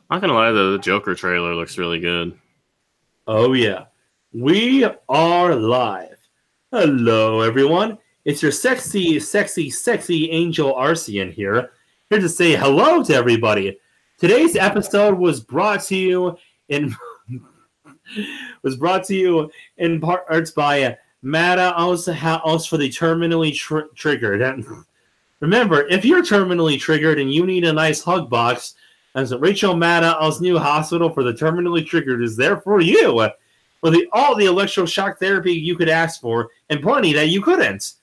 Not gonna lie, though, the Joker trailer looks really good. Oh, yeah. We are live. Hello, everyone. It's your sexy, sexy, sexy Angel Arcean here to say hello to everybody. Today's episode was brought to you in parts by Maddow House for the terminally triggered. Remember, if you're terminally triggered and you need a nice hug box, and so Rachel Maddow's new hospital for the terminally triggered is there for you. With all the electroshock therapy you could ask for, and plenty that you couldn't.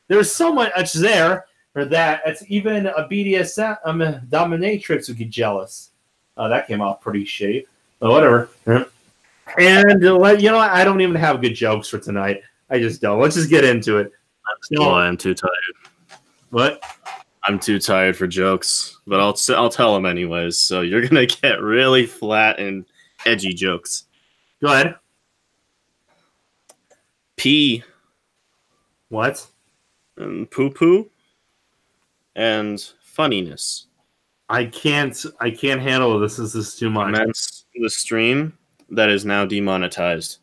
There's so much there for that. It's even a BDSM dominatrix who get jealous. That came off pretty shitty. But whatever. And I don't even have good jokes for tonight. I just don't. Let's just get into it. I'm too tired. What? I'm too tired for jokes, but I'll tell them anyways. So you're gonna get really flat and edgy jokes. Go ahead. Pee. What? And poo-poo. And funniness. I can't handle this. This is too much. Commence the stream that is now demonetized.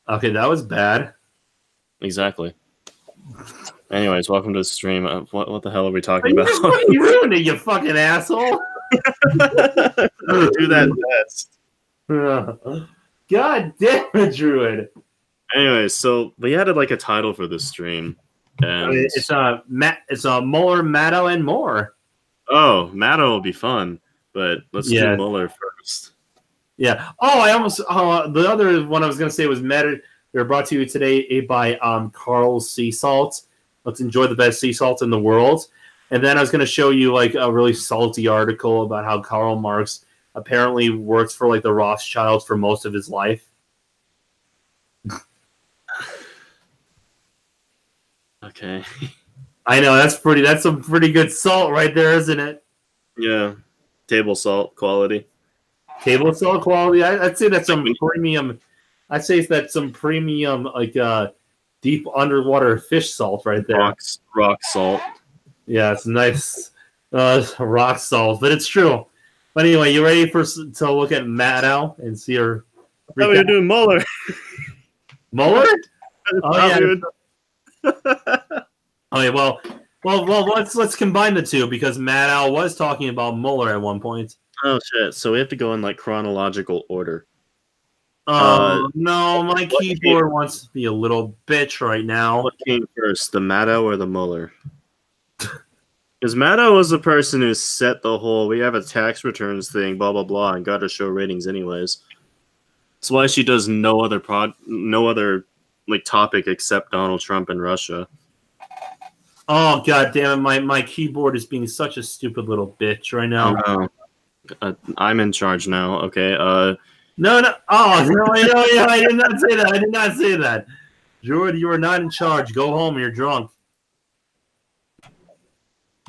Okay, that was bad. Exactly. Anyways, welcome to the stream. What the hell are we talking about? You ruined it, you fucking asshole. Do that best. God damn it, Druid. Anyways, so we added like a title for this stream, and it's Mueller, Maddow, and more. Oh, Maddow will be fun, but let's do Mueller first. Yeah. Oh, I almost. The other one I was gonna say was Maddow. They're brought to you today by Carl's Sea Salt. Let's enjoy the best sea salt in the world. And then I was going to show you like a really salty article about how Karl Marx apparently worked for like the Rothschilds for most of his life. Okay. I know that's some pretty good salt right there, isn't it? Yeah. Table salt quality. Table salt quality. I'd say that's some premium. I'd say that's some premium like deep underwater fish salt right there. Rock salt. Yeah, it's nice rock salt, but it's true. But anyway, you ready to look at Maddow and see her? How are you doing, Mueller? Mueller? Oh yeah. Okay, well, let's combine the two because Maddow was talking about Mueller at one point. Oh shit! So we have to go in like chronological order. No, my keyboard wants to be a little bitch right now. What came first, the Maddow or the Mueller? Because Maddow was the person who set the whole we have a tax returns thing, blah blah blah, and got her show ratings anyways. That's why she does no other like topic except Donald Trump and Russia. Oh god damn it! My keyboard is being such a stupid little bitch right now. I'm in charge now. Okay. No. Oh, no, I did not say that. I did not say that. Jordan, you are not in charge. Go home. You're drunk.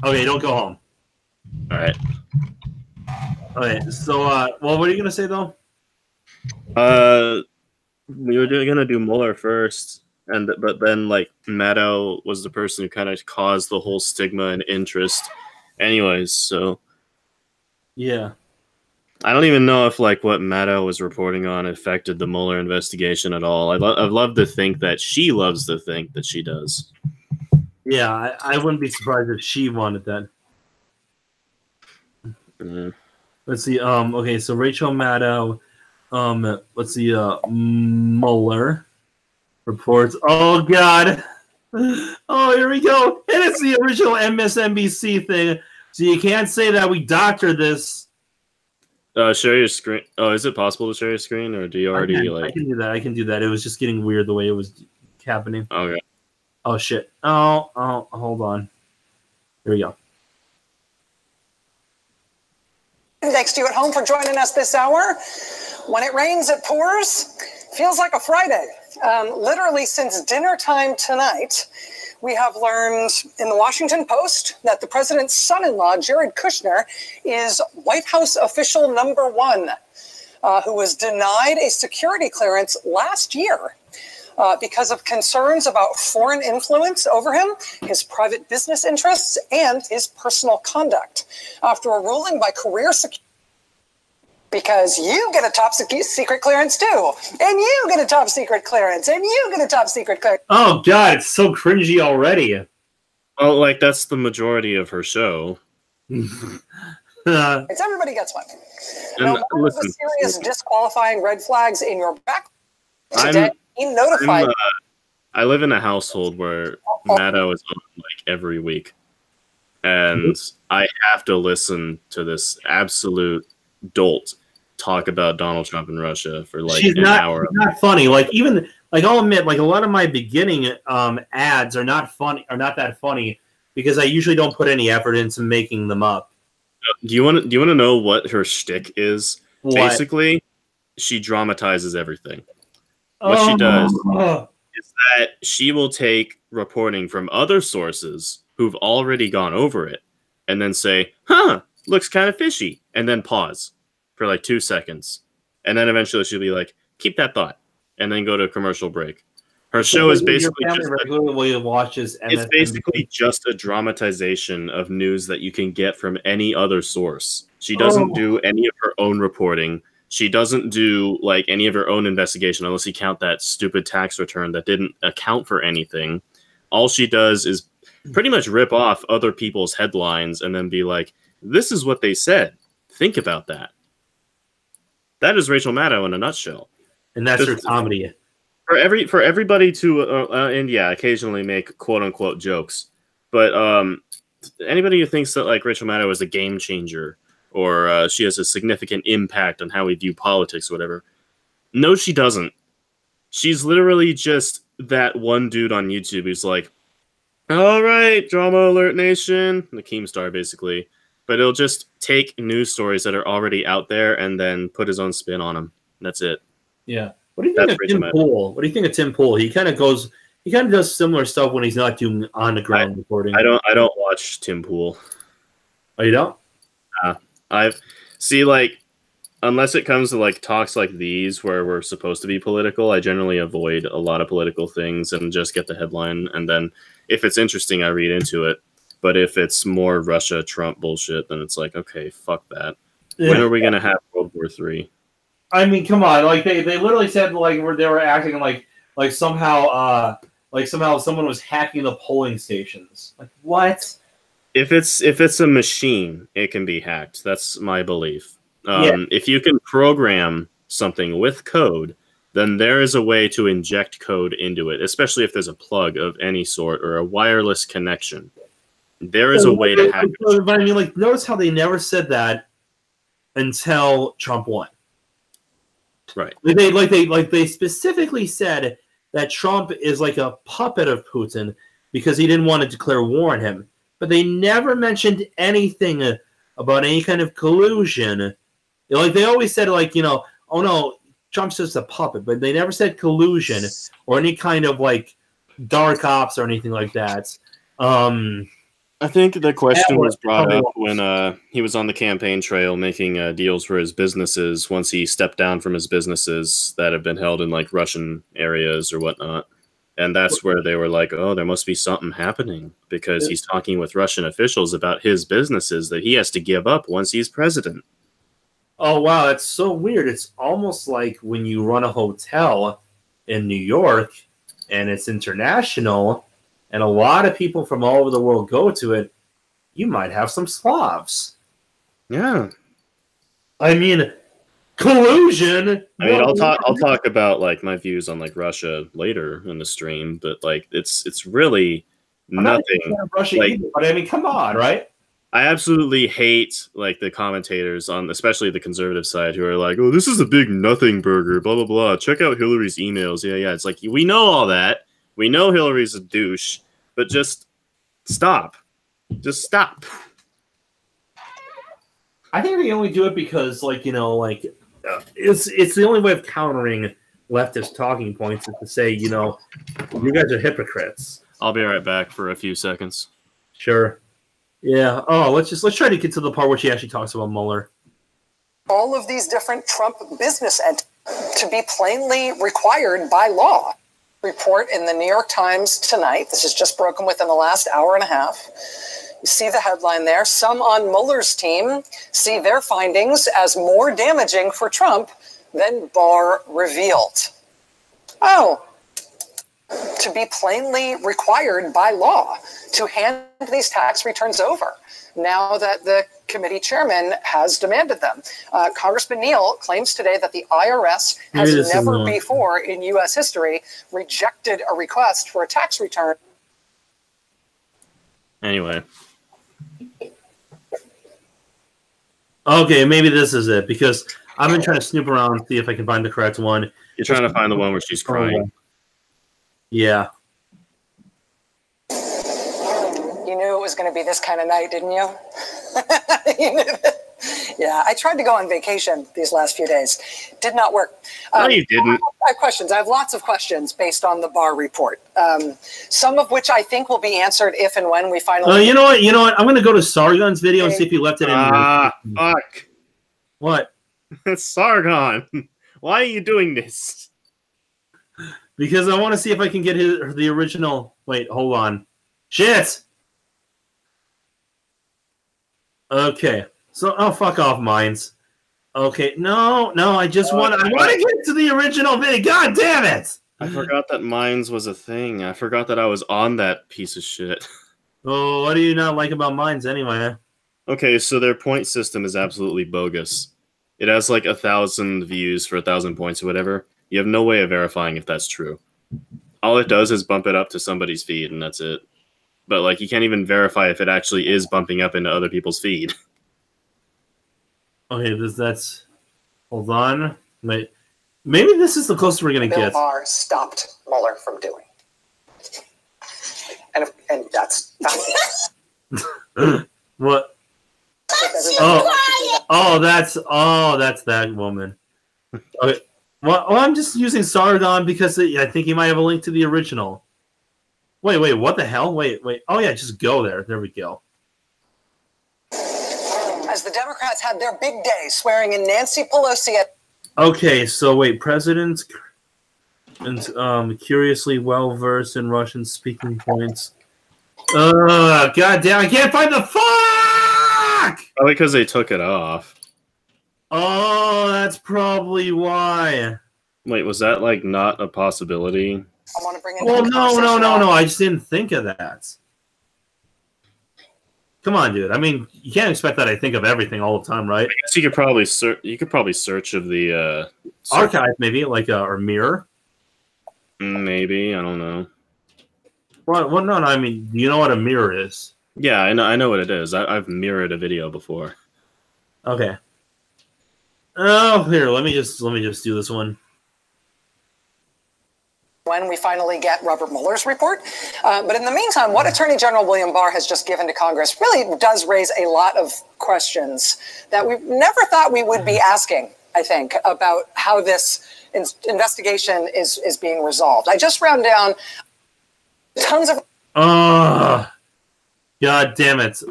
Okay, don't go home. All right. Okay, so, what are you going to say, though? We were going to do Mueller first, but then, like, Maddow was the person who kind of caused the whole stigma and interest. Anyways, so... Yeah. I don't even know if like what Maddow was reporting on affected the Mueller investigation at all. I'd love to think that she loves to think that she does. Yeah, I wouldn't be surprised if she wanted that. Mm-hmm. Let's see. Okay, so Rachel Maddow. Let's see. Mueller reports. Oh God. Oh, here we go. And it's the original MSNBC thing. So you can't say that we doctored this. Share your screen. Oh, is it possible to share your screen, or do you already I can do that. It was just getting weird the way it was happening. Okay. Oh shit. Oh, hold on. Here we go. Thanks to you at home for joining us this hour. When it rains, it pours. Feels like a Friday. Literally since dinner time tonight, we have learned in the Washington Post that the president's son-in-law, Jared Kushner, is White House official number one, who was denied a security clearance last year. because of concerns about foreign influence over him, his private business interests, and his personal conduct. After a ruling by career security, because you get a top secret clearance too, and you get a top secret clearance, and you get a top secret clearance. Oh God, it's so cringy already. Well, like that's the majority of her show. It's everybody gets one. And No matter the serious disqualifying red flags in your back, today he notified. I live in a household where Maddow is on like every week, and I have to listen to this absolute dolt talk about Donald Trump and Russia for like an hour. She's not funny. Like even like I'll admit, like a lot of my beginning ads are not that funny because I usually don't put any effort into making them up. Do you want to know what her shtick is? What? Basically, she dramatizes everything. What she does is that she will take reporting from other sources who've already gone over it and then say, huh, looks kind of fishy, and then pause for like 2 seconds. And then eventually she'll be like, keep that thought, and then go to a commercial break. Her show is basically just a dramatization of news that you can get from any other source. She doesn't do any of her own reporting. She doesn't do like any of her own investigation unless you count that stupid tax return that didn't account for anything. All she does is pretty much rip off other people's headlines and then be like, this is what they said. Think about that. That is Rachel Maddow in a nutshell. And that's her comedy. For everybody to and yeah, occasionally make quote unquote jokes, but anybody who thinks that like Rachel Maddow is a game changer or she has a significant impact on how we view politics or whatever, no, she doesn't. She's literally just that one dude on YouTube who's like, all right, drama alert nation, the Keemstar basically, but he'll just take news stories that are already out there and then put his own spin on them. That's it. Yeah. What do you think of Tim Pool? What do you think of Tim Pool? He kind of does similar stuff when he's not doing on the ground reporting. I don't watch Tim Pool. Oh, you don't? I've see like unless it comes to like talks like these where we're supposed to be political, I generally avoid a lot of political things and just get the headline, and then if it's interesting, I read into it. But if it's more Russia Trump bullshit, then it's like, okay, fuck that. Yeah. When are we gonna have World War III? I mean, come on! Like they literally said like where they were acting like somehow someone was hacking the polling stations. Like what? If it's a machine, it can be hacked. That's my belief. If you can program something with code, then there is a way to inject code into it, especially if there's a plug of any sort or a wireless connection. There is a way to hack it. But I mean, like, notice how they never said that until Trump won. Right. They specifically said that Trump is like a puppet of Putin because he didn't want to declare war on him. But they never mentioned anything about any kind of collusion. Like they always said, like, you know, oh no, Trump's just a puppet, but they never said collusion or any kind of like dark ops or anything like that. I think the question was brought up when he was on the campaign trail making deals for his businesses once he stepped down from his businesses that have been held in like Russian areas or whatnot. And that's where they were like, oh, there must be something happening because he's talking with Russian officials about his businesses that he has to give up once he's president. Oh, wow. That's so weird. It's almost like when you run a hotel in New York and it's international and a lot of people from all over the world go to it, you might have some Slavs. Yeah. I mean, collusion. I mean, I'll talk about like my views on like Russia later in the stream, but like it's really nothing. Russia like, either, but I mean, come on, right? I absolutely hate like the commentators on, especially the conservative side, who are like, "Oh, this is a big nothing burger." Blah blah blah. Check out Hillary's emails. Yeah. It's like we know all that. We know Hillary's a douche, but just stop. Just stop. I think they only do it because, like, you know, like it's the only way of countering leftist talking points is to say, you know, you guys are hypocrites. I'll be right back for a few seconds. Sure. Yeah. Oh, let's try to get to the part where she actually talks about Mueller. All of these different Trump business entities to be plainly required by law. report in the New York Times tonight. This is just broken within the last hour and a half. You see the headline there. Some on Mueller's team see their findings as more damaging for Trump than Barr revealed. Oh, to be plainly required by law to hand these tax returns over now that the committee chairman has demanded them. Congressman Neal claims today that the IRS has never before in U.S. history rejected a request for a tax return. Anyway. Okay, maybe this is it, because I've been trying to snoop around and see if I can find the correct one. You're trying to find the one where she's crying. Yeah. You knew it was going to be this kind of night, didn't you? You knew that. Yeah, I tried to go on vacation these last few days. Did not work. No, you didn't. I have questions. I have lots of questions based on the Barr report. Some of which I think will be answered if and when we finally... You know what? I'm going to go to Sargon's video and see if he left it in. Fuck. What? It's Sargon. Why are you doing this? Because I want to see if I can get the original... Wait, hold on. Shit! Okay. So, fuck off, Mines. Okay, no, I just want to get to the original video. God damn it! I forgot that Mines was a thing. I forgot that I was on that piece of shit. Oh, what do you not like about Mines anyway? Okay, so their point system is absolutely bogus. It has like 1,000 views for 1,000 points or whatever. You have no way of verifying if that's true. All it does is bump it up to somebody's feed, and that's it. But like, you can't even verify if it actually is bumping up into other people's feed. Okay, that's... Hold on. Maybe this is the closest we're going to get. Barr stopped Mueller from doing. And that's... What? That's that woman. Okay. Well, I'm just using Sargon because I think he might have a link to the original. Wait, what the hell? Wait. Oh, yeah, just go there. There we go. As the Democrats had their big day swearing in Nancy Pelosi at... Okay, so wait, President and curiously well-versed in Russian speaking points. God damn, I can't find the fuck! Probably because they took it off. Oh, that's probably why. Wait, was that like not a possibility? I want to bring in... Well, no, I just didn't think of that. Come on, dude. I mean, you can't expect that I think of everything all the time, right? I guess you could probably search of the archive, maybe, like or mirror. Maybe, I don't know. Well, no. I mean, you know what a mirror is? Yeah, I know what it is. I've mirrored a video before. Okay. Oh, here. Let me just do this one. When we finally get Robert Mueller's report. But in the meantime, what Attorney General William Barr has just given to Congress really does raise a lot of questions that we never thought we would be asking, I think, about how this investigation is being resolved. I just ran down tons of... God damn it.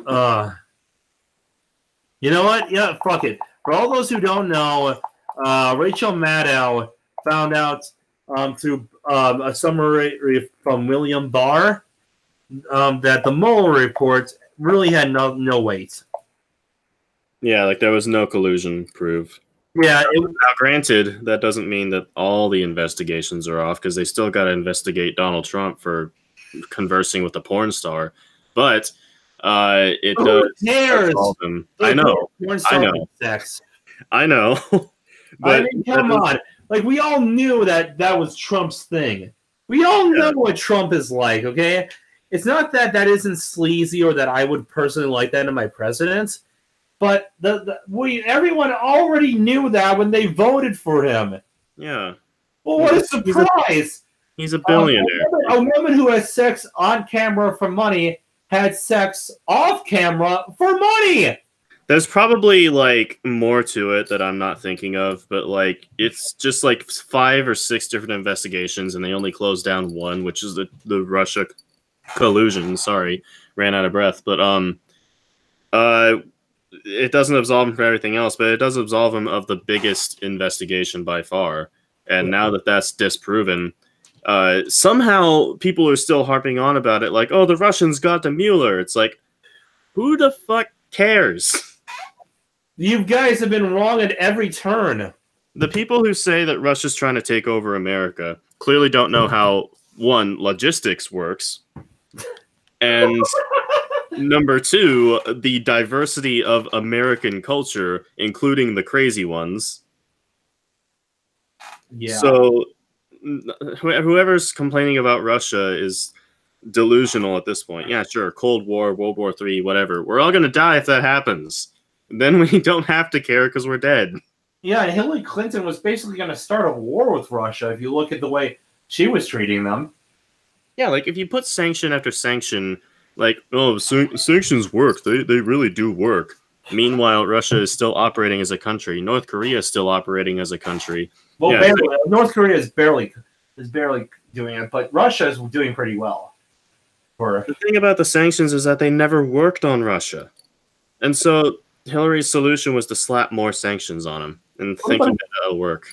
You know what? Yeah, fuck it. For all those who don't know, Rachel Maddow found out through a summary from William Barr that the Mueller report really had no weight. Yeah, like there was no collusion proved. Yeah. Now, granted, that doesn't mean that all the investigations are off because they still got to investigate Donald Trump for conversing with a porn star. But it does involve him. I know. Sex. I know. But I mean, come on. Like, we all knew that was Trump's thing. We all know what Trump is like, okay? It's not that isn't sleazy or that I would personally like that in my president, but everyone already knew that when they voted for him. Yeah. Well, what a surprise! He's a billionaire. A woman who has sex on camera for money had sex off camera for money! There's probably, like, more to it that I'm not thinking of, but, like, it's just, like, 5 or 6 different investigations, and they only closed down one, which is the Russia collusion. Sorry, ran out of breath. But, it doesn't absolve him for everything else, but it does absolve him of the biggest investigation by far. And now that that's disproven, Somehow people are still harping on about it, like, oh, the Russians got to Mueller. It's like, who the fuck cares? You guys have been wrong at every turn. The people who say that Russia's trying to take over America clearly don't know how, one, logistics works, and number two, the diversity of American culture, including the crazy ones. Yeah. So whoever's complaining about Russia is delusional at this point. Yeah, sure, Cold War, World War III, whatever. We're all going to die if that happens. Then we don't have to care because we're dead. Yeah, and Hillary Clinton was basically going to start a war with Russia if you look at the way she was treating them. Yeah, like if you put sanction after sanction, like, oh, sanctions work. They really do work. Meanwhile, Russia is still operating as a country. North Korea is still operating as a country. Well, yeah, barely. North Korea is barely doing it, but Russia is doing pretty well. The thing about the sanctions is that they never worked on Russia. And so Hillary's solution was to slap more sanctions on them and thinking that that'll work.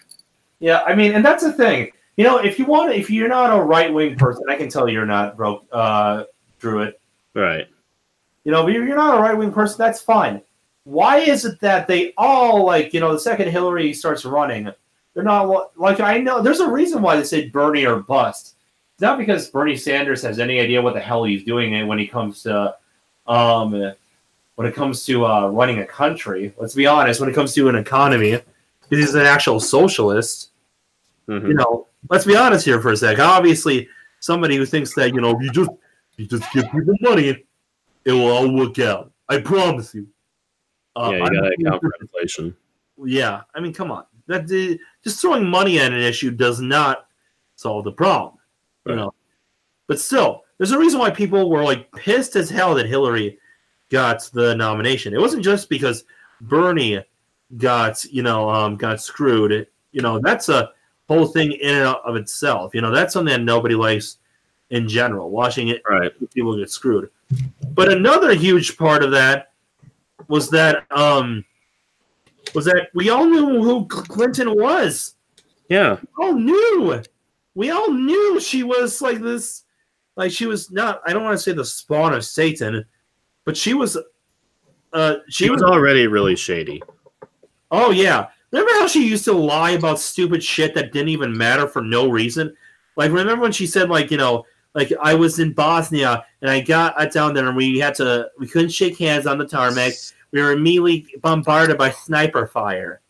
Yeah, I mean, and that's the thing. You know, if you're not a right-wing person, I can tell you're not, Druid. Right. You know, if you're not a right-wing person, that's fine. Why is it that they all, like, you know, the second Hillary starts running, they're not, like, I know, there's a reason why they say Bernie or bust. It's not because Bernie Sanders has any idea what the hell he's doing when it comes to, running a country. Let's be honest, when it comes to an economy, he's an actual socialist. Mm-hmm. You know, let's be honest here for a sec. Obviously, somebody who thinks that, you know, you just give people money, it will all work out. I promise you. Yeah, you gotta account for inflation. Yeah, I mean, come on. Just throwing money at an issue does not solve the problem. Right. You know, but still, there's a reason why people were like pissed as hell that Hillary got the nomination. It wasn't just because Bernie got screwed. You know, that's a whole thing in and of itself. You know, that's something that nobody likes in general. Watching it, right? People get screwed. But another huge part of that was that we all knew who Clinton was. Yeah, we all knew she was like this. Like, she was not. I don't want to say the spawn of Satan, but she was. She was already really shady. Oh yeah. Remember how she used to lie about stupid shit that didn't even matter for no reason? Like, remember when she said, like, you know, like, I was in Bosnia and I got down there and we couldn't shake hands on the tarmac. We were immediately bombarded by sniper fire.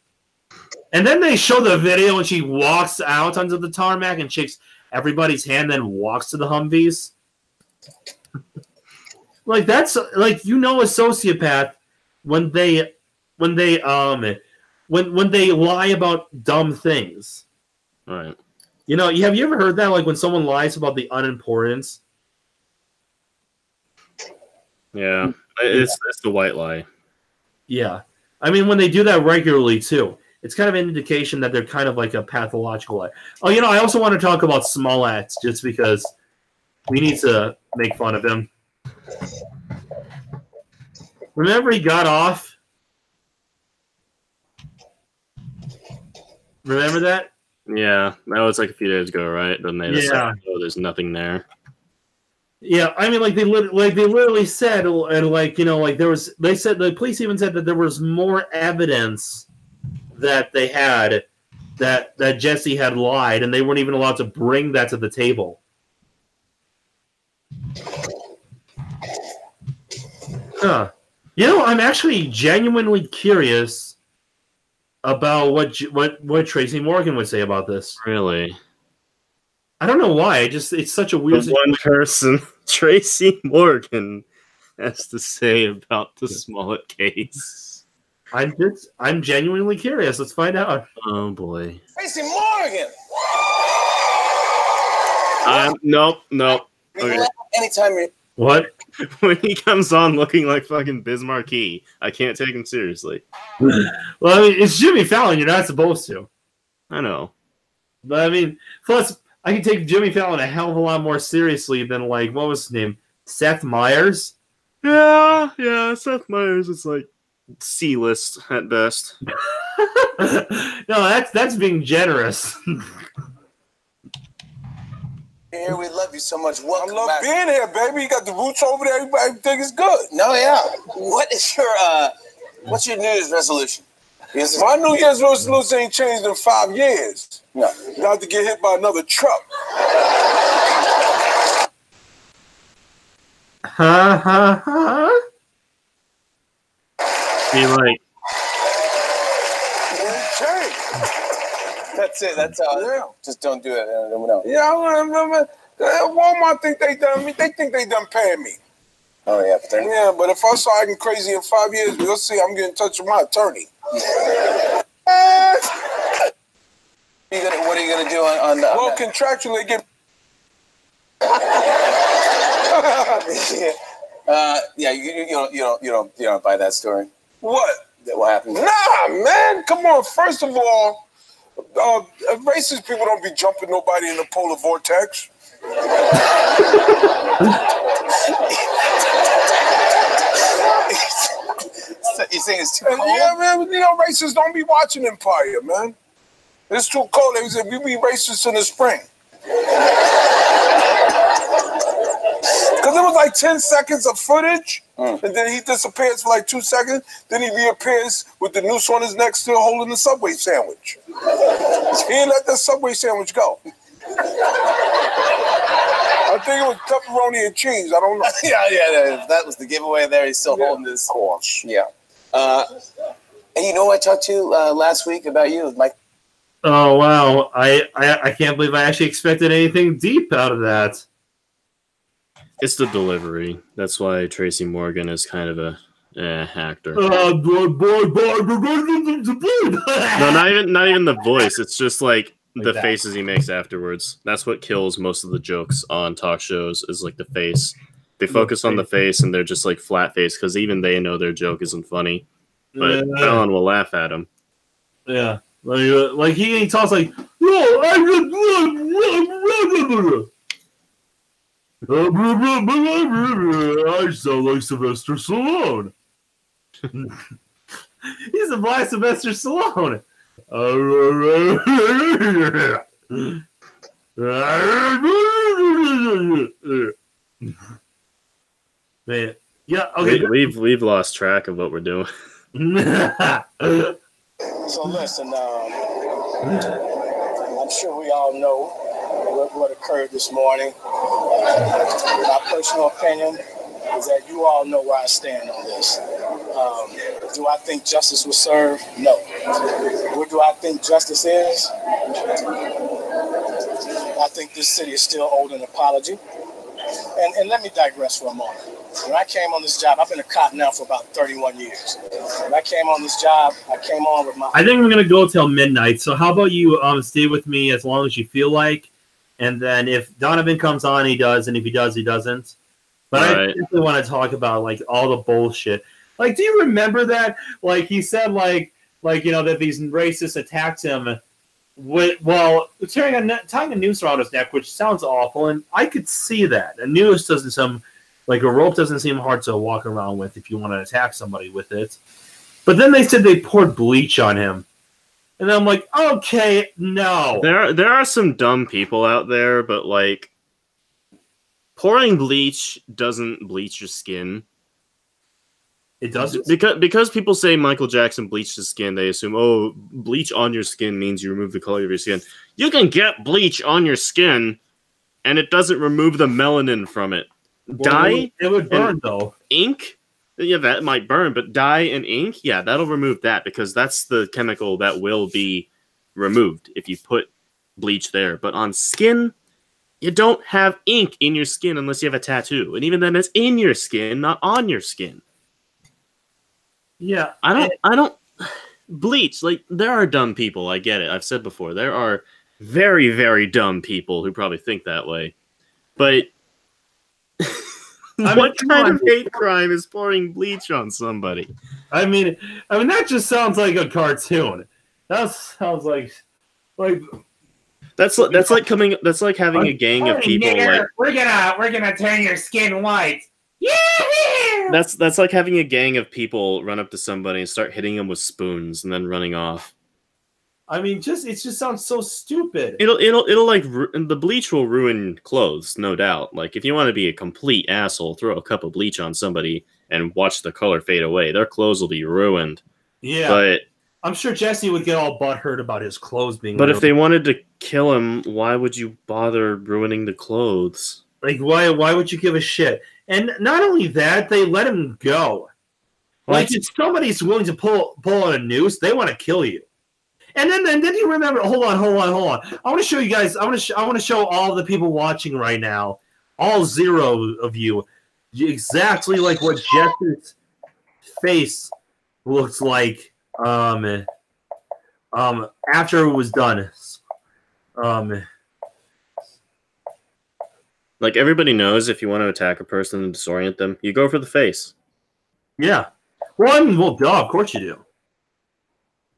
And then they show the video when she walks out onto the tarmac and shakes everybody's hand, then walks to the Humvees. Like, that's like, you know, a sociopath when they lie about dumb things. Right. You know, have you ever heard that? Like, when someone lies about the unimportance? Yeah. It's the white lie. Yeah. I mean, when they do that regularly, too, it's kind of an indication that they're kind of like a pathological lie. Oh, you know, I also want to talk about Smollett, just because we need to make fun of him. Remember he got off? Remember that? Yeah, that was like a few days ago, right? Then they decided, oh, there's nothing there. Yeah, I mean, like they literally said, and like, you know, like they said, the police even said that there was more evidence that they had that Jesse had lied, and they weren't even allowed to bring that to the table. Huh. You know, I'm actually genuinely curious about what Tracy Morgan would say about this. Really? I don't know why. It's such a weird situation. One person, Tracy Morgan, has to say about the Smollett case. I'm genuinely curious. Let's find out. Oh boy. Tracy Morgan. Nope. Okay. Anytime you. What? When he comes on looking like fucking Bismarcky, I can't take him seriously. Well, I mean, it's Jimmy Fallon. You're not supposed to. I know. But I mean, plus, I can take Jimmy Fallon a hell of a lot more seriously than, like, what was his name? Seth Meyers? Yeah, Seth Meyers is like C-list at best. No, that's being generous. Here, we love you so much. Welcome I love back. being here, baby. You got the roots over there. Everything is good. No, yeah. What's your New Year's resolution? My New Year's resolution ain't changed in 5 years. No. Not to get hit by another truck. Ha ha ha. Be like, It ain't changed. That's it. That's all. Yeah. Just don't do it. No. Yeah, I remember. Walmart think they done me. They think they done paying me. Oh, yeah. But then, Yeah, but if I start acting crazy in 5 years, we'll see. I'm getting in touch with my attorney. what are you gonna do on that? Well, contractually, get. You don't buy that story. What? What happened? Nah, man. Come on. First of all, racist people don't be jumping nobody in the polar vortex. You think it's too cold? Yeah, man. You know, racists don't be watching Empire, man. It's too cold. They said we be racist in the spring. Because it was like 10 seconds of footage, and then he disappears for like 2 seconds. Then he reappears with the noose on his neck, still holding the Subway sandwich. He didn't let that Subway sandwich go. I think it was pepperoni and cheese. I don't know. yeah. That was the giveaway there. He's still holding his. Of course. Yeah. And you know who I talked to last week about you? Mike. Oh wow! I can't believe I actually expected anything deep out of that. it's the delivery. That's why Tracy Morgan is kind of a actor. No, not even the voice. It's just like the faces he makes afterwards. That's what kills most of the jokes on talk shows is like the face. They focus on the face and they're just like flat face because even they know their joke isn't funny. But no one will laugh at him. Yeah. Like he talks like, I sound like Sylvester Stallone. He's a black Sylvester Stallone. Man, yeah, okay. We've lost track of what we're doing. So listen, I'm sure we all know what occurred this morning. My personal opinion is that you all know where I stand on this. Do I think justice was served? No. What do I think justice is? I think this city is still owed an apology. And let me digress for a moment. When I came on this job, I've been a cop now for about 31 years. When I came on this job, I came on with my... I think we're going to go till midnight. So how about you stay with me as long as you feel like, and then if Donovan comes on, he does, and if he does, he doesn't. But I definitely want to talk about like all the bullshit. Like, do you remember that? Like he said, like you know that these racists attacked him tying a noose around his neck, which sounds awful, and I could see that. A noose doesn't seem like a rope doesn't seem hard to walk around with if you want to attack somebody with it. But then they said they poured bleach on him. And I'm like, okay, no. There are some dumb people out there, but like pouring bleach doesn't bleach your skin. It doesn't? Because people say Michael Jackson bleached his skin, they assume, oh, bleach on your skin means you remove the color of your skin. You can get bleach on your skin, and it doesn't remove the melanin from it. Dye? It would burn, though. Ink? Yeah, that might burn, but dye and ink, yeah, that'll remove that because that's the chemical that will be removed if you put bleach there. But on skin, you don't have ink in your skin unless you have a tattoo. And even then, it's in your skin, not on your skin. Yeah. I don't... Bleach, like, there are dumb people, I get it. I've said before, there are very, very dumb people who probably think that way. But... what kind of hate crime is pouring bleach on somebody? I mean that just sounds like a cartoon. That sounds like that's like having a gang of people like we're gonna turn your skin white. Yeah. That's like having a gang of people run up to somebody and start hitting them with spoons and then running off. I mean, it just sounds so stupid. It'll like the bleach will ruin clothes, no doubt. Like if you want to be a complete asshole, throw a cup of bleach on somebody and watch the color fade away. Their clothes will be ruined. Yeah, but I'm sure Jesse would get all butthurt about his clothes being. But ruined. if they wanted to kill him, why would you bother ruining the clothes? Like why would you give a shit? And not only that, they let him go. Like if somebody's willing to pull on a noose, they want to kill you. And then you remember? Hold on. I want to show you guys. I want to show all the people watching right now, all 0 of you, exactly like what Jesse's face looks like. After it was done. Like everybody knows, if you want to attack a person and disorient them, you go for the face. Yeah. Well, I mean, duh, of course you do.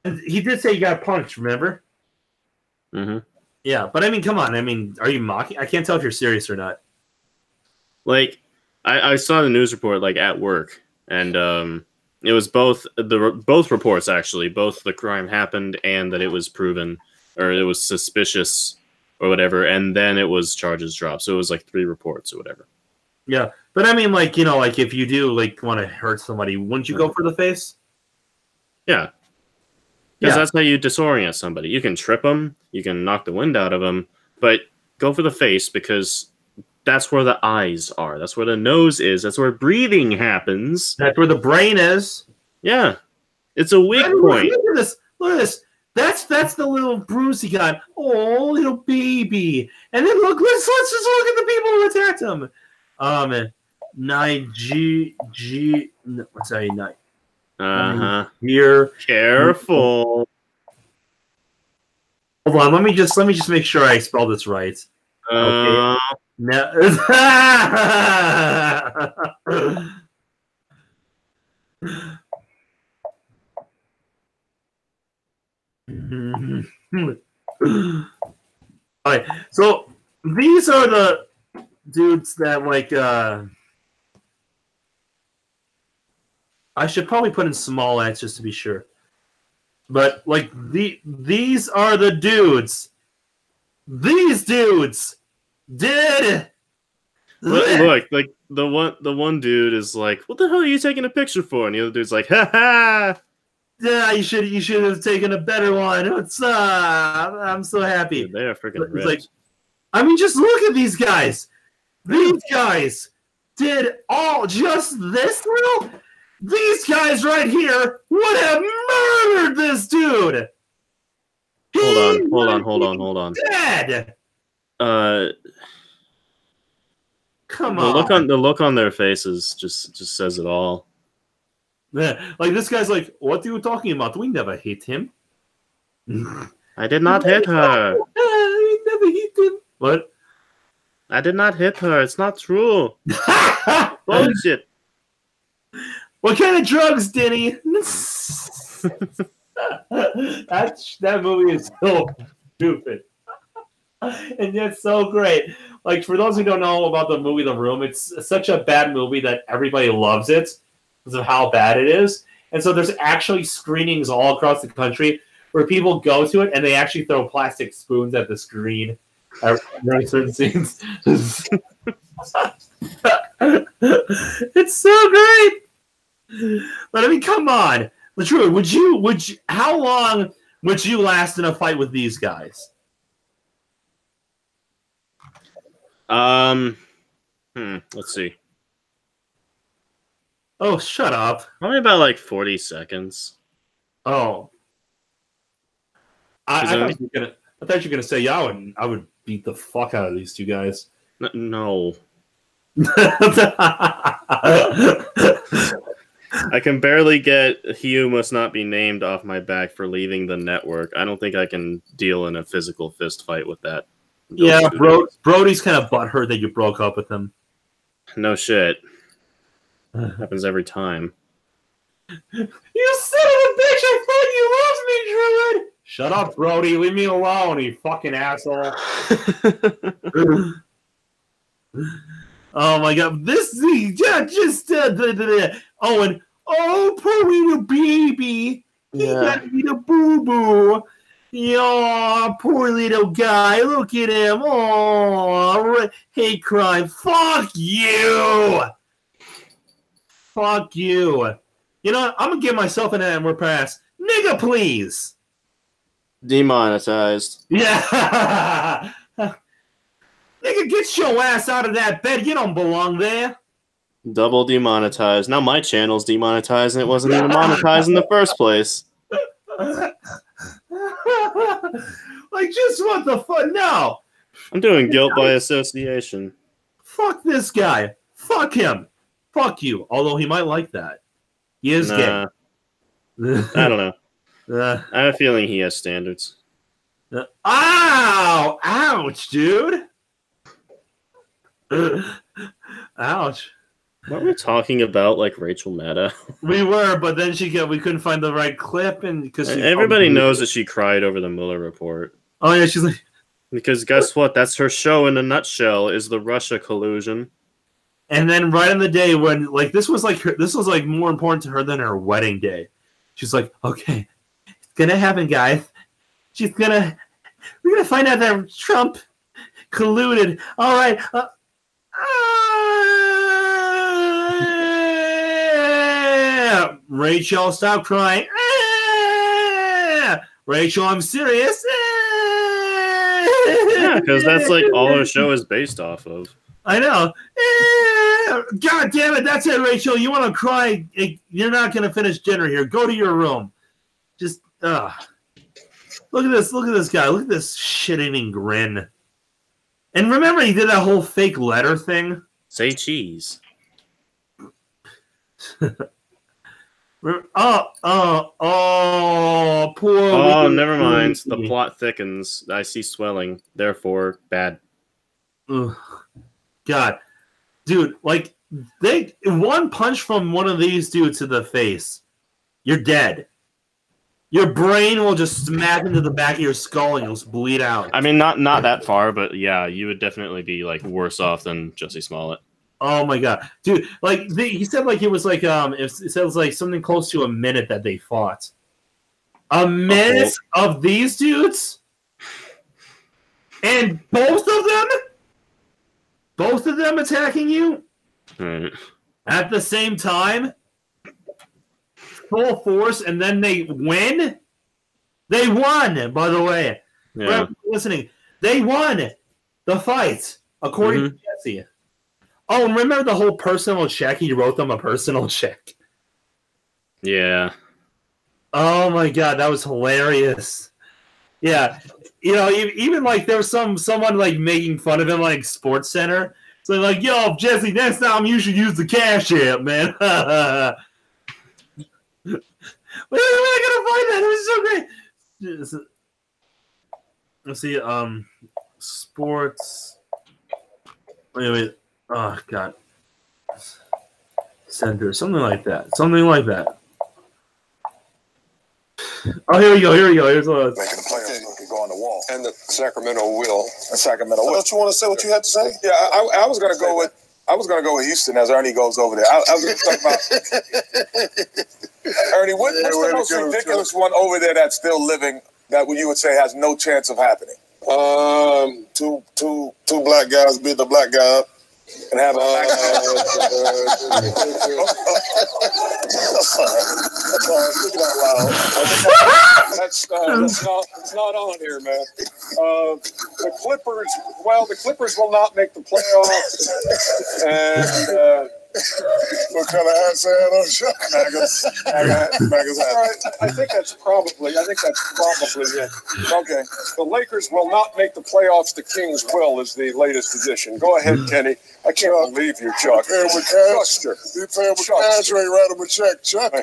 And he did say you got punched, remember? Mm-hmm. Yeah, but I mean, come on. I mean, are you mocking? I can't tell if you're serious or not. Like, I saw the news report like at work, and it was both reports actually. Both the crime happened and that it was proven, or it was suspicious, or whatever. And then it was charges dropped. So it was like 3 reports or whatever. Yeah, but I mean, like like if you do like want to hurt somebody, wouldn't you go for the face? Yeah. Because that's how you disorient somebody. You can trip them, you can knock the wind out of them, but go for the face because that's where the eyes are. That's where the nose is. That's where breathing happens. That's where the brain is. Yeah. It's a weak point. Look at this. Look at this. That's the little bruise he got. Oh, little baby. And then let's just look at the people who attacked him. What's that? Night. Uh-huh. Here. Careful. Hold on, let me just make sure I spell this right. Okay. No. Alright, so these are the dudes that like I should probably put in small ads just to be sure. But like these are the dudes. These dudes did. Look, like the one dude is like, "What the hell are you taking a picture for?" And the other dude's like, "Ha ha." Yeah, you should have taken a better one. What's up? I'm so happy. Dude, they are freaking It's like, I mean, just look at these guys. These guys did all just this little. These guys right here would have murdered this dude. Hold on. Dead. Come on. The look on their faces just says it all. Yeah, like this guy's like, what are you talking about? We never hit him. I did not hit her. We never hit him. What? I did not hit her. It's not true. Bullshit. What kind of drugs, Denny? that movie is so stupid. And that's so great. Like, for those who don't know about the movie The Room, it's such a bad movie that everybody loves it because of how bad it is. And so there's actually screenings all across the country where people go to it and they actually throw plastic spoons at the screen during certain scenes. It's so great. But I mean, come on. Latrua, would you how long would you last in a fight with these guys? Let's see. Oh, shut up. Probably about like 40 seconds. Oh. I thought you were gonna say, yeah, I would beat the fuck out of these two guys. No. I can barely get "He Who Must Not Be Named" off my back for leaving the network. I don't think I can deal in a physical fist fight with that. Yeah, Brody's kind of butthurt that you broke up with him. No shit. Happens every time. You son of a bitch! I thought you loved me, Druid! Shut up, Brody. Leave me alone, you fucking asshole. Oh my god. Oh, poor little baby. He got me the boo-boo. Yo, poor little guy. Look at him. Oh, hate crime. Fuck you. Fuck you. You know what? I'm going to give myself an N-word pass. Nigga, please. Demonetized. Yeah. Nigga, get your ass out of that bed. You don't belong there. Double demonetized. Now my channel's demonetized and it wasn't even monetized in the first place. Like, just what the fuck? No. I'm doing guilt by association. Fuck this guy. Fuck him. Fuck you. Although he might like that. He is gay. I don't know. I have a feeling he has standards. Ow! Ouch, dude. Ouch. Weren't we talking about like Rachel Maddow? We were, but then we couldn't find the right clip, and because everybody knows that she cried over the Mueller report. Oh yeah, she's like, because guess what? That's her show in a nutshell. Is the Russia collusion? And then right on the day when this was more important to her than her wedding day, she's like, okay, it's gonna happen, guys. We're gonna find out that Trump colluded. All right. Rachel, stop crying. Rachel, I'm serious. Yeah, because that's like all her show is based off of. I know. God damn it, that's it, Rachel. You want to cry? You're not going to finish dinner here. Go to your room. Just, look at this. Look at this guy. Look at this shit-eating grin. And remember, he did that whole fake letter thing? Say cheese. Poor. Oh, never mind. The plot thickens. I see swelling. Therefore, bad. Ugh. God, dude, like one punch from one of these dudes to the face, you're dead. Your brain will just smack into the back of your skull and you'll bleed out. I mean, not that far, but yeah, you would definitely be like worse off than Jussie Smollett. Oh my god, dude! Like he said, like it was like it says like something close to a minute that they fought. A minute of these dudes, and both of them attacking you at the same time, full force, and then they win. They won, by the way. Yeah. Listening, they won the fight according to Jesse. Oh, and remember the whole personal check? He wrote them a personal check. Yeah. Oh my god, that was hilarious. Yeah, you know, even like there was someone like making fun of him like Sports Center. So like, yo, Jesse, next time you should use the Cash App, man. Where am I gonna find that? It was so great. Let's see, sports. Wait. Oh god. Center, something like that. Oh, here we go. Here's what making the playoffs could go on the wall. And the Sacramento will. Don't you want to say what you had to say? Yeah, I was gonna go with Houston as Ernie goes over there. I was gonna talk about Ernie. What's the most ridiculous one over there that's still living that you would say has no chance of happening? Two black guys beat the black guy up. And have a black That's not on here, man. The Clippers will not make the playoffs. And what kind of hat say on shot? Magas hat. I think that's probably it. Okay. The Lakers will not make the playoffs. The Kings will is the latest edition. Go ahead, Kenny. I can't believe you, Chuck. Paying with cash. You paying with cash or you write him a check, Chuck?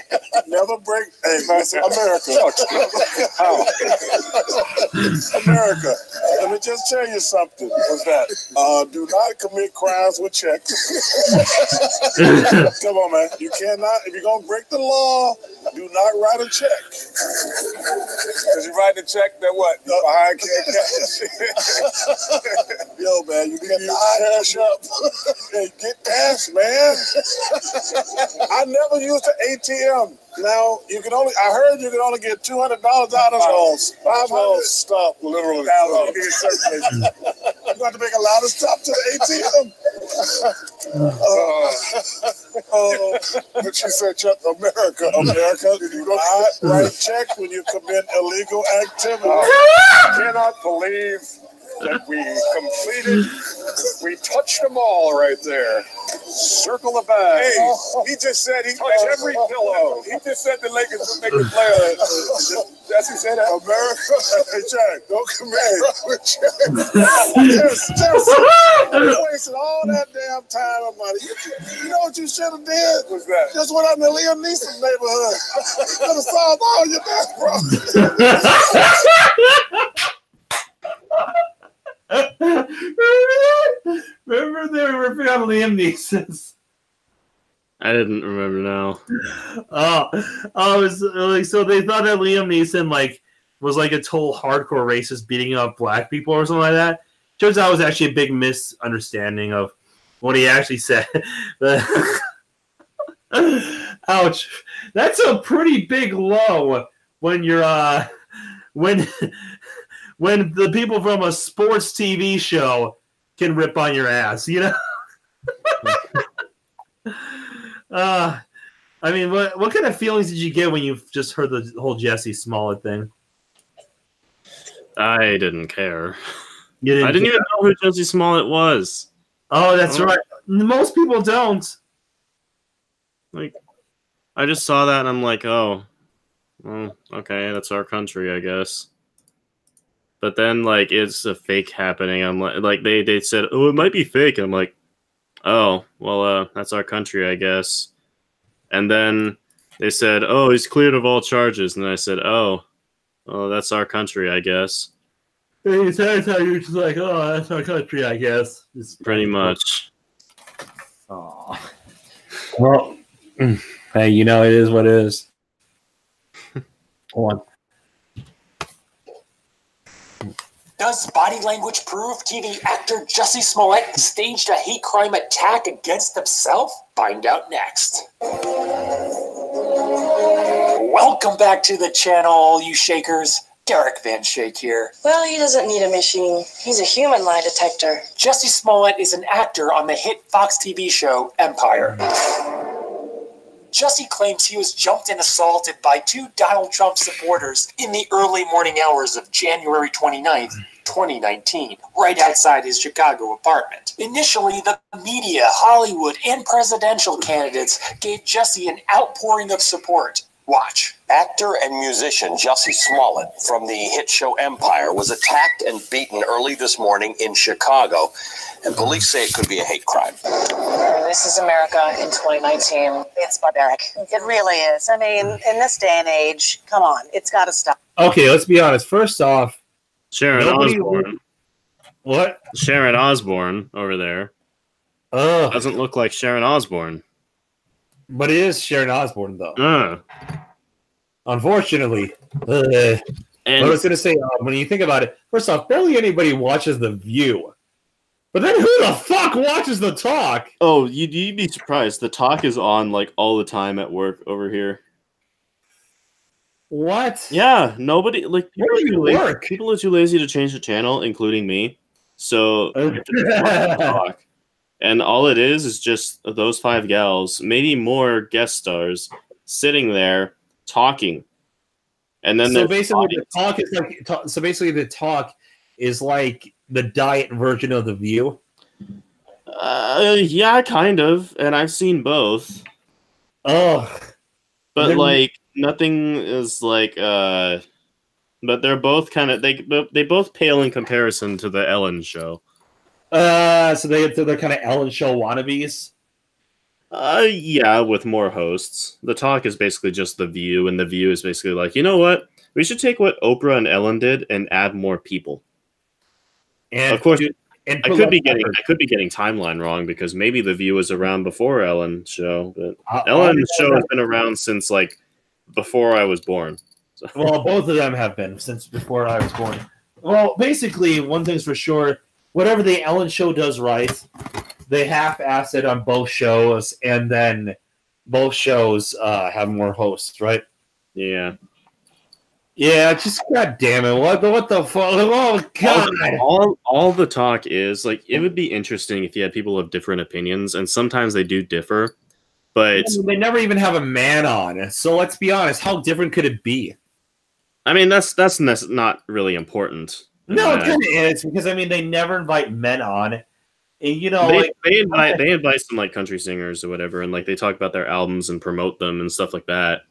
Never break. Hey, America. How? America. Let me just tell you something. What's that? Do not commit crimes with checks. Come on, man. You cannot. If you're gonna break the law, Do not write a check. Because you write the check that what? Behind cash. Yo, man, you get cash up. Hey, get cash, man. I never used the ATM. Now you can only. I heard you can only get $200 out of those. $500. Stop, literally. You got to make a lot of stuff to the ATM. But she said, America, did you not write checks when you commit illegal activity? I cannot believe that we completed. We touched them all right there. Circle the bag. Hey, he just said he touched every pillow. He just said the Lakers would make the playoffs. Jesse said that. America, hey, Jack, don't commit. Yes, you wasted all that damn time and money. You know what you should have did? What's that? Just went out in the Liam Neeson neighborhood. You could have solved all your damn problems. Remember they were ripping on Liam Neeson's. I didn't remember now. It was like, so they thought that Liam Neeson was like a total hardcore racist beating up black people or something like that. Turns out it was actually a big misunderstanding of what he actually said. Ouch. That's a pretty big low when you're when the people from a sports TV show can rip on your ass, you know? I mean, what kind of feelings did you get when you just heard the whole Jesse Smollett thing? I didn't care. I didn't care? even know who Jesse Smollett was. Oh, that's right. Most people don't. Like, I just saw that and I'm like, oh, well, okay, that's our country, I guess. But then, like, it's a fake happening. I'm like they said, oh, it might be fake. I'm like, oh, well, that's our country, I guess. And then they said, oh, he's cleared of all charges. And I said, oh, well, that's our country, I guess. You're just like, oh, that's our country, I guess. It's pretty much. Oh. Well, hey, you know, it is what it is. Hold on. Does body language prove TV actor Jesse Smollett staged a hate crime attack against himself? Find out next. Welcome back to the channel, all you shakers. Derek Van Shake here. Well, he doesn't need a machine. He's a human lie detector. Jesse Smollett is an actor on the hit Fox TV show Empire. Jesse claims he was jumped and assaulted by 2 Donald Trump supporters in the early morning hours of January 29th, 2019, right outside his Chicago apartment. Initially, the media, Hollywood, and presidential candidates gave Jesse an outpouring of support. Watch. Actor and musician Jesse Smollett from the hit show Empire was attacked and beaten early this morning in Chicago, and police say it could be a hate crime. This is America in 2019. It's barbaric. It really is. I mean, in this day and age, come on, it's got to stop. Okay, let's be honest. First off, Sharon Osbourne. What? Sharon Osbourne over there. Doesn't look like Sharon Osbourne. But it is Sharon Osbourne, though. Unfortunately. And I was going to say, when you think about it, first off, barely anybody watches The View. But then who the fuck watches The Talk? Oh, you'd be surprised. The Talk is on, like, all the time at work over here. What? Yeah, nobody, like, Where do you work? People are too lazy to change the channel, including me. So, The Talk. And all it is just those 5 gals, maybe more guest stars, sitting there talking. And then so basically, The Talk is like the diet version of The View. Yeah, kind of. And I've seen both. Oh, but like nothing is like. But they're both kind of they both pale in comparison to the Ellen show. So they're kind of Ellen show wannabes? Yeah, with more hosts. The Talk is basically just The View, and The View is basically like, you know what? We should take what Oprah and Ellen did and add more people. And of course, I could be getting timeline wrong because maybe The View was around before Ellen's show, but Ellen's show has been around since like before I was born. So. Well, both of them have been since before I was born. Well, basically, one thing's for sure: whatever the Ellen Show does right, they half-ass it on both shows, and then both shows have more hosts, right? Yeah. Yeah, just god damn it! What the fuck? Oh god! All the talk is like it would be interesting if you had people of different opinions, and sometimes they do differ. But they never even have a man on. So let's be honest, how different could it be? I mean, that's not really important. No, it kind of is because I mean they never invite men on. And, you know, they invite some like country singers or whatever, and like they talk about their albums and promote them and stuff like that.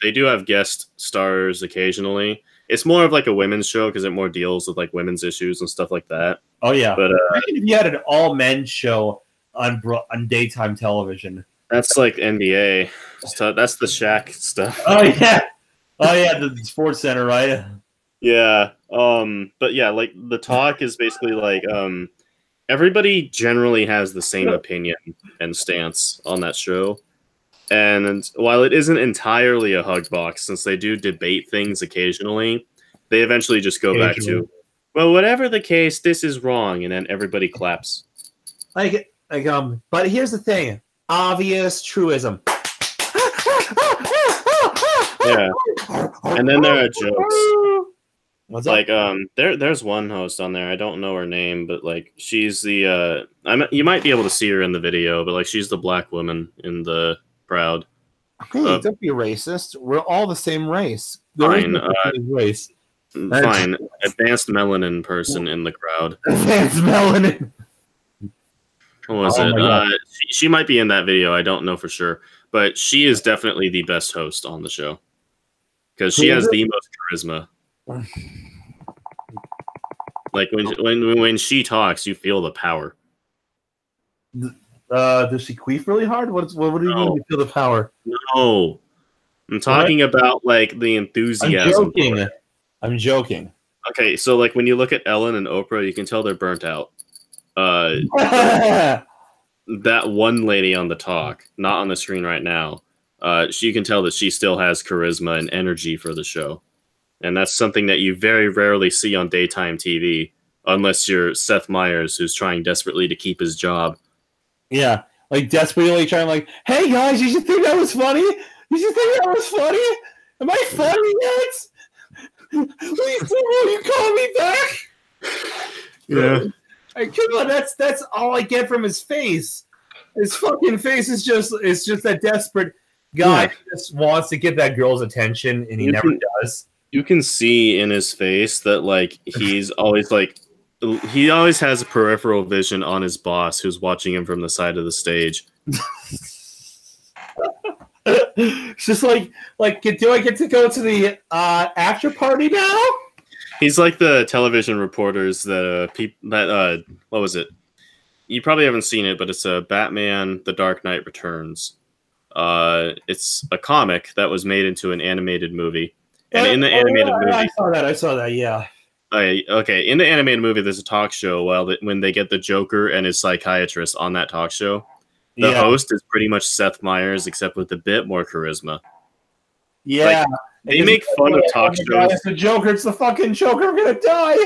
They do have guest stars occasionally. It's more of like a women's show because it more deals with like women's issues and stuff like that. Oh yeah, but imagine if you had an all men show on daytime television. That's like NBA. So that's the Shaq stuff. Oh yeah, the Sports Center, right? Yeah. But yeah, like the talk is basically like everybody generally has the same opinion and stance on that show. And while it isn't entirely a hug box, since they do debate things occasionally, they eventually just go back to, well, whatever the case, this is wrong, and then everybody claps. But here's the thing: obvious truism. Yeah, and then there are jokes. What's like there's one host on there. I don't know her name, but like she's the you might be able to see her in the video, but like she's the black woman in the crowd. Hey, don't be racist. We're all the same race. Fine, race. Fine. Advanced melanin person in the crowd. Advanced melanin. What was it? She might be in that video. I don't know for sure, but she is definitely the best host on the show because she has the most charisma. Like when she talks, you feel the power. Does she queef really hard? What do you mean you feel the power? No. I'm talking about like the enthusiasm. I'm joking. Okay, so like when you look at Ellen and Oprah, you can tell they're burnt out. That one lady on the talk, not on the screen right now, you can tell that she still has charisma and energy for the show. And that's something that you very rarely see on daytime TV, unless you're Seth Meyers, who's trying desperately to keep his job. Yeah, like desperately trying, like, hey guys, did you think that was funny? Did you think that was funny? Am I funny yet? Please will you call me back? Yeah. Come on, that's all I get from his face. His fucking face is just that desperate guy who just wants to get that girl's attention, and he never does. You can see in his face that like he's always like. He always has a peripheral vision on his boss who's watching him from the side of the stage. It's just like, do I get to go to the after party now? He's like the television reporters that what was it? You probably haven't seen it, but it's a Batman: The Dark Knight Returns. It's a comic that was made into an animated movie, and in the animated movie, I saw that. Yeah. Okay, in the animated movie, there's a talk show when they get the Joker and his psychiatrist on that talk show. The host is pretty much Seth Meyers, except with a bit more charisma. Yeah. Like, they make fun of talk shows. It's the Joker. It's the fucking Joker. I'm gonna die.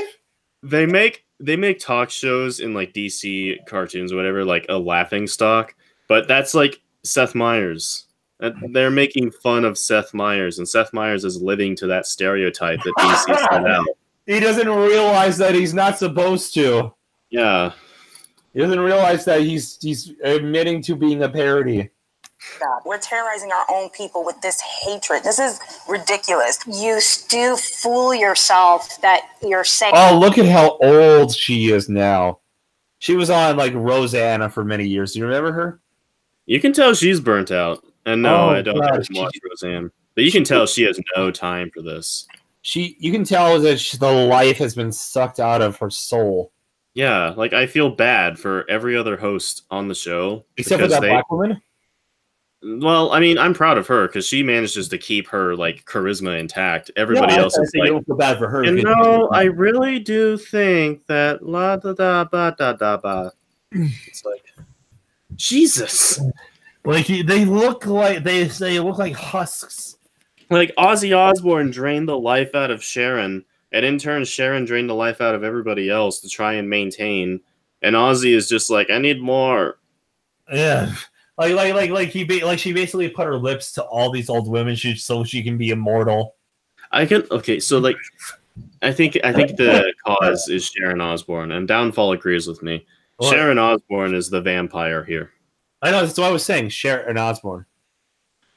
They make talk shows in like DC cartoons or whatever, like a laughing stock. But that's like Seth Meyers. They're making fun of Seth Meyers, and Seth Meyers is living to that stereotype that DC set out. He doesn't realize that he's not supposed to. Yeah. He doesn't realize that he's admitting to being a parody. God, we're terrorizing our own people with this hatred. This is ridiculous. You do fool yourself that you're saying. Oh, look at how old she is now. She was on like Rosanna for many years. Do you remember her? You can tell she's burnt out. And no, I don't watch Roseanne. But you can tell she has no time for this. You can tell that the life has been sucked out of her soul. Yeah, like I feel bad for every other host on the show. Except for that black woman? Well, I mean, I'm proud of her because she manages to keep her like charisma intact. Everybody else is like, I don't feel bad for her. You know, I really do think that la da da ba da da ba. It's like Jesus. Like they look like they look like husks. Like Ozzy Osbourne drained the life out of Sharon, and in turn, Sharon drained the life out of everybody else to try and maintain. And Ozzy is just like, I need more. Yeah, she basically put her lips to all these old women so she can be immortal. I think the cause is Sharon Osbourne, and Downfall agrees with me. What? Sharon Osbourne is the vampire here. I know, that's what I was saying, Sharon Osbourne.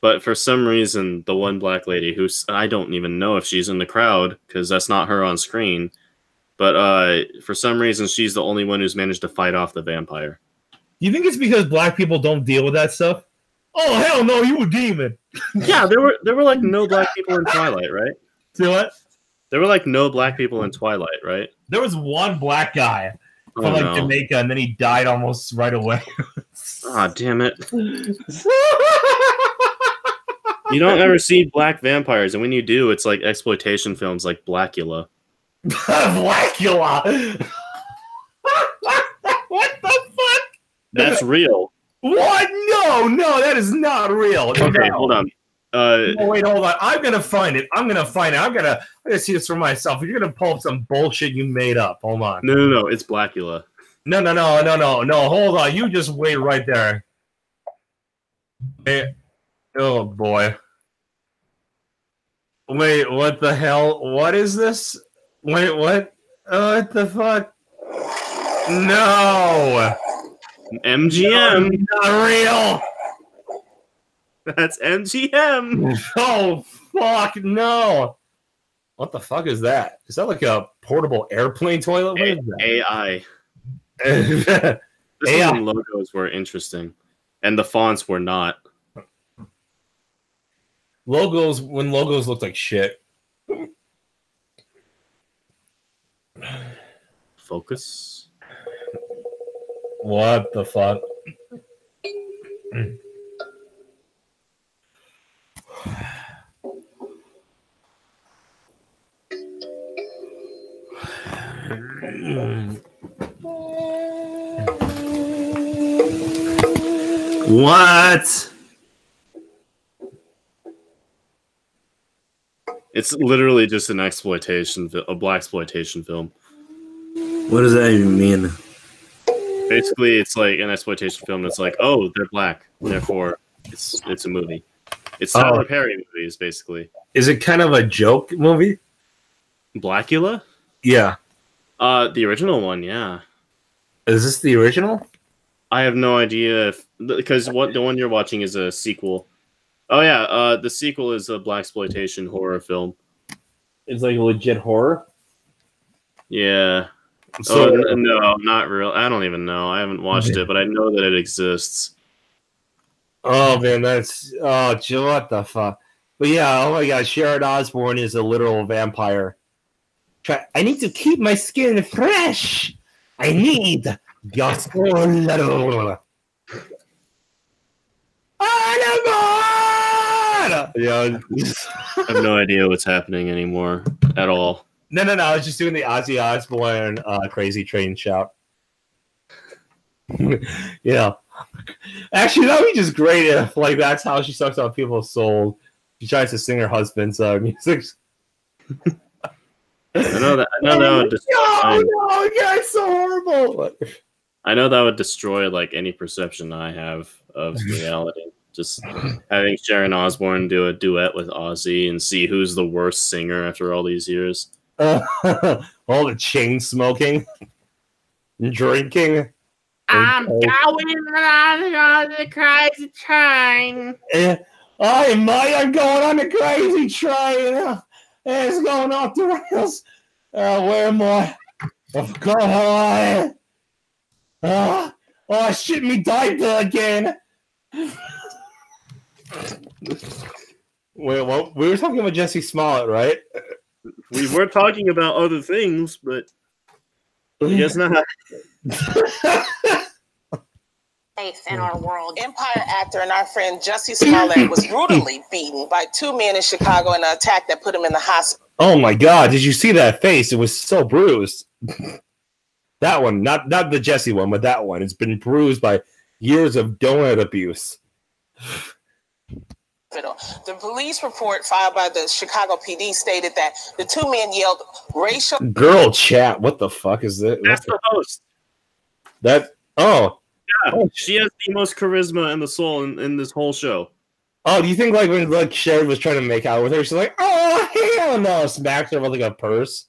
But for some reason, the one black lady I don't even know if she's in the crowd, because that's not her on screen. But for some reason, she's the only one who's managed to fight off the vampire. You think it's because black people don't deal with that stuff? Oh, hell no, you a demon. Yeah, there were like no black people in Twilight, right? See what? There were like no black people in Twilight, right? There was one black guy from Jamaica, and then he died almost right away. Ah, damn it. You don't ever see black vampires, and when you do, it's like exploitation films like Blackula. Blackula! What the fuck? That's real. What? No, that is not real. Okay, hold on. Wait, hold on. I'm gonna find it. I'm gonna see this for myself. You're gonna pull up some bullshit you made up. Hold on. No, it's Blackula. No. Hold on. You just wait right there. Hey. Oh boy. Wait, what the hell? What is this? Wait, what? What the fuck? No. MGM. No, not real. That's MGM. Oh fuck no! What the fuck is that? Is that like a portable airplane toilet? What is that? AI. AI. This one logos were interesting, and the fonts were not. Logos looked like shit. Focus. What the fuck? What? It's literally just an exploitation, a black exploitation film. What does that even mean? Basically, it's like an exploitation film that's like, oh, they're black, therefore it's a movie. It's Tyler Perry movies, basically. Is it kind of a joke movie? Blackula? Yeah. The original one, yeah. Is this the original? I have no idea because the one you're watching is a sequel. Oh yeah, the sequel is a blaxploitation horror film. It's like a legit horror? Yeah. So, no, not real. I don't even know. I haven't watched it, but I know that it exists. Oh man, that's what the fuck. But yeah, oh my god, Sharon Osbourne is a literal vampire. I need to keep my skin fresh. I need your soul. Yeah. I have no idea what's happening anymore at all. No. I was just doing the Ozzy Osbourne crazy train shout. Yeah. Actually, that would be just great if, like, that's how she sucks out people's souls. She tries to sing her husband's music. I know that would destroy. No, yeah, it's so horrible. I know that would destroy like any perception I have of reality. Just having Sharon Osbourne do a duet with Ozzy and see who's the worst singer after all these years. All the chain smoking, drinking. I'm going on the crazy train. I'm going on the crazy train. It's going off the rails. Where am I? Oh, God. I shit me diaper again. Wait, well, we were talking about Jesse Smollett, right? We were talking about other things, but I guess not. Faith in our world. Empire actor and our friend Jussie Smollett was brutally beaten by two men in Chicago in an attack that put him in the hospital. Oh my God! Did you see that face? It was so bruised. That one, not the Jesse one, but that one. It's been bruised by years of donut abuse. The police report filed by the Chicago PD stated that the two men yelled racial. Girl chat. What the fuck is this? That's the host. That. Oh. Yeah, she has the most charisma and the soul in this whole show. Oh, do you think like when like Sherry was trying to make out with her, she's like, oh hell no, smacks her with like a purse?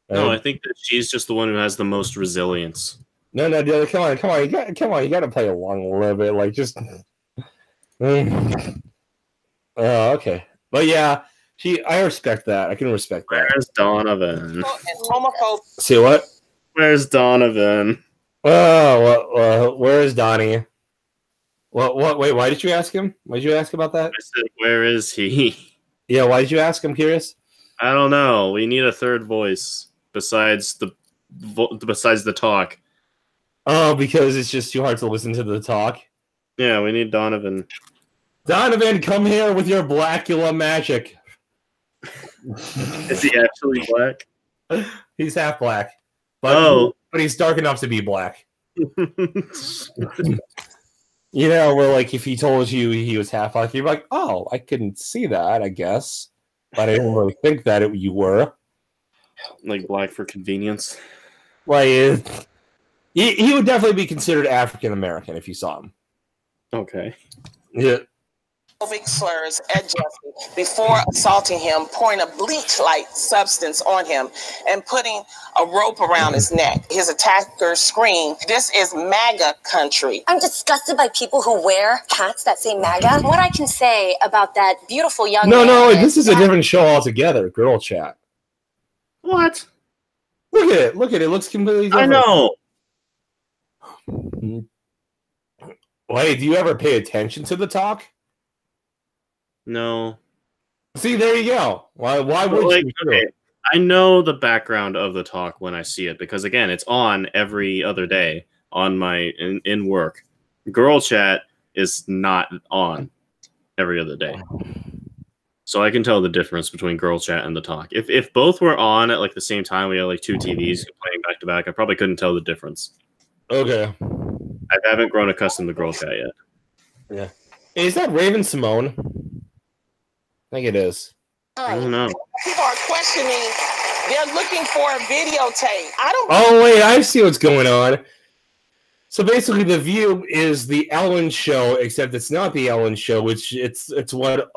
No, I think that she's just the one who has the most resilience. No, dude, come on, you got to play along a little bit, like just. Oh, okay, but yeah, I respect that. I can respect that. Where's Donovan? See what? Where's Donovan? Oh, where is Donnie? What? Wait, why did you ask him? Why did you ask about that? I said, where is he? Yeah, why did you ask? I'm curious. I don't know. We need a third voice besides the talk. Oh, because it's just too hard to listen to the talk. Yeah, we need Donovan. Donovan, come here with your Blackula magic. Is he actually black? He's half black. But he's dark enough to be black. You know, where like if he told you he was half black, you'd be like, oh, I couldn't see that, I guess. But I didn't really think that you were. Like black for convenience. Like, he would definitely be considered African American if you saw him. Okay. Yeah. Slurs at Jesse before assaulting him, pouring a bleach-like substance on him, and putting a rope around his neck. His attacker screamed, "This is MAGA country." I'm disgusted by people who wear hats that say MAGA. What I can say about that beautiful young man. No, this is a different show altogether. Girl chat. What? Look at it. It looks completely different. I know. Wait, do you ever pay attention to the talk? No. See, there you go. Why would you? Okay, I know the background of the talk when I see it because again, it's on every other day on my in work. Girl chat is not on every other day, so I can tell the difference between girl chat and the talk. If both were on at like the same time, we had like two TVs playing back to back. I probably couldn't tell the difference. Okay. I haven't grown accustomed to girl chat yet. Yeah. Is that Raven Simone? I think it is. I don't know. People are questioning. They're looking for a videotape. Oh wait, I see what's going on. So basically, The View is the Ellen Show, except it's not the Ellen Show. Which it's what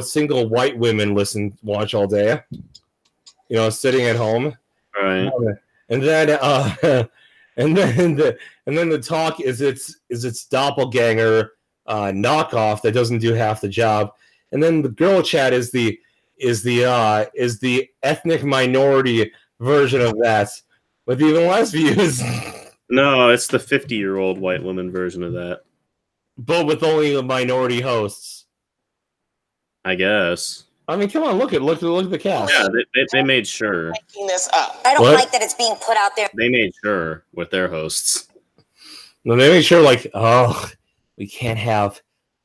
single white women watch all day. You know, sitting at home. Right. And then and then the talk is its doppelganger knockoff that doesn't do half the job. And then the girl chat is the ethnic minority version of that with even less views. No, it's the 50-year-old white woman version of that. But with only the minority hosts. I guess. I mean, come on, look at the cast. Yeah, they made sure. Making this up. I don't like that it's being put out there. They made sure with their hosts. No, they made sure like, oh, we can't have.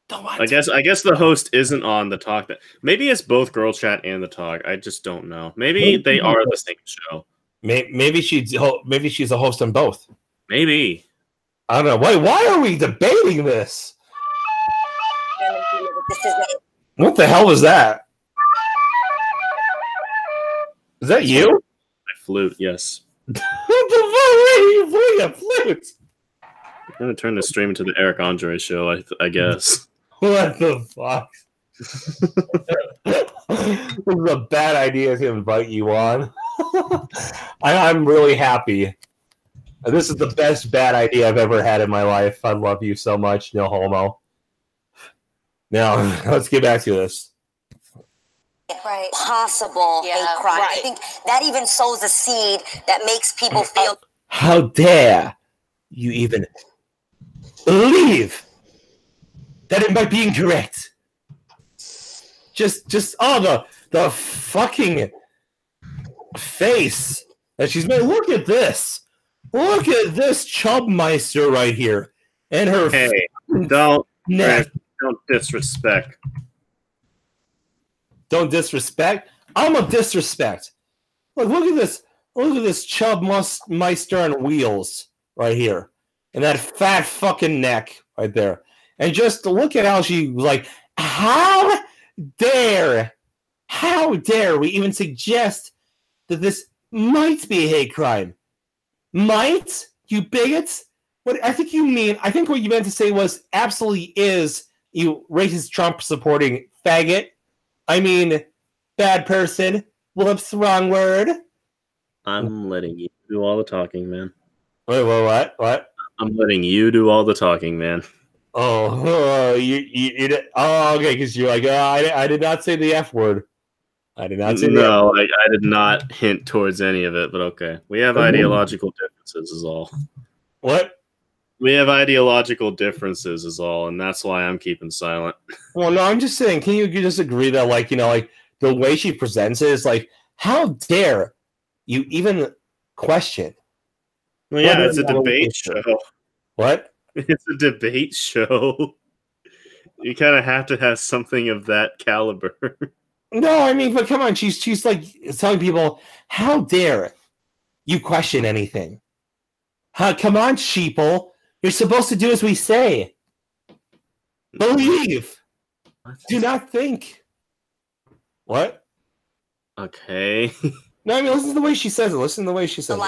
I guess the host isn't on the talk. Maybe it's both girl chat and the talk. I just don't know. Maybe they are the same show. Maybe she's a host on both. Maybe. I don't know. Why are we debating this? What the hell was that? Is that you? My flute, yes. What the fuck? You playing a flute? I'm gonna turn the stream into the Eric Andre show, I guess. What the fuck? This is a bad idea to invite you on. I'm really happy. This is the best bad idea I've ever had in my life. I love you so much. No homo. Now, let's get back to this. Right. Possible hate crime. I think that even sows a seed that makes people feel. How dare you even believe that it might be incorrect? Just the fucking face that she's made. Look at this. Look at this Chubmeister right here. And her don't disrespect. Don't disrespect? I'm a disrespect. Look at this. Look at this Chubmeister on wheels right here. And that fat fucking neck right there. And just look at how she was like, how dare we even suggest that this might be a hate crime? Might? You bigots? What I think what you meant to say was absolutely is, you racist Trump supporting faggot. I mean, bad person. Whoops, wrong word. I'm letting you do all the talking, man. Wait, what? I'm letting you do all the talking, man. Oh, okay, because you're like, I did not say the F word. I did not say the F word. I did not hint towards any of it, but okay. We have ideological differences is all. What? We have ideological differences is all, and that's why I'm keeping silent. Well, no, I'm just saying, can you just agree that, like, you know, like, the way she presents it is like, how dare you even question? Well, yeah, it's a debate show. What? It's a debate show. You kind of have to have something of that caliber. No, I mean, but come on, she's like telling people, how dare you question anything? Come on, sheeple. You're supposed to do as we say. Believe. Do not think. What? Okay. No, I mean, listen to the way she says it. Listen to the way she says it.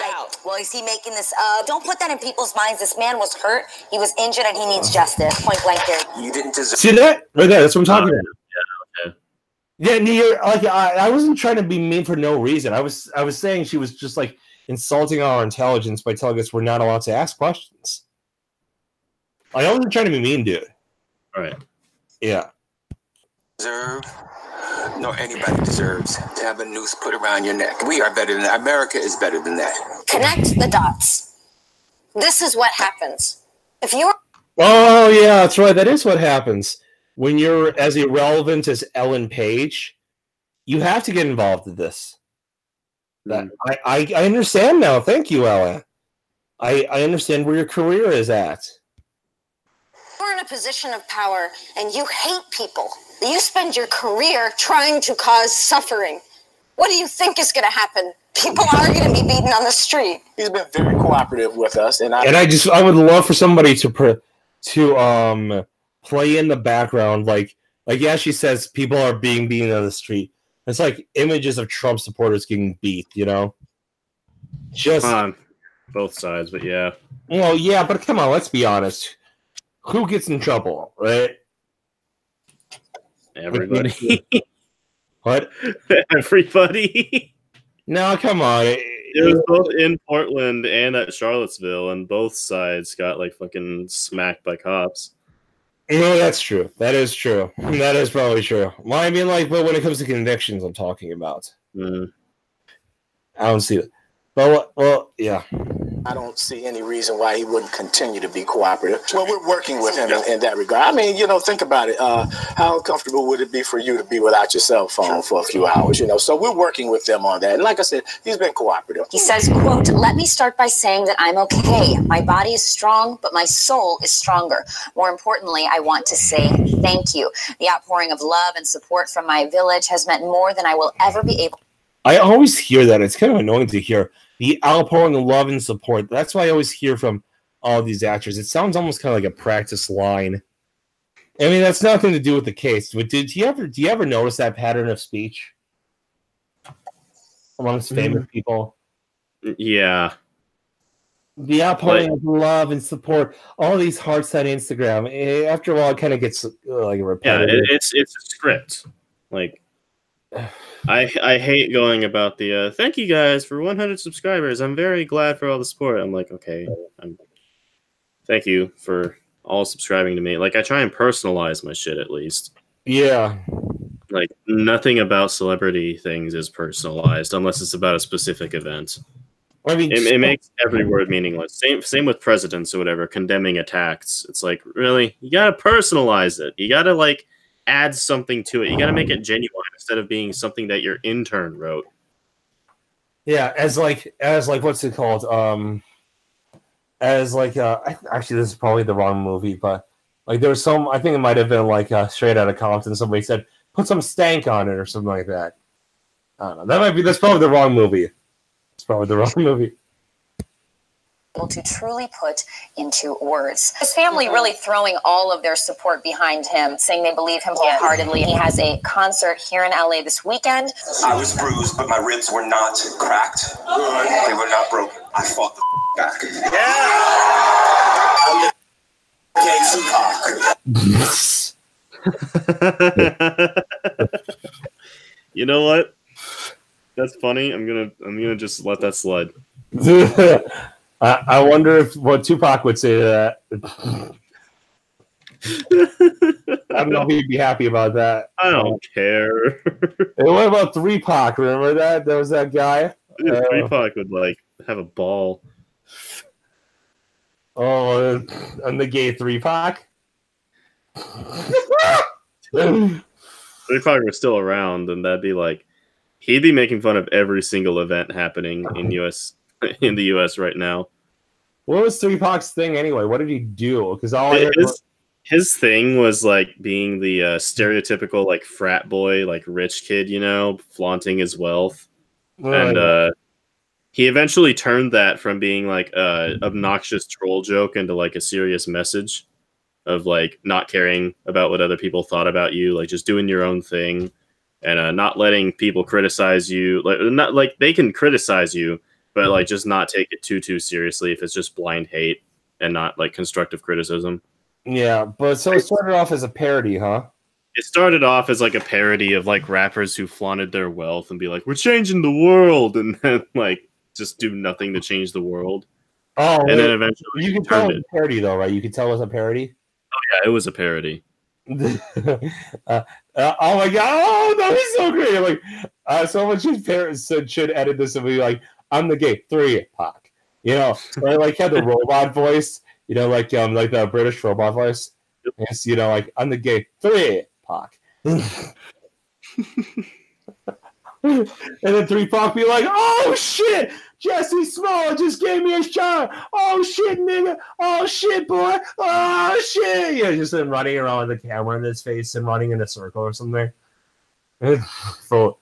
Well, is he making this? Don't put that in people's minds. This man was hurt. He was injured, and he needs justice. Point blank here. You didn't deserve. See that? Right there. That's what I'm talking about. Yeah, okay. Yeah, like I wasn't trying to be mean for no reason. I was saying she was just like insulting our intelligence by telling us we're not allowed to ask questions. Like, I wasn't trying to be mean, dude. All right. Yeah. Deserve, nor anybody deserves to have a noose put around your neck. We are better than that. America is better than that. Connect the dots. This is what happens. If you're... Oh, yeah, that's right. That is what happens. When you're as irrelevant as Ellen Page, you have to get involved in this. I understand now. Thank you, Ellen. I understand where your career is at. You're in a position of power and you hate people. You spend your career trying to cause suffering. What do you think is going to happen? People are going to be beaten on the street. He's been very cooperative with us, and I would love for somebody to play in the background, like yeah, she says people are being beaten on the street. It's like images of Trump supporters getting beat, you know. Just on both sides, but yeah. Well, yeah, but come on, let's be honest. Who gets in trouble, right? Everybody. What? Everybody. No, come on. It was both in Portland and at Charlottesville, and both sides got like fucking smacked by cops. No, that's true. That is true. That is probably true. Well, I mean, like, but when it comes to convictions, I'm talking about. I don't see it. But well, yeah. I don't see any reason why he wouldn't continue to be cooperative. Well, we're working with him in that regard. I mean, you know, think about it. How comfortable would it be for you to be without your cell phone for a few hours, you know? So we're working with them on that. And like I said, he's been cooperative. He says, quote, "Let me start by saying that I'm okay. My body is strong, but my soul is stronger. More importantly, I want to say thank you. The outpouring of love and support from my village has meant more than I will ever be able." I always hear that. It's kind of annoying to hear. The outpouring of love and support. That's why I always hear from all these actors. It sounds almost kind of like a practice line. I mean, that's nothing to do with the case. But do you ever notice that pattern of speech amongst famous people? Yeah. The outpouring of love and support. All these hearts on Instagram. After a while, it kind of gets like repetitive. Yeah, it's a script. Like, I hate going about the thank you guys for 100 subscribers. I'm very glad for all the support. I'm like, okay, thank you for all subscribing to me. Like, I try and personalize my shit at least. Yeah. Like, nothing about celebrity things is personalized unless it's about a specific event. I mean, it makes every word meaningless. Same with presidents or whatever, condemning attacks. It's like, really? You gotta personalize it. You gotta, like, add something to it. You got to make it genuine instead of being something that your intern wrote. Yeah, as like what's it called? Actually, this is probably the wrong movie, but like there was some. I think it might have been like Straight Outta Compton. Somebody said put some stank on it or something like that. I don't know. That's probably the wrong movie. It's probably the wrong movie. able to truly put into words. His family really throwing all of their support behind him, saying they believe him wholeheartedly. He has a concert here in LA this weekend. I was bruised, but my ribs were not cracked. They were not broken. I fought the back. You know what? That's funny. I'm gonna just let that slide. I wonder what Tupac would say to that. I don't know if he'd be happy about that. I don't care. And what about 3Pac? Remember that? There was that guy. 3Pac would like have a ball. Oh, I'm the gay 3Pac. 3Pac was still around, and that'd be like he'd be making fun of every single event happening in the US right now. What was 3Pac's thing anyway? What did he do? Because all I heard his thing was like being the stereotypical like frat boy, like rich kid, you know, flaunting his wealth. And he eventually turned that from being like a obnoxious troll joke into like a serious message of like not caring about what other people thought about you, like just doing your own thing and not letting people criticize you. Like not like they can criticize you, but like just not take it too seriously if it's just blind hate and not like constructive criticism. Yeah, but so it started off as a parody, huh? It started off as like a parody of like rappers who flaunted their wealth and be like, "We're changing the world," and then like just do nothing to change the world. Oh, and then eventually you can tell it's a parody, though, right? You can tell it was a parody. Oh yeah, it was a parody. Oh my god! Oh, that was so great! Like, someone should edit this and be like, "I'm the gay 3Pac," you know, or like had the robot voice. You know, like the British robot voice. Yes, you know, like I'm the gay 3Pac. And then 3Pac be like, "Oh shit, Jesse Smollett just gave me a shot. Oh shit, nigga. Oh shit, boy. Oh shit." Yeah, just then running around with the camera in his face and running in a circle or something. Oh,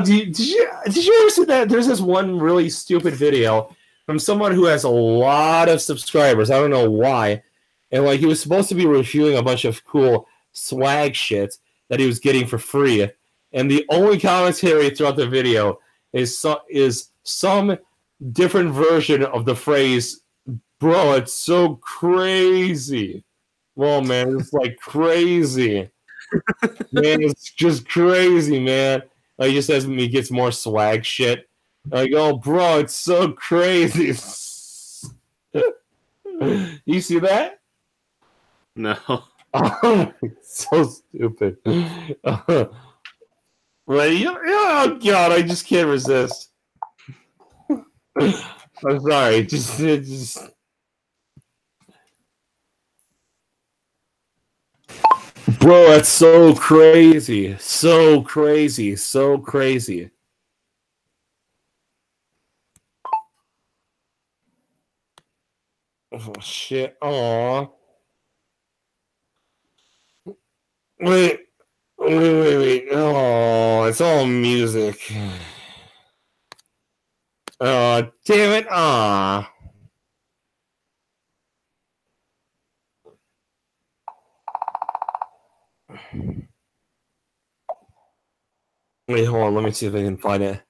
did you ever see that? There's this one really stupid video from someone who has a lot of subscribers. I don't know why. And like he was supposed to be reviewing a bunch of cool swag shit that he was getting for free. And the only commentary throughout the video is some different version of the phrase, "Bro, it's so crazy." Well, man, it's like crazy. Man, it's just crazy, man. Like, just as he gets more swag shit. Like, "Oh, bro, it's so crazy." You see that? No. Oh, so stupid. Right? Oh god, I just can't resist. I'm sorry. Just. Bro, that's so crazy. So crazy. So crazy. Oh shit. Aw. Wait. Oh, it's all music. Oh, damn it. Ah. Wait, hold on. Let me see if I can find it.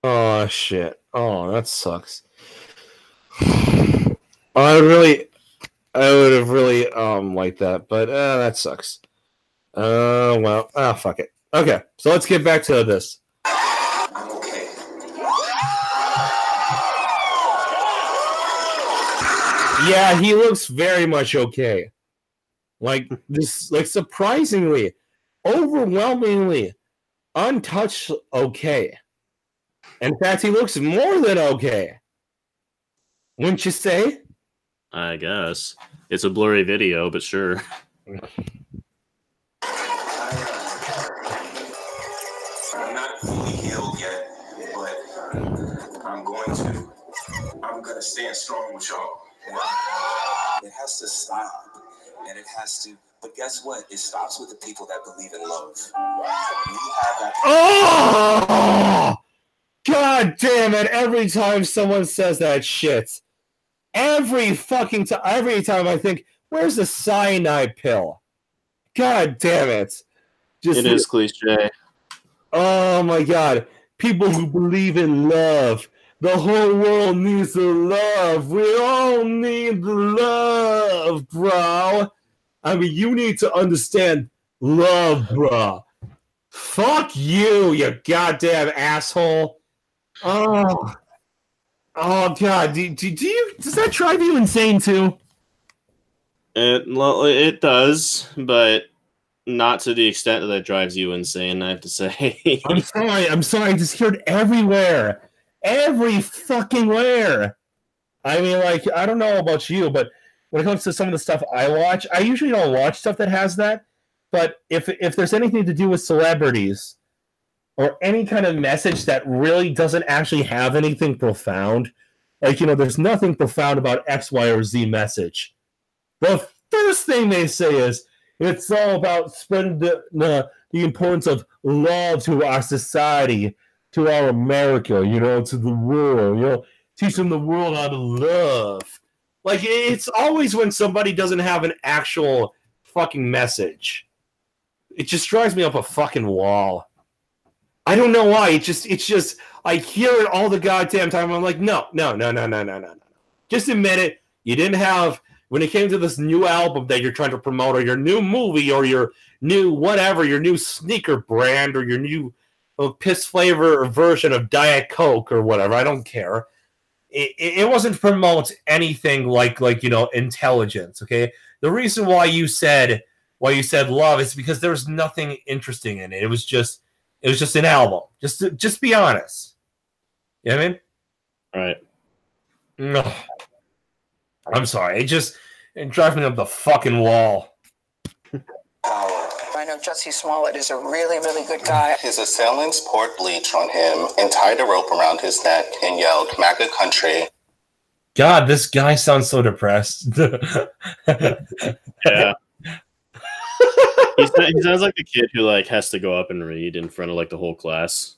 Oh, shit. Oh, that sucks. I would have really liked that, but that sucks. Well, fuck it. Okay, so let's get back to this. Yeah, he looks very much okay. Like this, like surprisingly, overwhelmingly, untouched okay. In fact, he looks more than okay. Wouldn't you say? I guess. It's a blurry video, but sure. I'm not fully healed yet, but I'm gonna stand strong with y'all. It has to stop, and it has to. But guess what? It stops with the people that believe in love. We have that. Oh! God damn it! Every time someone says that shit, every time I think, where's the cyanide pill? God damn it! It is cliche. Oh my god. People who believe in love. The whole world needs the love. We all need the love, bro. I mean, you need to understand love, bro. Fuck you, you goddamn asshole. Oh god. Does that drive you insane too? It does, but not to the extent that it drives you insane, I have to say. I'm sorry. I just hear it everywhere. Every fucking where. I mean, like, I don't know about you, but when it comes to some of the stuff I watch, I usually don't watch stuff that has that. But if there's anything to do with celebrities or any kind of message that really doesn't actually have anything profound, like, there's nothing profound about X, Y, or Z message. The first thing they say is, it's all about spreading the importance of love to our society, to our America, to the world, teaching the world how to love. Like, it's always when somebody doesn't have an actual fucking message. It just drives me up a fucking wall. I don't know why. It's just, I hear it all the goddamn time. I'm like, no. Just admit it. You didn't have, when it came to this new album that you're trying to promote, or your new movie, or your new whatever, your new sneaker brand, or your new piss flavor version of Diet Coke or whatever, I don't care. It wasn't to promote anything like intelligence, okay? The reason why you said love is because there was nothing interesting in it. It was just an album. Just be honest. You know what I mean? All right. No. I'm sorry. It drives me up the fucking wall. I know Jussie Smollett is a really, really good guy. His assailants poured bleach on him and tied a rope around his neck and yelled, "MAGA country." God, this guy sounds so depressed. Yeah. He sounds like the kid who has to go up and read in front of the whole class.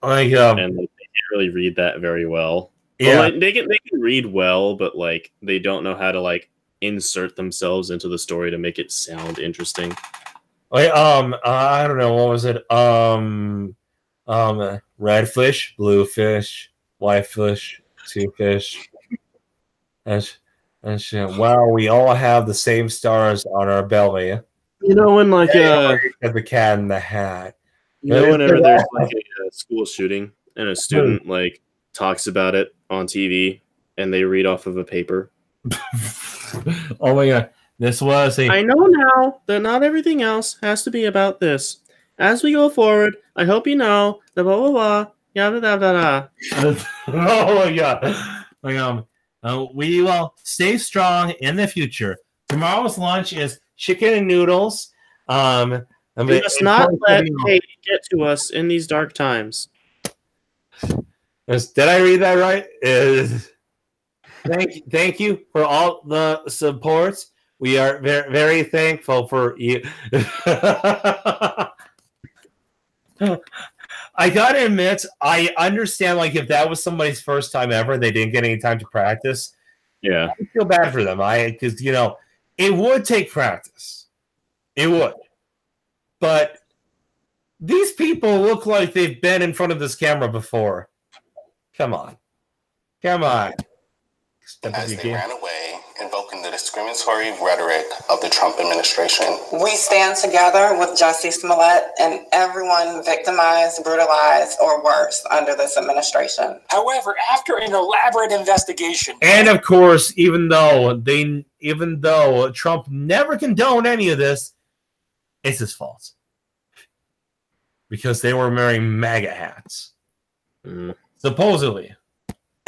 And they can't really read that very well. Yeah, well, they can read well, but they don't know how to insert themselves into the story to make it sound interesting. I don't know, what was it? Red fish, blue fish, white fish, two fish. And shit. Wow, we all have the same stars on our belly. When the cat in the hat. Whenever there's a school shooting and a student talks about it on TV and they read off of a paper. Oh my god. This was I know now that not everything else has to be about this. As we go forward, I hope you know the blah blah blah yada yada yada. Oh my god. We will stay strong in the future. Tomorrow's lunch is chicken and noodles. We must not let hate get to us in these dark times. Did I read that right? Thank you for all the supports. We are very, very thankful for you. I gotta admit, I understand if that was somebody's first time ever and they didn't get any time to practice. Yeah, I feel bad for them. Because it would take practice. It would. But these people look like they've been in front of this camera before. Come on. As they ran away, invoking the discriminatory rhetoric of the Trump administration. We stand together with Jussie Smollett and everyone victimized, brutalized, or worse under this administration. However, after an elaborate investigation, and of course, even though Trump never condoned any of this, it's his fault. Because they were wearing MAGA hats. Supposedly.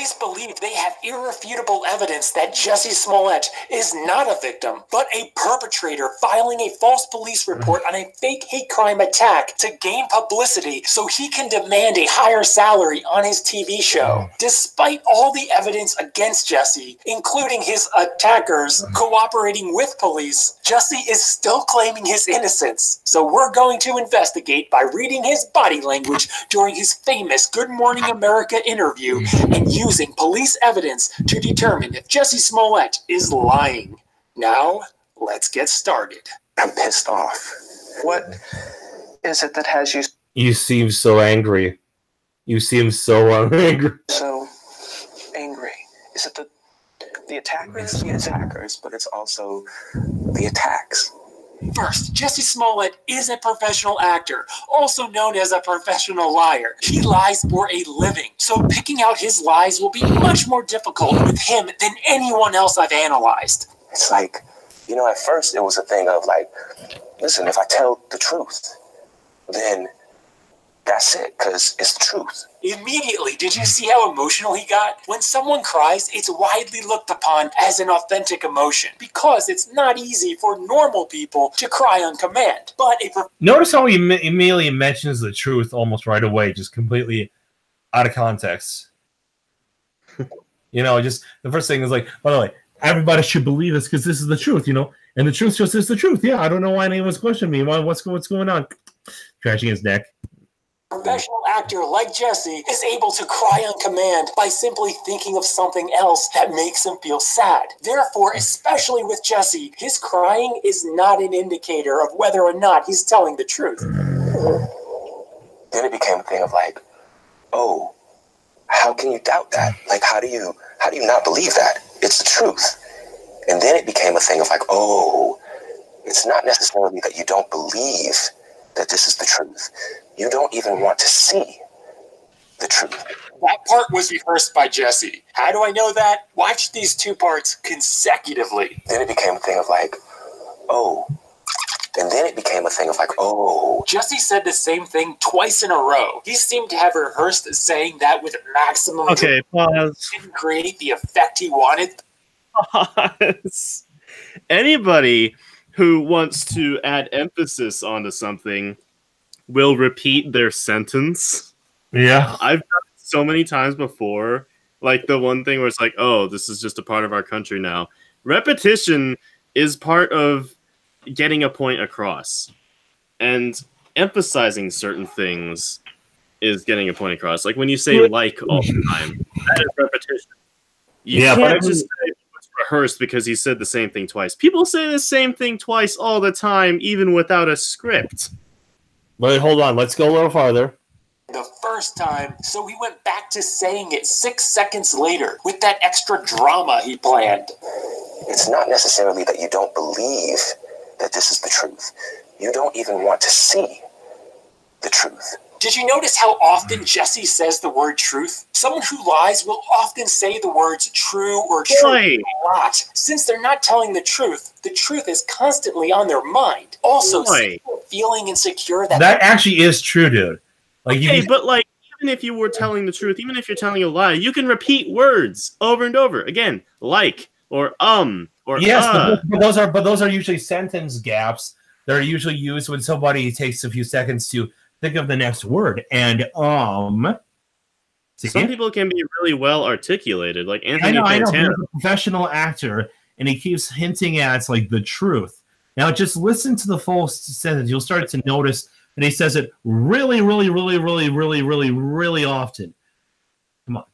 Police believe they have irrefutable evidence that Jussie Smollett is not a victim, but a perpetrator filing a false police report on a fake hate crime attack to gain publicity so he can demand a higher salary on his TV show. Despite all the evidence against Jussie, including his attackers cooperating with police, Jussie is still claiming his innocence. So we're going to investigate by reading his body language during his famous Good Morning America interview and using police evidence to determine if Jussie Smollett is lying. Now, let's get started. I'm pissed off. What is it that has you You seem so angry. You seem so angry. so angry? Is it the attackers? The attackers, but it's also the attacks. First, Jussie Smollett is a professional actor, also known as a professional liar. He lies for a living, so picking out his lies will be much more difficult with him than anyone else I've analyzed. It's like, you know, at first it was a thing of like, listen, if I tell the truth, then that's it, because it's the truth. Immediately, did you see how emotional he got? When someone cries, it's widely looked upon as an authentic emotion because it's not easy for normal people to cry on command. But Notice how he immediately mentions the truth almost right away, just completely out of context. You know, just the first thing is like, by the way, everybody should believe this because this is the truth, you know? And the truth just is the truth. Yeah, I don't know why anyone's questioning me. What's going on? Crashing his neck. professional actor like Jussie is able to cry on command by simply thinking of something else that makes him feel sad. Therefore, especially with Jussie, his crying is not an indicator of whether or not he's telling the truth. Then it became a thing of like, oh, how can you doubt that? Like, how do you not believe that? It's the truth. And then it became a thing of like, oh, it's not necessarily that you don't believe that this is the truth. You don't even want to see the truth. That part was rehearsed by Jussie. How do I know that? Watch these two parts consecutively. Then it became a thing of like, oh. And then it became a thing of like, oh. Jussie said the same thing twice in a row. He seemed to have rehearsed saying that with maximum... Okay, pause. Didn't create the effect he wanted. Pause. Anybody who wants to add emphasis onto something will repeat their sentence. Yeah. I've done it so many times before. Like the one thing where it's like, oh, this is just a part of our country now. Repetition is part of getting a point across. And emphasizing certain things is getting a point across. Like when you say like all the time, that is repetition. You can't just say it's rehearsed because he said the same thing twice. People say the same thing twice all the time, even without a script. Wait, hold on. Let's go a little farther. The first time, so he went back to saying it 6 seconds later with that extra drama he planned. It's not necessarily that you don't believe that this is the truth. You don't even want to see the truth. Did you notice how often Jussie says the word truth? Someone who lies will often say the words true or true a lot. Since they're not telling the truth is constantly on their mind. Also, feeling insecure that actually is true, dude. Like, okay, but like, even if you were telling the truth, even if you're telling a lie, you can repeat words over and over. Again, like, or yes, but those are usually sentence gaps. They're usually used when somebody takes a few seconds to think of the next word. And some people can be really well articulated, like Anthony Fantano. He's a professional actor, and he keeps hinting at like the truth. Now, just listen to the full sentence. You'll start to notice that he says it really, really, really, really, really, really, really often. Come on.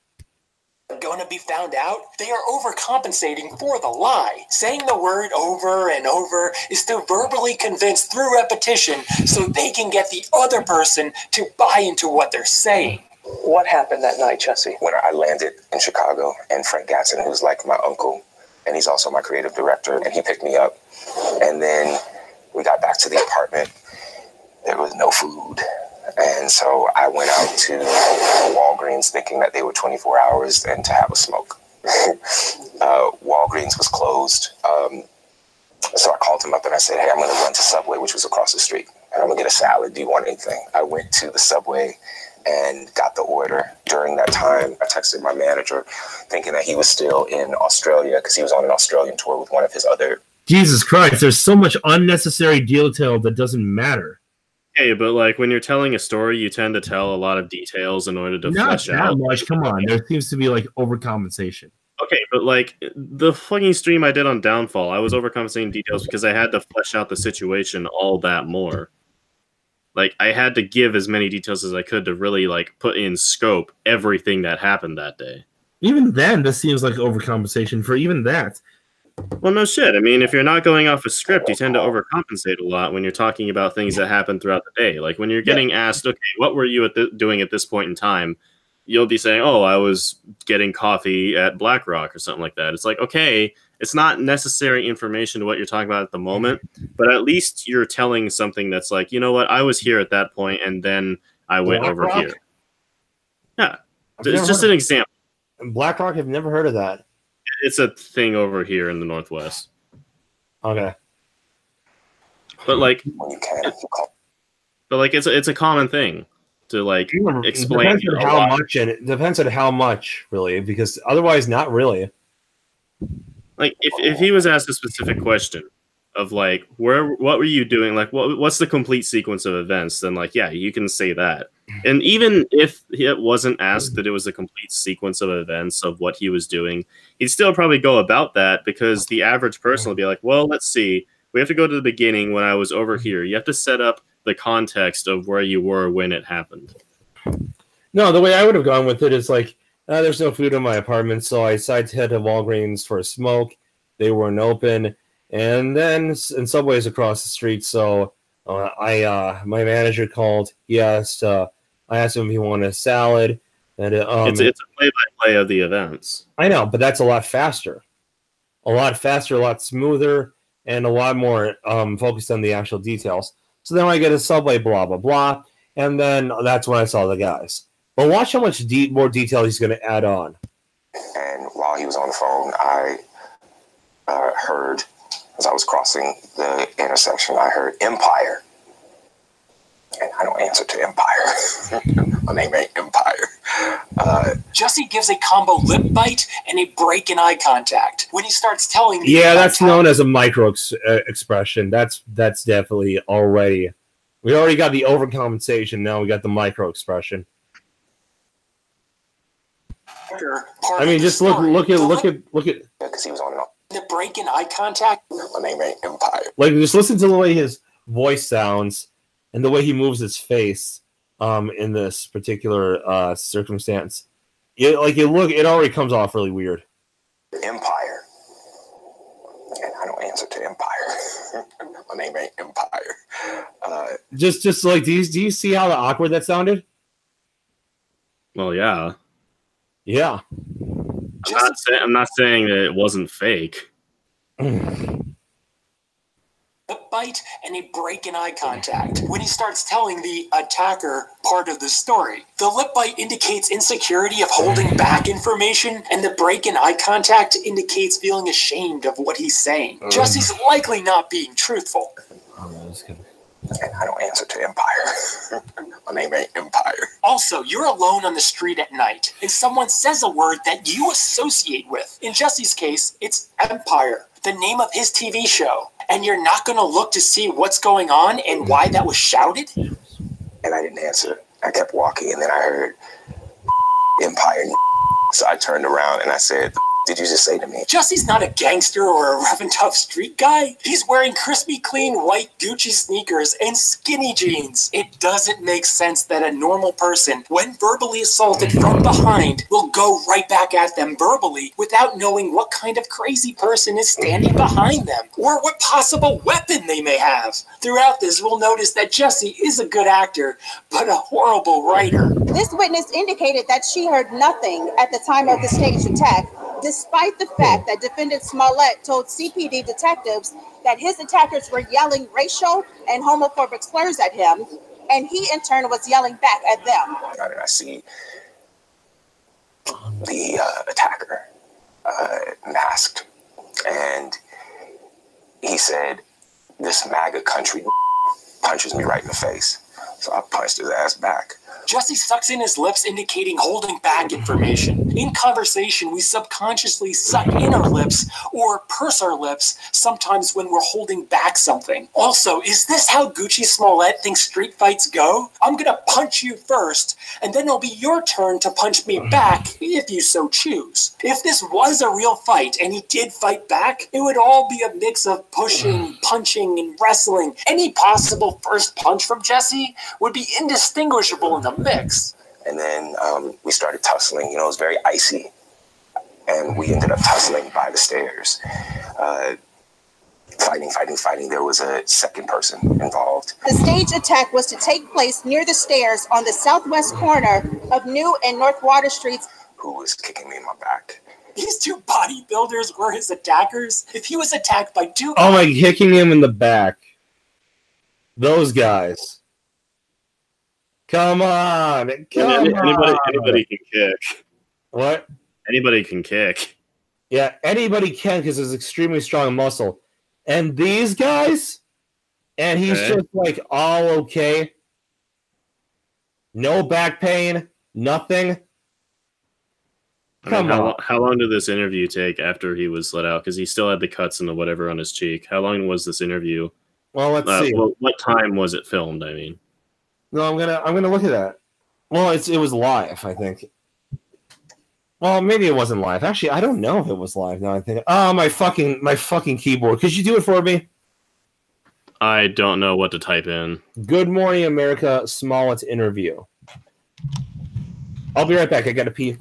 Going to be found out? They are overcompensating for the lie. Saying the word over and over is to verbally convince through repetition so they can get the other person to buy into what they're saying. What happened that night, Jussie? When I landed in Chicago, and Frank Gatson, who's like my uncle, and he's also my creative director, and he picked me up. And then we got back to the apartment. There was no food. And so I went out to Walgreens thinking that they were 24 hours and to have a smoke. Walgreens was closed. So I called him up and I said, hey, I'm going to run to Subway, which was across the street. And I'm going to get a salad. Do you want anything? I went to the Subway and got the order. During that time, I texted my manager thinking that he was still in Australia because he was on an Australian tour with one of his other. Jesus Christ, there's so much unnecessary detail that doesn't matter. Hey, but like when you're telling a story, you tend to tell a lot of details in order to Not flesh that out. much. Come on, there seems to be like overcompensation. Okay, but like the fucking stream I did on Downfall, I was overcompensating details because I had to flesh out the situation all that more. Like I had to give as many details as I could to really like put in scope everything that happened that day. Even then, this seems like overcompensation for even that. Well, no shit. I mean, if you're not going off a script, you tend to overcompensate a lot when you're talking about things that happen throughout the day. Like when you're getting asked, okay, what were you doing at this point in time? You'll be saying, oh, I was getting coffee at BlackRock or something like that. It's like, okay, it's not necessary information to what you're talking about at the moment, but at least you're telling something that's like, you know what, I was here at that point, and then I went over here. Yeah, it's just an example. BlackRock, I've never heard of that. It's a thing over here in the Northwest. Okay. But like, it's a common thing to like explain. Depends on how much, and it depends on how much, really, because otherwise, not really. Like, if he was asked a specific question of like, what were you doing? Like, what's the complete sequence of events? Then like, yeah, you can say that. And even if it wasn't asked that it was a complete sequence of events of what he was doing, he'd still probably go about that because the average person will be like, well, let's see. We have to go to the beginning when I was over here. You have to set up the context of where you were when it happened. No, the way I would have gone with it is like, there's no food in my apartment, so I decided to head to Walgreens for a smoke. They weren't open. And then in Subway's across the street, so my manager called. I asked him if he wanted a salad. And it's a play-by-play of the events. I know, but that's a lot faster. A lot smoother, and a lot more focused on the actual details. So then I get a Subway, blah, blah, blah, and then that's when I saw the guys. But watch how much more detail he's going to add on. And while he was on the phone, I heard, as I was crossing the intersection, I heard Empire. And I don't answer to Empire. My name ain't Empire. Jesse gives a combo lip bite and a break in eye contact when he starts telling me. Yeah, that's known as a micro expression. That's definitely already. We already got the overcompensation. Now we got the micro expression. I mean, just look at. Because he was on the break in eye contact. My name ain't Empire. Like, just listen to the way his voice sounds and the way he moves his face in this particular circumstance. It already comes off really weird. Empire. And I don't answer to Empire. My name ain't Empire. Just like, do you see how awkward that sounded? Well, yeah. Yeah. I'm not saying that it wasn't fake. Lip bite and a break in eye contact when he starts telling the attacker part of the story. The lip bite indicates insecurity of holding back information, and the break in eye contact indicates feeling ashamed of what he's saying. Jesse's likely not being truthful. And I don't answer to Empire. My name ain't Empire. Also, you're alone on the street at night, and someone says a word that you associate with. In Jesse's case, it's Empire, the name of his TV show. And you're not going to look to see what's going on and why that was shouted? And I didn't answer. I kept walking, and then I heard Empire. So I turned around and I said, did you just say to me? Jesse's not a gangster or a rough and tough street guy. He's wearing crispy clean white Gucci sneakers and skinny jeans. It doesn't make sense that a normal person, when verbally assaulted from behind, will go right back at them verbally without knowing what kind of crazy person is standing behind them or what possible weapon they may have. Throughout this, we'll notice that Jesse is a good actor, but a horrible writer. This witness indicated that she heard nothing at the time of the staged attack, despite the fact that defendant Smollett told CPD detectives that his attackers were yelling racial and homophobic slurs at him, and he in turn was yelling back at them. And I see the attacker masked, and he said, "This MAGA country punches me right in the face." So I punched his ass back. Jesse sucks in his lips, indicating holding back information. In conversation, we subconsciously suck in our lips or purse our lips sometimes when we're holding back something. Also, is this how Gucci Smollett thinks street fights go? I'm gonna punch you first, and then it'll be your turn to punch me back if you so choose. If this was a real fight and he did fight back, it would all be a mix of pushing, punching, and wrestling. Any possible first punch from Jesse would be indistinguishable in the mix. And then we started tussling. You know, it was very icy. And we ended up tussling by the stairs. Fighting. There was a second person involved. The stage attack was to take place near the stairs on the southwest corner of New and North Water Streets. Who was kicking me in my back. These two bodybuilders were his attackers. If he was attacked by two... Oh my, kicking him in the back. Those guys. Come on. Anybody can kick. What? Anybody can kick. Yeah, anybody can because it's extremely strong muscle. And these guys, and he's just like all okay. No back pain, nothing. Come on. How long did this interview take after he was let out? Because he still had the cuts and the whatever on his cheek. How long was this interview? Well, let's see. What time was it filmed? I mean, no, I'm gonna look at that. Well, it was live, I think. Well, maybe it wasn't live. Actually, I don't know if it was live. Now I think. Oh, my fucking keyboard. Could you do it for me? I don't know what to type in. Good Morning America Smollett interview. I'll be right back. I gotta pee.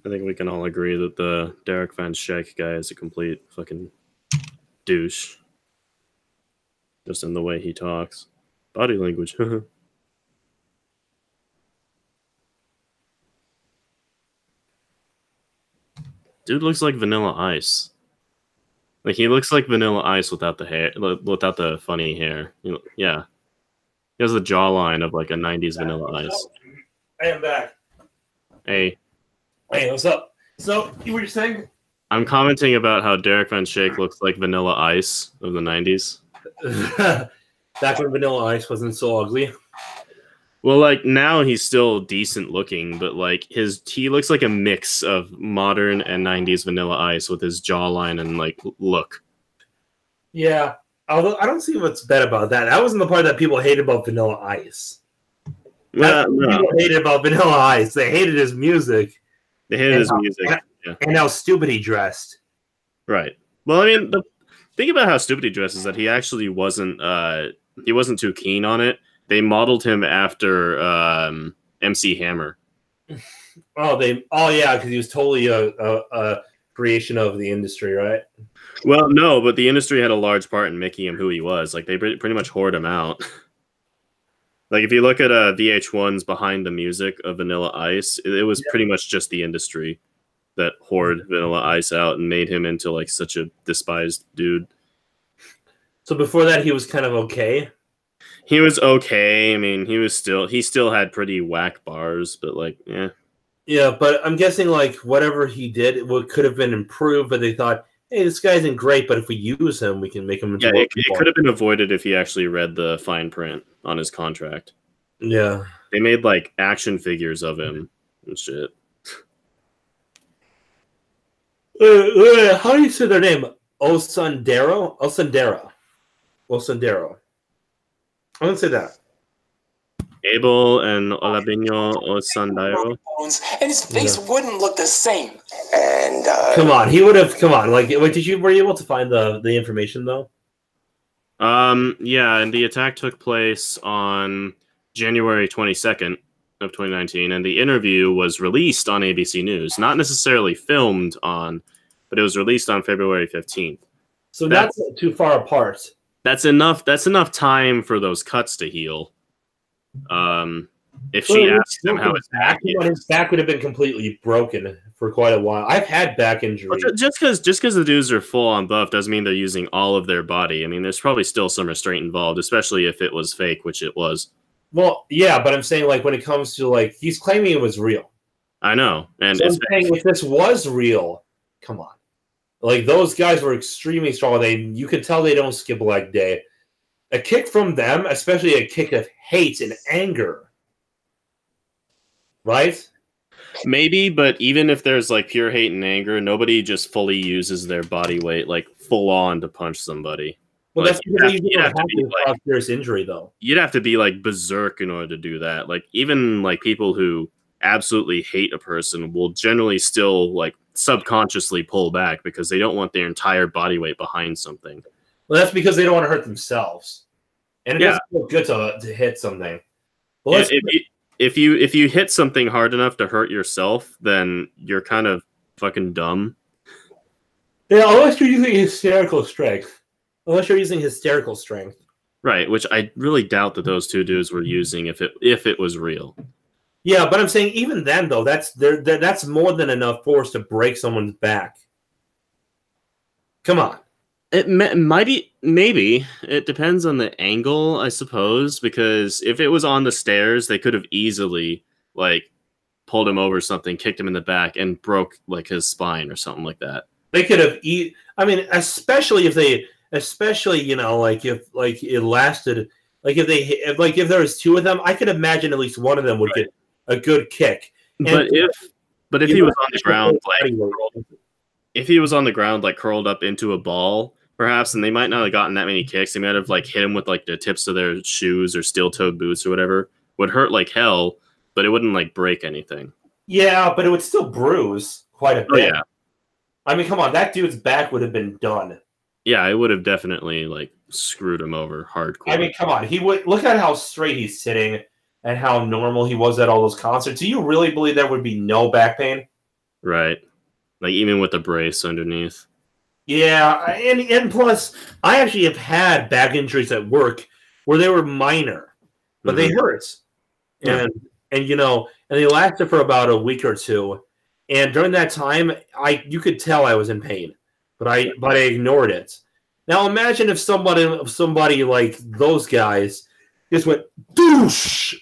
I think we can all agree that the Derek Van Schaik guy is a complete fucking douche. Just in the way he talks. Body language. Dude looks like Vanilla Ice. Like, he looks like Vanilla Ice without the hair, without the funny hair. Yeah. He has the jawline of like a 90s Vanilla Ice. I am back. Hey. Hey, what's up? So, you were saying? I'm commenting about how Derek Van Schaik looks like Vanilla Ice of the 90s. Back when Vanilla Ice wasn't so ugly. Well, like, now he's still decent looking, but like he looks like a mix of modern and 90s Vanilla Ice with his jawline and like look. Yeah. Although I don't see what's bad about that. That wasn't the part that people hated about Vanilla Ice. No. People hated about Vanilla Ice. They hated his music. They hated his music. And how stupid he dressed. Right. Well, I mean, the thing about how stupid he dressed is that he actually wasn't too keen on it. They modeled him after MC Hammer. Oh yeah, because he was totally a creation of the industry, right? Well, no, but the industry had a large part in making him who he was. Like, they pretty much whored him out. Like, if you look at VH1's Behind the Music of Vanilla Ice, it was pretty much just the industry. that whored Vanilla Ice out and made him into like such a despised dude. So before that, he was kind of okay. He was okay. I mean, he still had pretty whack bars, but like, yeah. Yeah, but I'm guessing like whatever he did could have been improved, but they thought, hey, this guy isn't great, but if we use him, we can make him into it could have been avoided if he actually read the fine print on his contract. Yeah. They made like action figures of him and shit. How do you say their name? Osundero? Osundero. Osundero. I'm going to say that. Abel and Olabinho Osundero. And his face wouldn't look the same. And come on, he would have. Come on, like, were you able to find the information though? Yeah, and the attack took place on January 22nd of 2019, and the interview was released on ABC News, not necessarily filmed on, but it was released on February 15th. So that's not too far apart. That's enough. That's enough time for those cuts to heal. If she asked him how his back, his back would have been completely broken for quite a while. I've had back injuries. Well, just because the dudes are full on buff doesn't mean they're using all of their body. I mean, there's probably still some restraint involved, especially if it was fake, which it was. Well, yeah, but I'm saying like when it comes to like he's claiming it was real. I know, and so I'm saying if this was real, come on, like those guys were extremely strong. You could tell they don't skip a leg day. A kick from them, especially a kick of hate and anger, right? Maybe, but even if there's like pure hate and anger, nobody just fully uses their body weight like full on to punch somebody. Well, like, that's because you have to be like serious injury, though. You'd have to be like berserk in order to do that. Like even like people who absolutely hate a person will generally still like subconsciously pull back because they don't want their entire body weight behind something. Well, that's because they don't want to hurt themselves, and it doesn't feel good to hit something. Well, if you hit something hard enough to hurt yourself, then you're kind of fucking dumb. Yeah, unless you're using hysterical strength. Right, which I really doubt that those two dudes were using if it was real. Yeah, but I'm saying even then though, that's more than enough force to break someone's back. Come on. It might be, maybe. It depends on the angle, I suppose, because if it was on the stairs, they could have easily, like, pulled him over something, kicked him in the back, and broke, like, his spine or something like that. They could have I mean, especially if you know, like, if, like, it lasted, like, if there was two of them, I could imagine at least one of them would get a good kick. But if he was on the ground, like, if he was on the ground, like, curled up into a ball, perhaps, and they might not have gotten that many kicks. They might have like hit him with like the tips of their shoes or steel-toed boots or whatever. Would hurt like hell, but it wouldn't like break anything. Yeah, but it would still bruise quite a bit. Oh, yeah. I mean, come on, that dude's back would have been done. Yeah, it would have definitely like screwed him over hardcore. I mean, come on, he would look at how straight he's sitting and how normal he was at all those concerts. Do you really believe there would be no back pain? Right. Like even with the brace underneath. Yeah, and plus, I actually have had back injuries at work where they were minor, but they hurt, and you know, and they lasted for about a week or two. And during that time, you could tell I was in pain, but I ignored it. Now imagine if somebody like those guys just went douche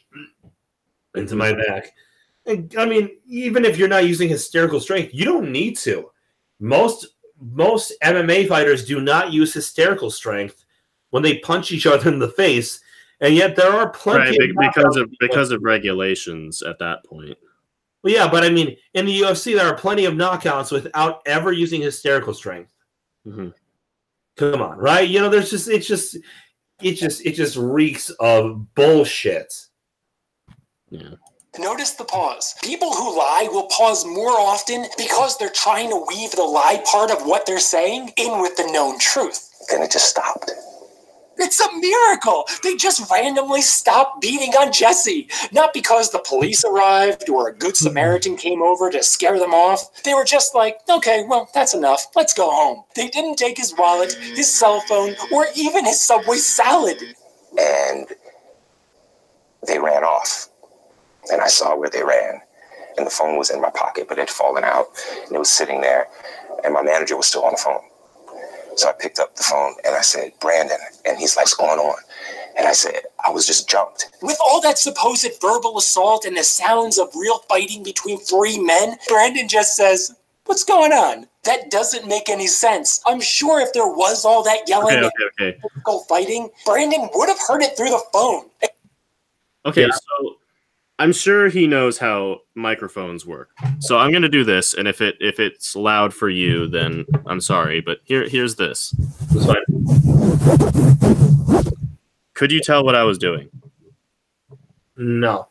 into my back. And, I mean, even if you're not using hysterical strength, you don't need to. Most MMA fighters do not use hysterical strength when they punch each other in the face, and yet there are plenty because of regulations at that point. Well, yeah, but I mean, in the UFC, there are plenty of knockouts without ever using hysterical strength. Mm-hmm. Come on, right? You know, it just reeks of bullshit. Yeah. Notice the pause. People who lie will pause more often because they're trying to weave the lie part of what they're saying in with the known truth. Then it just stopped. It's a miracle. They just randomly stopped beating on Jesse. Not because the police arrived or a good Samaritan came over to scare them off. They were just like, okay, well, that's enough. Let's go home. They didn't take his wallet, his cell phone, or even his Subway salad. And they ran off. And I saw where they ran. and the phone was in my pocket, but it had fallen out, and it was sitting there, and my manager was still on the phone. So I picked up the phone, and I said, Brandon, and he's like, what's going on? And I said, I was just jumped. With all that supposed verbal assault and the sounds of real fighting between three men, Brandon just says, what's going on? That doesn't make any sense. I'm sure if there was all that yelling and physical fighting, Brandon would have heard it through the phone. Okay, so I'm sure he knows how microphones work. So I'm going to do this, and if it's loud for you, then I'm sorry, but here's this. It's fine. Could you tell what I was doing? No.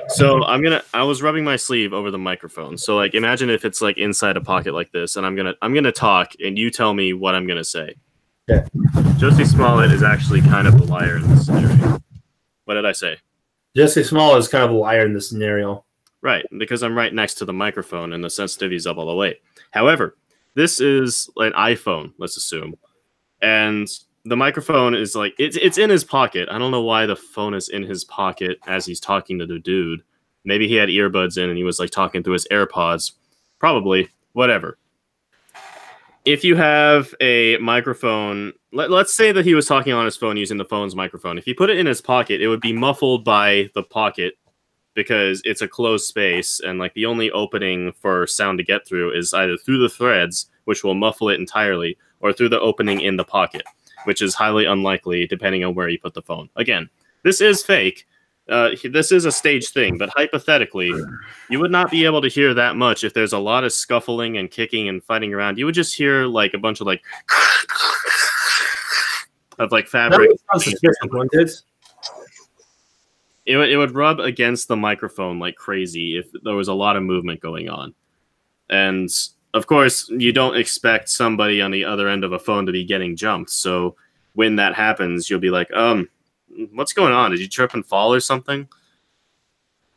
So I was rubbing my sleeve over the microphone. So like imagine if it's like inside a pocket like this, and I'm gonna talk and you tell me what I'm gonna say. Yeah. Josie Smollett is actually kind of a liar in this scenario. What did I say? Jesse Smollett is kind of a liar in this scenario. Right, because I'm right next to the microphone and the sensitivity's up all the way. However, this is an iPhone, let's assume. And the microphone is like, it's in his pocket. I don't know why the phone is in his pocket as he's talking to the dude. Maybe he had earbuds in and he was like talking through his AirPods. Probably. Whatever. If you have a microphone, let's say that he was talking on his phone using the phone's microphone. If you put it in his pocket, it would be muffled by the pocket because it's a closed space and like the only opening for sound to get through is either through the threads, which will muffle it entirely, or through the opening in the pocket, which is highly unlikely depending on where you put the phone. Again, this is fake. This is a staged thing, but hypothetically, you would not be able to hear that much if there's a lot of scuffling and kicking and fighting around. You would just hear like a bunch of like of like fabric. It would rub against the microphone like crazy if there was a lot of movement going on. And of course, you don't expect somebody on the other end of a phone to be getting jumped. So when that happens, you'll be like, what's going on? Did you trip and fall or something?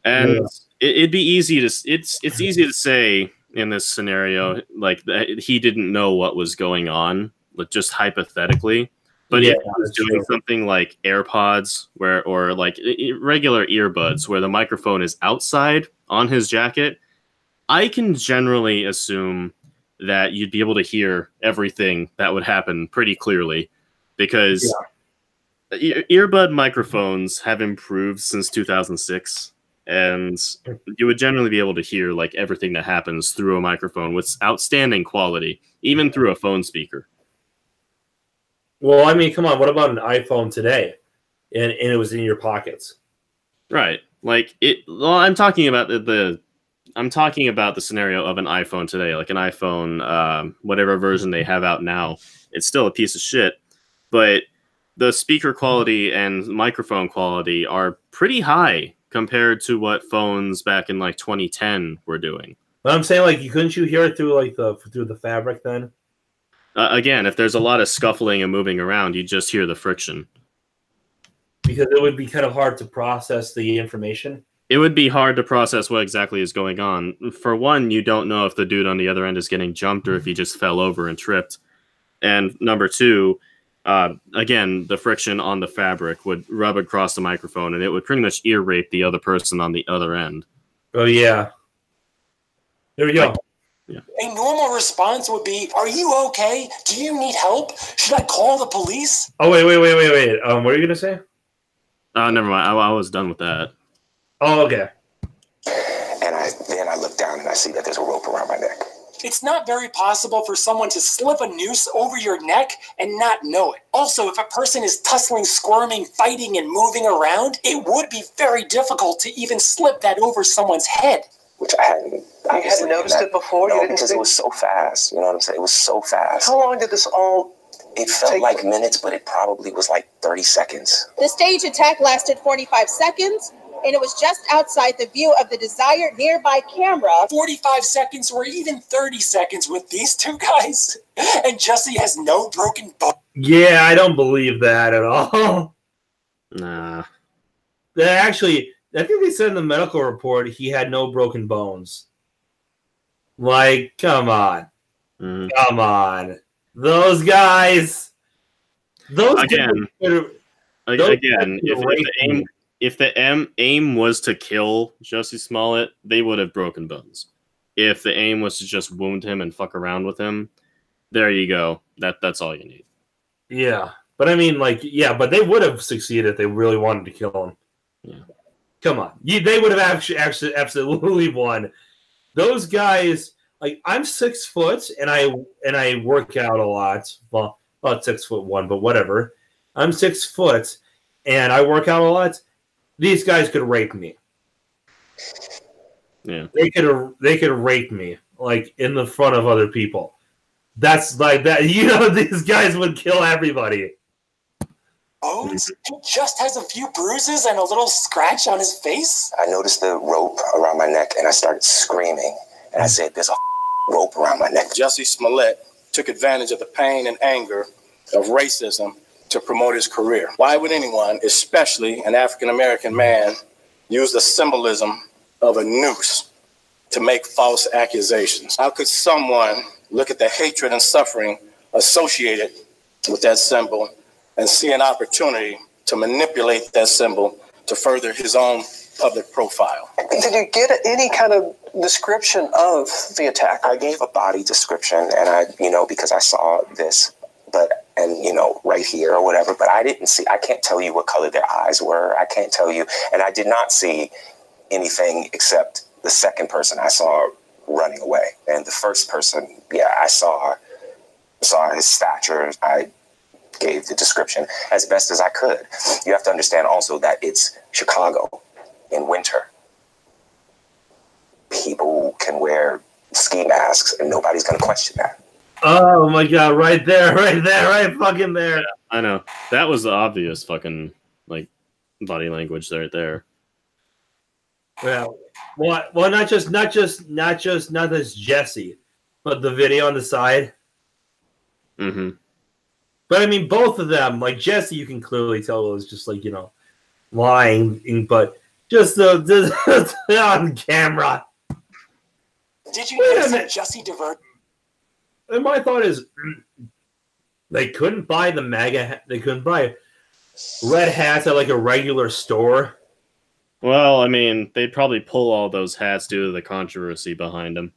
And it'd be easy to it's easy to say in this scenario like that he didn't know what was going on, like just hypothetically. But if he was doing something like AirPods or like regular earbuds where the microphone is outside on his jacket, I can generally assume that you'd be able to hear everything that would happen pretty clearly because earbud microphones have improved since 2006, and you would generally be able to hear like everything that happens through a microphone with outstanding quality, even through a phone speaker. Well, I mean, come on. What about an iPhone today? And it was in your pockets. Right. Like it. Well, I'm talking about I'm talking about the scenario of an iPhone today, like an iPhone, whatever version they have out now. It's still a piece of shit, but the speaker quality and microphone quality are pretty high compared to what phones back in like 2010 were doing. But I'm saying, like, couldn't you hear it through like through the fabric then? Again, if there's a lot of scuffling and moving around, you just hear the friction. Because it would be kind of hard to process the information. It would be hard to process what exactly is going on. For one, you don't know if the dude on the other end is getting jumped or if he just fell over and tripped. And number two, again, the friction on the fabric would rub across the microphone and it would pretty much ear rape the other person on the other end. Oh, yeah. There we go. A normal response would be, are you okay? Do you need help? Should I call the police? Oh, wait. What are you going to say? Never mind. I was done with that. Oh, okay. And then I look down and I see that there's a rope around my neck. It's not very possible for someone to slip a noose over your neck and not know it. Also, if a person is tussling, squirming, fighting, and moving around, it would be very difficult to even slip that over someone's head. Which I hadn't. You hadn't noticed it before? No, because it was so fast. You know what I'm saying? It was so fast. How long did this all It felt like minutes, but it probably was like 30 seconds. The stage attack lasted 45 seconds, and it was just outside the view of the desired nearby camera. 45 seconds or even 30 seconds with these two guys, and Jesse has no broken bone. Yeah, I don't believe that at all. Nah. Actually, I think they said in the medical report he had no broken bones. Like, come on. Come on. Those guys. Those again, guys if if the aim was to kill Jussie Smollett, they would have broken bones. If the aim was to just wound him and fuck around with him, there you go. That's all you need. Yeah, but I mean, like, yeah, but they would have succeeded if they really wanted to kill him. Yeah. Come on, they would have actually absolutely won. Those guys, like, I'm 6 foot and I work out a lot. Well, about 6'1", but whatever. I'm 6 foot and I work out a lot. These guys could rape me. Yeah, they could rape me, like, in the front of other people. That's like that. You know, these guys would kill everybody. Bones? He just has a few bruises and a little scratch on his face? I noticed the rope around my neck, and I started screaming. And I said, there's a rope around my neck. Jussie Smollett took advantage of the pain and anger of racism to promote his career. Why would anyone, especially an African-American man, use the symbolism of a noose to make false accusations? How could someone look at the hatred and suffering associated with that symbol and see an opportunity to manipulate that symbol to further his own public profile? Did you get any kind of description of the attack? I gave a body description, and I, because I saw this, right here or whatever, but I didn't see, I can't tell you what color their eyes were. I can't tell you. And I did not see anything except the second person I saw running away. And the first person, I saw his stature. I gave the description as best as I could. You have to understand also that it's Chicago in winter. People can wear ski masks and nobody's going to question that. Oh my God, right fucking there. Yeah, I know. That was the obvious fucking, like, body language right there. Well, not just Jesse, but the video on the side. Mm-hmm. But I mean, both of them, like Jesse, you can clearly tell it was just like, lying, but just the on camera. Did you notice that Jesse divert? And my thought is, they couldn't buy the MAGA. They couldn't buy red hats at like a regular store. Well, I mean, they'd probably pull all those hats due to the controversy behind them.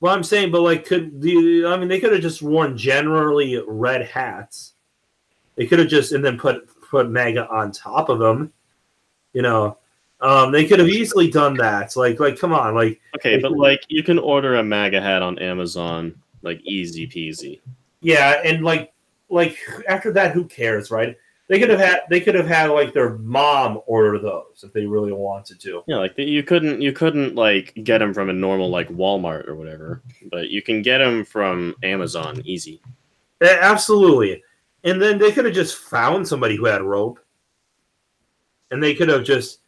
Well, I'm saying, but like, they could have just worn generally red hats. They could have just and then put MAGA on top of them. They could have easily done that. Like, come on, like. Okay, but like, you can order a MAGA hat on Amazon, like, easy peasy. Yeah, and like after that, who cares, right? They could have had like their mom order those if they really wanted to. Yeah, like you couldn't like get them from a normal like Walmart or whatever, but you can get them from Amazon easy. Absolutely, and then they could have just found somebody who had rope, and they could have just.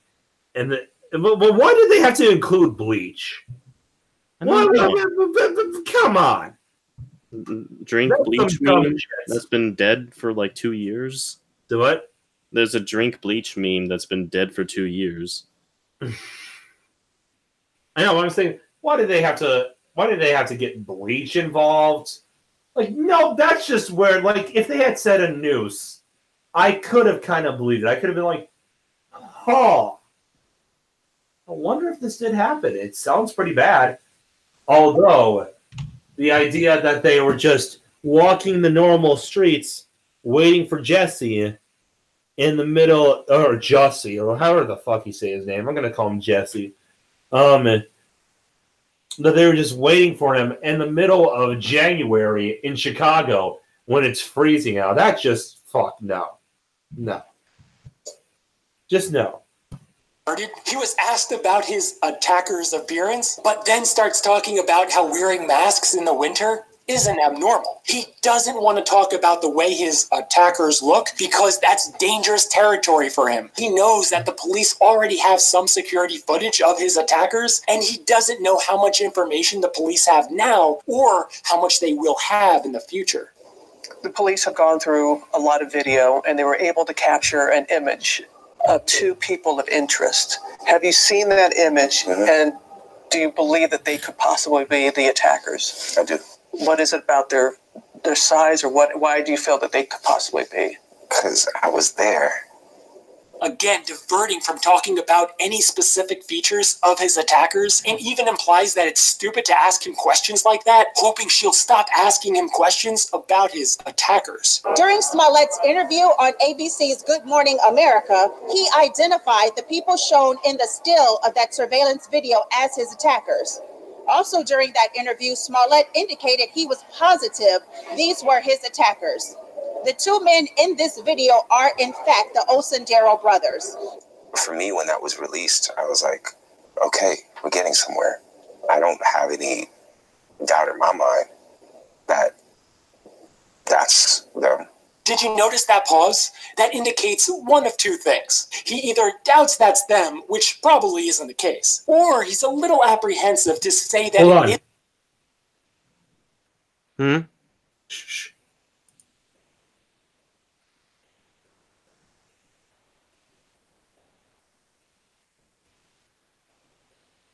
But why did they have to include bleach? Come on. Drink bleach meme that's been dead for like 2 years. Do what? There's a drink bleach meme that's been dead for 2 years. I know. I'm saying, why did they have to get bleach involved? Like, no, that's just where, like, if they had said a noose, I could have kind of believed it. I could have been like, oh. I wonder if this did happen. It sounds pretty bad. Although, the idea that they were just walking the normal streets, waiting for Jesse in the middle, or Jussie, or however the fuck you say his name. I'm going to call him Jesse. That they were just waiting for him in the middle of January in Chicago when it's freezing out. That's just, fuck, no. No. Just no. He was asked about his attacker's appearance, but then starts talking about how wearing masks in the winter isn't abnormal. He doesn't want to talk about the way his attackers look because that's dangerous territory for him. He knows that the police already have some security footage of his attackers, and he doesn't know how much information the police have now or how much they will have in the future. The police have gone through a lot of video, and they were able to capture an image of 2 people of interest. Have you seen that image, and do you believe that they could possibly be the attackers? I do. What is it about their size, or why do you feel that they could possibly be? Because I was there. again diverting from talking about any specific features of his attackers, and even implies that it's stupid to ask him questions like that, hoping she'll stop asking him questions about his attackers. During Smollett's interview on ABC's Good Morning America, he identified the people shown in the still of that surveillance video as his attackers. Also during that interview, Smollett indicated he was positive these were his attackers. The two men in this video are, in fact, the Osendero brothers. For me, when that was released, I was like, okay, we're getting somewhere. I don't have any doubt in my mind that that's them. Did you notice that pause? That indicates one of two things. He either doubts that's them, which probably isn't the case, or he's a little apprehensive to say that Hold it on. Shh.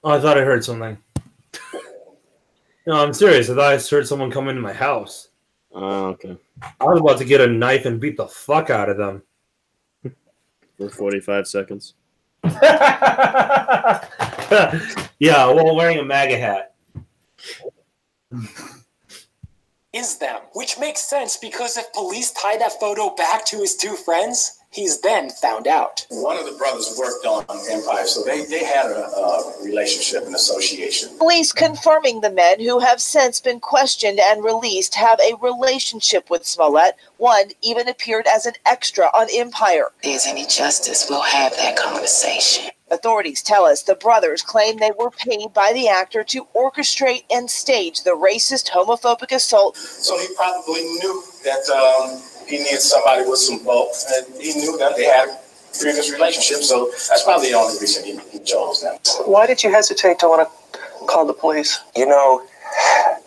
Oh, I thought I heard something. No, I'm serious. I thought I heard someone come into my house. Oh, okay. I was about to get a knife and beat the fuck out of them. For 45 seconds. Yeah, while wearing a MAGA hat. is them, which makes sense because if police tie that photo back to his two friends, he's then found out. One of the brothers worked on Empire, so they had a relationship and association. Police confirming the men who have since been questioned and released have a relationship with Smollett. One even appeared as an extra on Empire. If there's any justice, we'll have that conversation. Authorities tell us the brothers claim they were paid by the actor to orchestrate and stage the racist, homophobic assault. So he probably knew that he needed somebody with some bulk, and he knew that they had a previous relationship, so that's probably the only reason he chose them. Why did you hesitate to want to call the police? You know,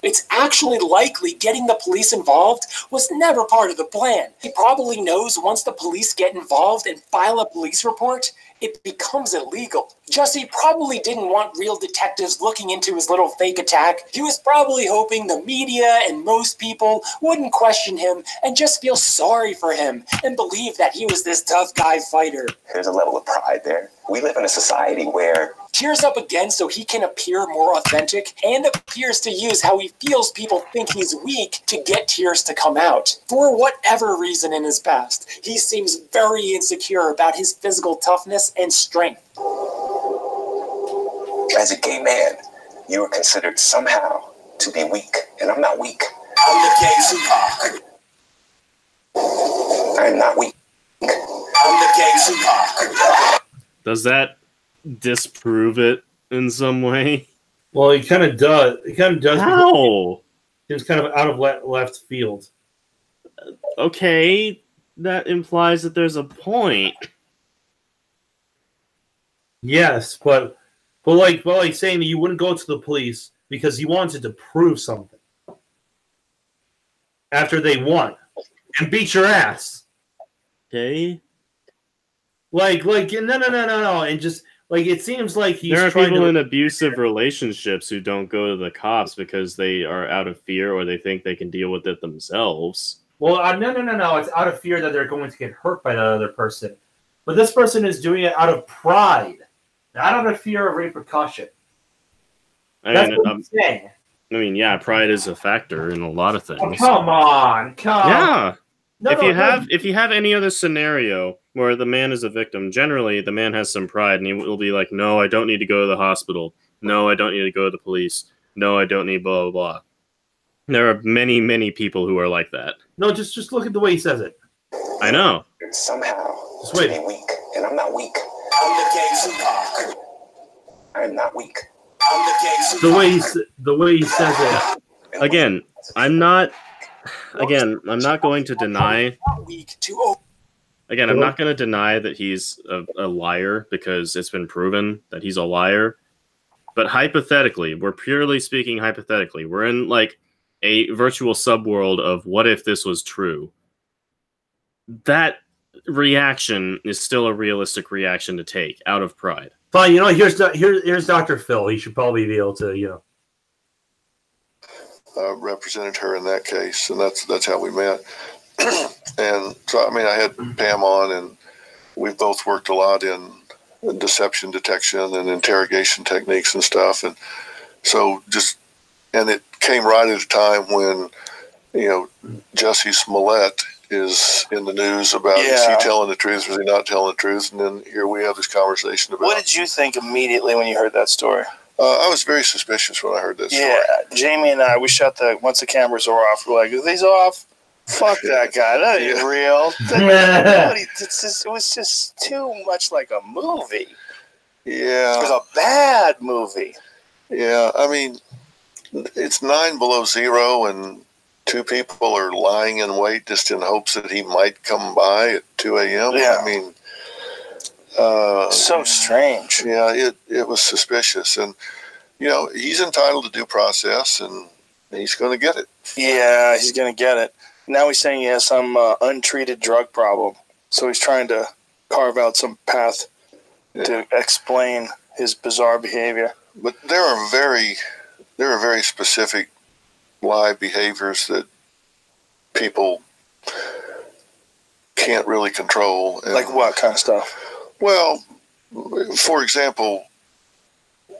it's actually likely getting the police involved was never part of the plan. He probably knows once the police get involved and file a police report, it becomes illegal. Jesse probably didn't want real detectives looking into his little fake attack. He was probably hoping the media and most people wouldn't question him and just feel sorry for him and believe that he was this tough guy fighter. There's a level of pride there. We live in a society where tears up again so he can appear more authentic and appears to use how he feels people think he's weak to get tears to come out. For whatever reason in his past, he seems very insecure about his physical toughness and strength. As a gay man, you are considered somehow to be weak, and I'm not weak. I'm the gay Tupac. I'm not weak. I'm the gay Tupac. Does that disprove it in some way? Well, he kind of does. He kind of does. How? He was kind of out of left field. Okay, that implies that there's a point. Yes, but like saying that you wouldn't go to the police because you wanted to prove something after they won and beat your ass. Okay. Like no, and just like it seems like he's there are trying people to... in abusive relationships who don't go to the cops because they are out of fear or they think they can deal with it themselves. Well, no. It's out of fear that they're going to get hurt by that other person. But this person is doing it out of pride, not out of fear of repercussion. That's what I'm saying. I mean, yeah, pride is a factor in a lot of things. Oh, come on. Yeah. If you have any other scenario where the man is a victim, generally the man has some pride and he will be like, no, I don't need to go to the hospital. No, I don't need to go to the police. No, I don't need blah, blah, blah. There are many, many people who are like that. No, just look at the way he says it. I know. Somehow just wait. To be weak, and I'm not weak. I'm the gay Tupac. I'm not weak. I'm the gay Tupac. The way he says it. Again, I'm not going to deny. Again, I'm not going to deny that he's a liar because it's been proven that he's a liar. But hypothetically, we're purely speaking hypothetically. We're in like a virtual subworld of what if this was true. That reaction is still a realistic reaction to take out of pride. Fine, here's Dr. Phil. He should probably be able to, represented her in that case, and that's how we met. And so, I mean, I had Pam on, and we've both worked a lot in deception detection and interrogation techniques and stuff. And so and it came right at a time when, Jussie Smollett is in the news about is he telling the truth or is he not telling the truth? And then here we have this conversation about. What did you think immediately when you heard that story? I was very suspicious when I heard that story. Yeah, Jamie and I, we shut once the cameras were off, we're like, are these off? Fuck that guy. That ain't real. It was just too much like a movie. Yeah. It was a bad movie. Yeah, I mean, it's 9 below zero, and 2 people are lying in wait just in hopes that he might come by at 2 a.m. Yeah. I mean, so strange. Yeah, it was suspicious. And, he's entitled to due process, and he's going to get it. Yeah, he's going to get it. Now he's saying he has some untreated drug problem. So he's trying to carve out some path to explain his bizarre behavior. But there are very specific lie behaviors that people can't really control. Like what kind of stuff? Well, for example,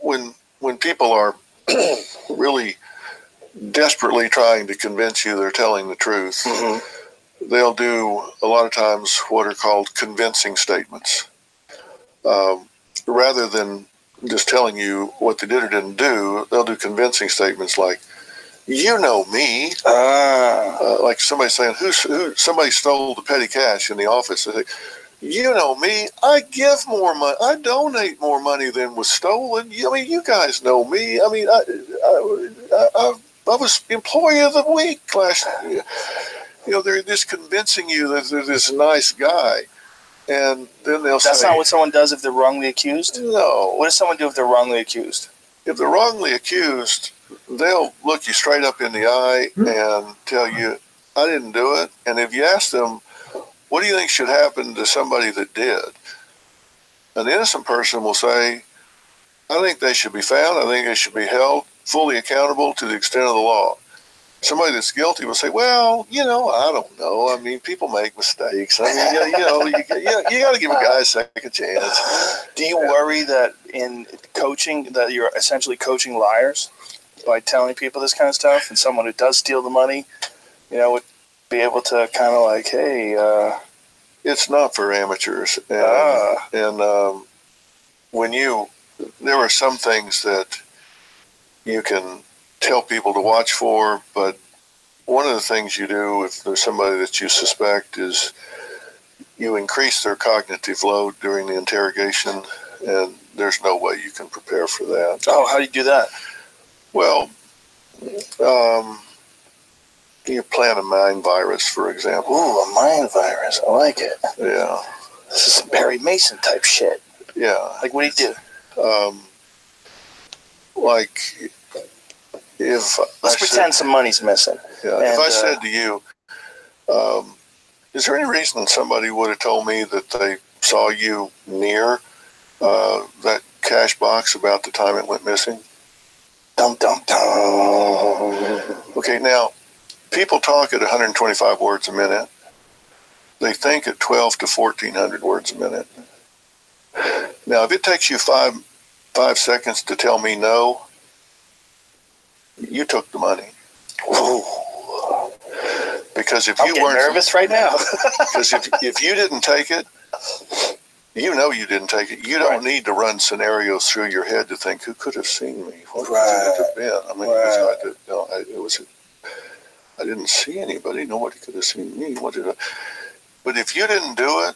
when people are really desperately trying to convince you they're telling the truth, they'll do a lot of times what are called convincing statements. Rather than just telling you what they did or didn't do, they'll do convincing statements like, "You know me," like somebody saying, somebody stole the petty cash in the office. They say, "You know me. I give more money. I donate more money than was stolen. I mean, you guys know me. I mean, I was Employee of the Week last year." They're just convincing you that they're this nice guy. And then they'll say... That's not what someone does if they're wrongly accused? No. What does someone do if they're wrongly accused? If they're wrongly accused, they'll look you straight up in the eye and tell you, "I didn't do it." And if you ask them, "What do you think should happen to somebody that did?" an innocent person will say, "I think they should be found. I think they should be held fully accountable to the extent of the law." Somebody that's guilty will say, "Well, I don't know. I mean, people make mistakes. I mean, you got to give a guy a second chance." Do you worry that in coaching that you're essentially coaching liars by telling people this kind of stuff, and someone who does steal the money, would be able to kind of like, hey, it's not for amateurs. And there are some things that you can tell people to watch for, but one of the things you do if there's somebody that you suspect is you increase their cognitive load during the interrogation, and there's no way you can prepare for that. Oh, how do you do that? Well, you plant a mind virus, for example. Ooh, a mind virus. I like it. Yeah. This is some Barry Mason type shit. Yeah. Like, what do you do? Let's pretend some money's missing. Yeah. If I said to you, is there any reason somebody would have told me that they saw you near that cash box about the time it went missing? Dum, dum, dum. Okay, now, people talk at 125 words a minute. They think at 12 to 1,400 words a minute. Now, if it takes you five seconds to tell me no, you took the money. Ooh. Because if I'm you getting weren't nervous right now. Because if you didn't take it, you didn't take it. You don't need to run scenarios through your head to think, who could have seen me? What could it have been? I mean, I didn't see anybody. Nobody could have seen me. But if you didn't do it,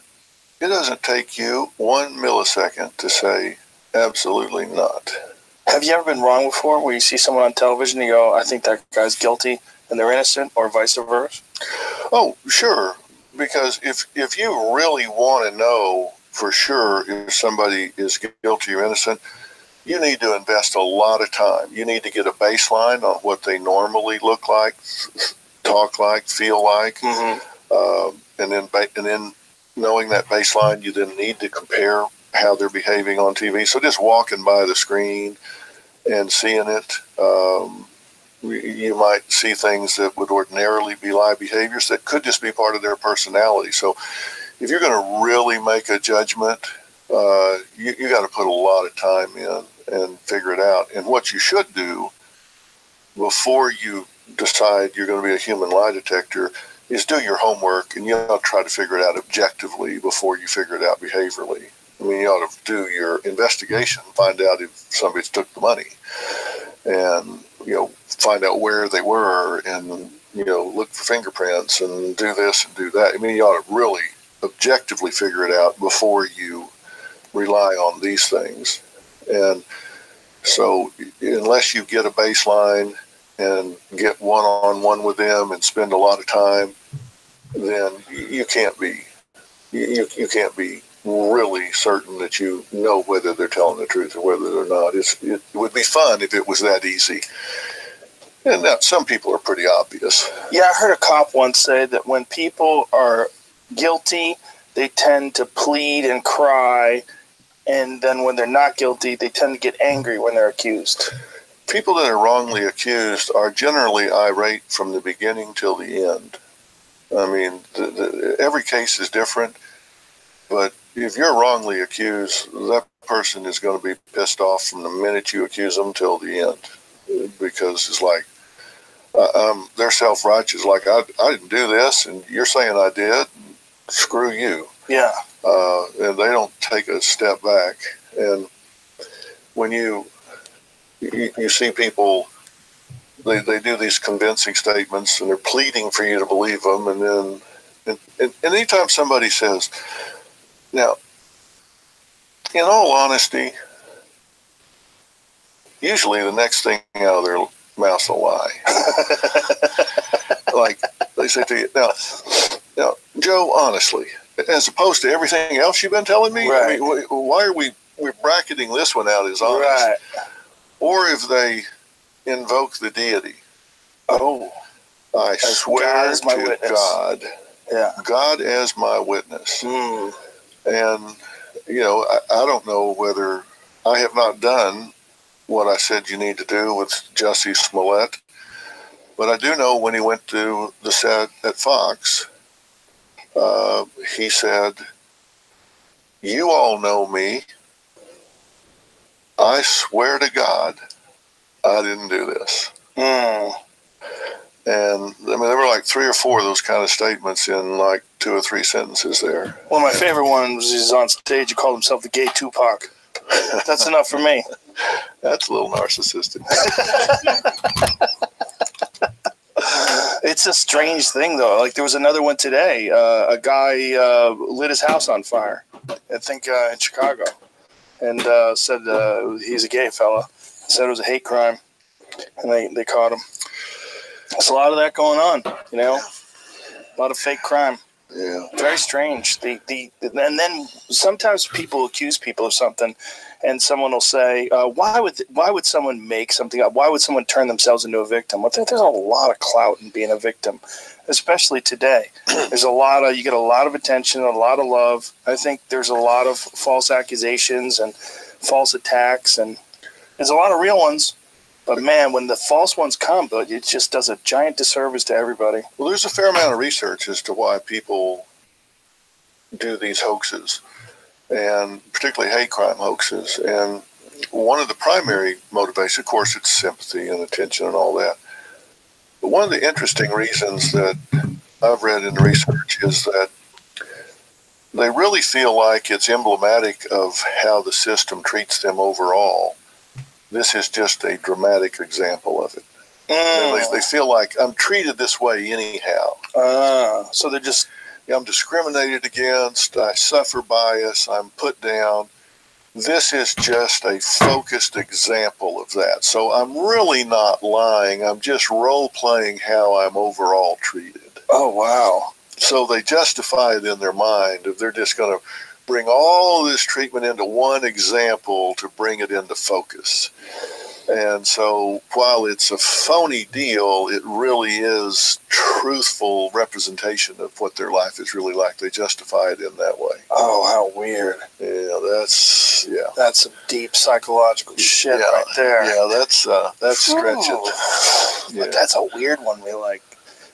it doesn't take you 1 millisecond to say, absolutely not. Have you ever been wrong before, where you see someone on television and you go, I think that guy's guilty, and they're innocent, or vice versa? Oh, sure. Because if you really want to know for sure if somebody is guilty or innocent, you need to invest a lot of time. You need to get a baseline on what they normally look like, talk like, feel like. And then knowing that baseline, you then need to compare how they're behaving on TV. So just walking by the screen and seeing it, you might see things that would ordinarily be lie behaviors that could just be part of their personality. So if you're going to really make a judgment, you got to put a lot of time in and figure it out. And what you should do before you decide you're going to be a human lie detector is do your homework, and you ought to try to figure it out objectively before you figure it out behaviorally. I mean, you ought to do your investigation, find out if somebody took the money, and, you know, find out where they were, and, you know, look for fingerprints and do this and do that. I mean, you ought to really objectively figure it out before you rely on these things. And so unless you get a baseline and get one-on-one with them and spend a lot of time, then you can't be really certain that you know whether they're telling the truth or whether they're not. It would be fun if it was that easy. And now some people are pretty obvious. Yeah, I heard a cop once say that when people are guilty, they tend to plead and cry, and then when they're not guilty, they tend to get angry when they're accused. People that are wrongly accused are generally irate from the beginning till the end. I mean, every case is different, but if you're wrongly accused, that person is going to be pissed off from the minute you accuse them till the end, because it's like they're self-righteous. Like, I didn't do this, and you're saying I did. Screw you. Yeah. And they don't take a step back. And when you see people, they do these convincing statements, and they're pleading for you to believe them. And then, and anytime somebody says, now, in all honesty, usually the next thing out of their mouth's a lie. Like they say to you, now, Joe, honestly, as opposed to everything else you've been telling me, right. I mean, why are we're bracketing this one out as honest? Right. Or if they invoke the deity. Oh, I swear as my to witness. God, yeah, God as my witness. Mm. And, you know, I don't know whether I have not done what I said you need to do with Jussie Smollett, but I do know when he went to the set at Fox, he said, "You all know me. I swear to God, I didn't do this." Mm. And I mean, there were like 3 or 4 of those kind of statements in like 2 or 3 sentences there. One of my favorite ones was he's on stage. He called himself the gay Tupac. That's enough for me. That's a little narcissistic. It's a strange thing, though. Like, there was another one today. A guy lit his house on fire, I think in Chicago, and said he's a gay fella. Said it was a hate crime, and they caught him. There's a lot of that going on, you know, a lot of fake crime. Yeah, very strange. And then sometimes people accuse people of something, and someone will say, "Why would someone make something up? Why would someone turn themselves into a victim?" Well, there's a lot of clout in being a victim, especially today. There's you get a lot of attention, a lot of love. I think there's a lot of false accusations and false attacks, and there's a lot of real ones. But man, when the false ones come, it just does a giant disservice to everybody. Well, there's a fair amount of research as to why people do these hoaxes, and particularly hate crime hoaxes. And one of the primary motivations, of course, it's sympathy and attention and all that. But one of the interesting reasons that I've read in the research is that they really feel like it's emblematic of how the system treats them overall. This is just a dramatic example of it. They feel like I'm treated this way anyhow. So they're just... I'm discriminated against. I suffer bias. I'm put down. This is just a focused example of that. So I'm really not lying. I'm just role-playing how I'm overall treated. Oh, wow. So they justify it in their mind. If they're just going to bring all this treatment into one example to bring it into focus. And so while it's a phony deal, it really is truthful representation of what their life is really like. They justify it in that way. Oh, how weird. Yeah, that's some deep psychological shit right there. Yeah, that's stretching. But that's a weird one.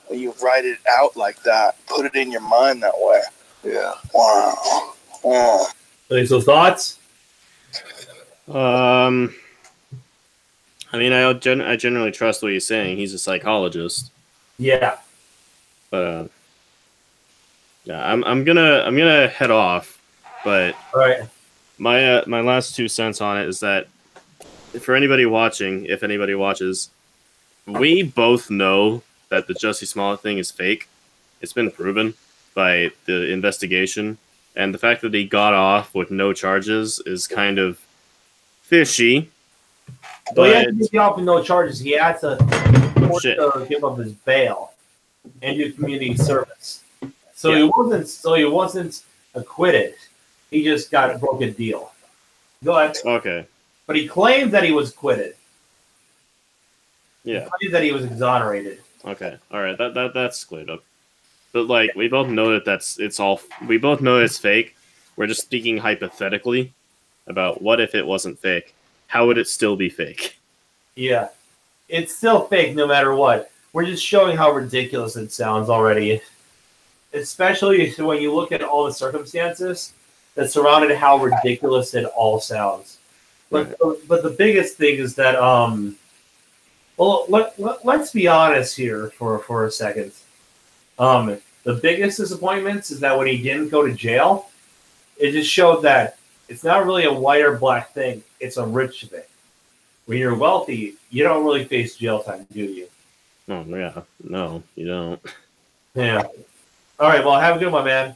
You write it out like that, put it in your mind that way. Yeah. Wow. Wow. Okay, so thoughts? I mean, I generally trust what he's saying. He's a psychologist. Yeah. But yeah, I'm gonna head off. But all right, my last 2 cents on it is that for anybody watching, if anybody watches, we both know that the Jussie Smollett thing is fake. It's been proven by the investigation, and the fact that he got off with no charges is kind of fishy. Well, he had to get off with no charges. He had to give up his bail and do community service. So he wasn't acquitted. He just got a broken deal. Go ahead. Okay. But he claimed that he was acquitted. Yeah. He claimed that he was exonerated. Okay. All right. That's cleared up. But like, we both know that we both know it's fake. We're just speaking hypothetically about what if it wasn't fake. How would it still be fake? Yeah. It's still fake no matter what. We're just showing how ridiculous it sounds already. Especially when you look at all the circumstances that surrounded how ridiculous it all sounds. But the biggest thing is that, well, let's be honest here for a second. The biggest disappointments is that when he didn't go to jail, it just showed that it's not really a white or black thing. It's a rich thing. When you're wealthy, you don't really face jail time, do you? Oh, yeah. No, you don't. Yeah. All right, well, have a good one, man.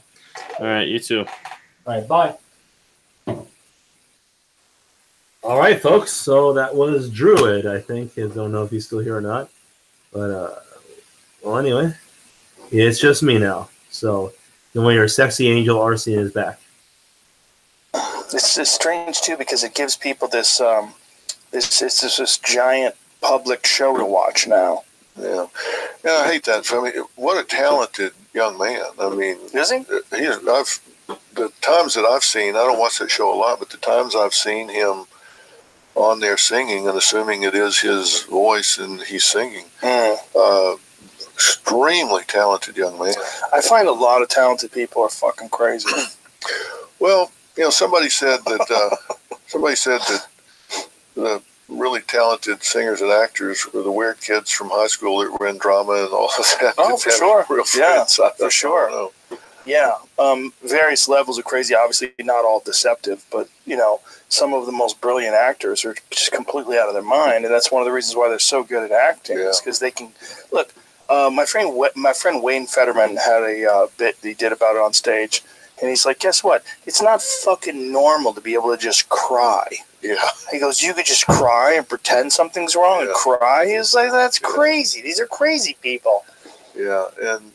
All right, you too. All right, bye. All right, folks. So that was Druid, I think. I don't know if he's still here or not. But, well, anyway. Yeah, it's just me now. So, when your sexy angel Arcene is back. It's strange, too, because it gives people this this giant public show to watch now. Yeah. Yeah, I hate that. I mean, what a talented young man. I mean, is he? The times that I've seen, I don't watch that show a lot, but the times I've seen him on there singing and assuming it is his voice and he's singing, extremely talented young man. I find a lot of talented people are fucking crazy. Well, you know, somebody said that the really talented singers and actors were the weird kids from high school that were in drama and all of that. Oh, for sure. Real Yeah, friends. for sure. Yeah, various levels of crazy. Obviously, not all deceptive, but you know, some of the most brilliant actors are just completely out of their mind, and that's one of the reasons why they're so good at acting. Yeah. Is because they can look. My friend Wayne Fetterman had a bit he did about it on stage, and he's like, "Guess what? It's not fucking normal to be able to just cry." Yeah. He goes, "You could just cry and pretend something's wrong and cry." He's like, "That's crazy. These are crazy people." Yeah, and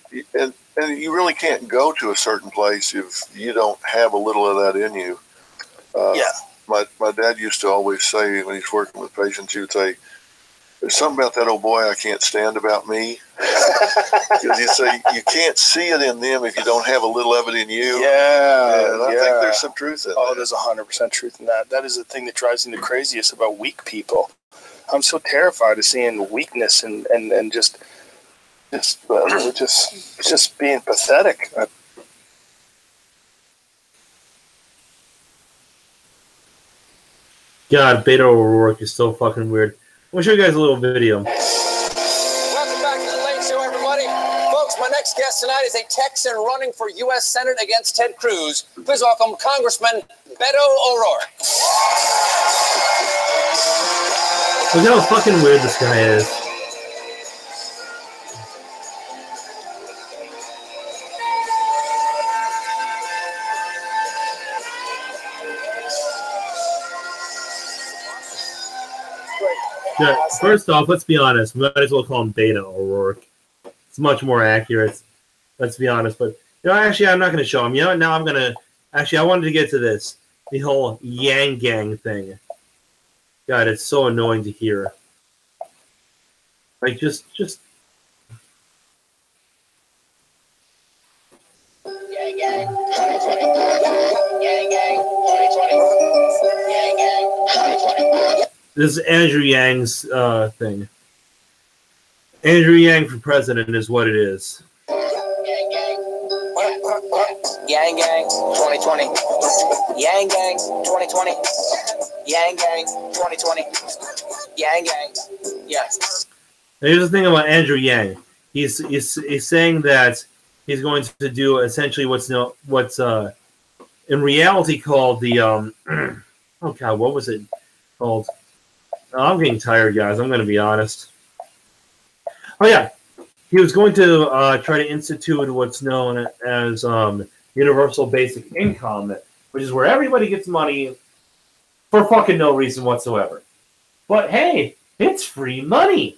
you really can't go to a certain place if you don't have a little of that in you. Yeah. My dad used to always say when he's working with patients, he would say, "There's something about that old boy I can't stand about me." Because you say you can't see it in them if you don't have a little of it in you. Yeah. And I think there's some truth in that. Oh, there's 100% truth in that. That is the thing that drives me the craziest about weak people. I'm so terrified of seeing weakness and just being pathetic. God, Beto O'Rourke is so fucking weird. I'm going to show you guys a little video. Welcome back to the Late Show, everybody. Folks, my next guest tonight is a Texan running for U.S. Senate against Ted Cruz. Please welcome Congressman Beto O'Rourke. Look how fucking weird this guy is. Yeah, first off, let's be honest. We might as well call him Beto O'Rourke. It's much more accurate. Let's be honest. But, you know, actually, I'm not going to show him. You know, now I'm going to... Actually, I wanted to get to this. The whole Yang Gang thing. God, it's so annoying to hear. Like, just... Gang Gang 2020. Gang Gang 2020. Gang Gang 2020. This is Andrew Yang's thing. Andrew Yang for president is what it is. Gang Gang. Yang Gang 2020. Yang Gang 2020. Yang Gang 2020. Yang Gang. Yes. Now, here's the thing about Andrew Yang. He's saying that he's going to do essentially what's in reality called the oh god, what was it called? Oh, I'm getting tired, guys. I'm going to be honest. Oh yeah, he was going to try to institute what's known as universal basic income, which is where everybody gets money for fucking no reason whatsoever. But hey, it's free money.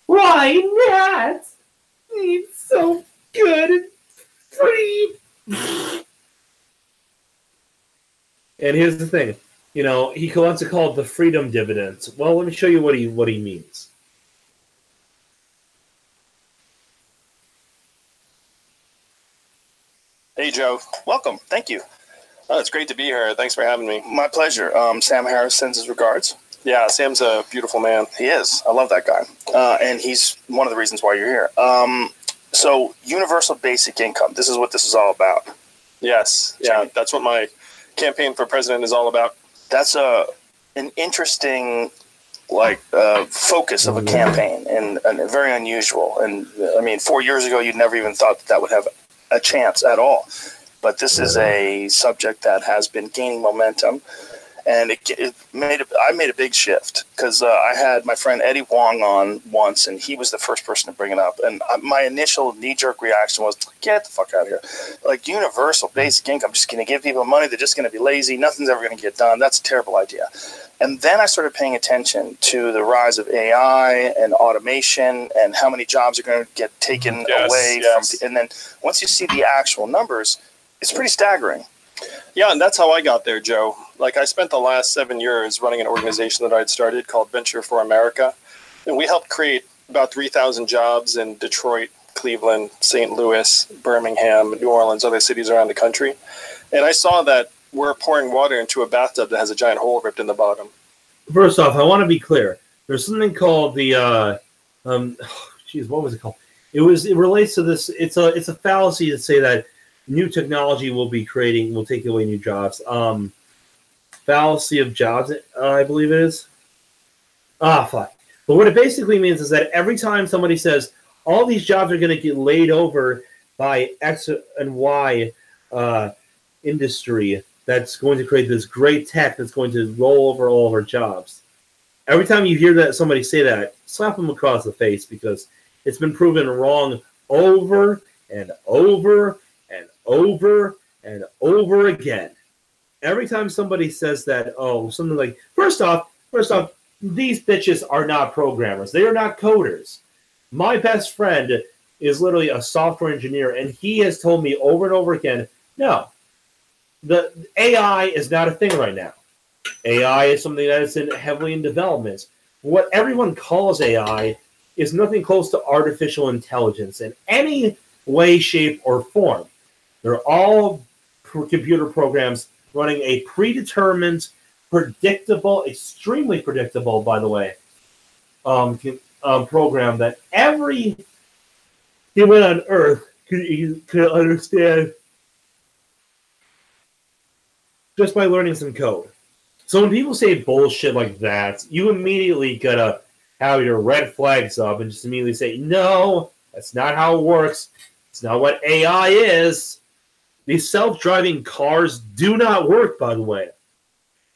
Why not? It's so good and free. And here's the thing, he wants to call it the freedom dividends. Well, let me show you what he means. Hey, Joe. Welcome. Thank you. Oh, it's great to be here. Thanks for having me. My pleasure. Sam Harris sends his regards. Yeah, Sam's a beautiful man. He is. I love that guy. And he's one of the reasons why you're here. So, universal basic income. This is what this is all about. Yes. Yeah, that's what my campaign for president is all about. That's an interesting focus of a campaign and very unusual. And I mean, 4 years ago, you'd never even thought that would have a chance at all. But this is a subject that has been gaining momentum. And I made a big shift because I had my friend Eddie Wong on once, and he was the first person to bring it up. And my initial knee-jerk reaction was, get the fuck out of here. Like, universal basic income, just going to give people money. They're just going to be lazy. Nothing's ever going to get done. That's a terrible idea. And then I started paying attention to the rise of AI and automation and how many jobs are going to get taken away. And then once you see the actual numbers, it's pretty staggering. Yeah, and that's how I got there, Joe. Like, I spent the last 7 years running an organization that I'd started called Venture for America. And we helped create about 3,000 jobs in Detroit, Cleveland, St. Louis, Birmingham, New Orleans, other cities around the country. And I saw that we're pouring water into a bathtub that has a giant hole ripped in the bottom. First off, I want to be clear. There's something called the what was it called? It relates to this. It's a fallacy to say that new technology will take away new jobs. Fallacy of jobs, I believe it is. Fuck. But what it basically means is that every time somebody says all these jobs are going to get laid over by X and Y industry that's going to create this great tech that's going to roll over all of our jobs. Every time you hear that somebody say that, slap them across the face, because it's been proven wrong over and over and over and over again. Every time somebody says that, something like, first off, these bitches are not programmers. They are not coders. My best friend is literally a software engineer, and he has told me over and over again, no, the AI is not a thing right now. AI is something that is heavily in development. What everyone calls AI is nothing close to artificial intelligence in any way, shape, or form. They're all computer programs running a predetermined, predictable, extremely predictable, by the way, program that every human on Earth could understand just by learning some code. So when people say bullshit like that, you immediately gotta have your red flags up and just immediately say, no, that's not how it works. It's not what AI is. These self-driving cars do not work, by the way.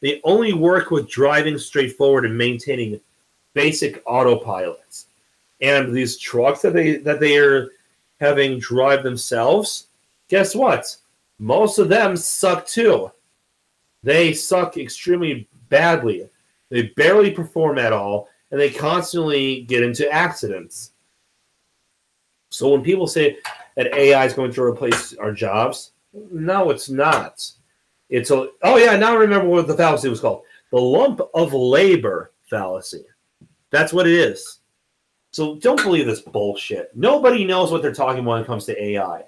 They only work with driving straight forward and maintaining basic autopilots. And these trucks that they are having drive themselves, guess what? Most of them suck too. They suck extremely badly. They barely perform at all, and they constantly get into accidents. So when people say that AI is going to replace our jobs, no, it's not. Now I remember what the fallacy was called. The lump of labor fallacy. That's what it is. So don't believe this bullshit. Nobody knows what they're talking about when it comes to AI.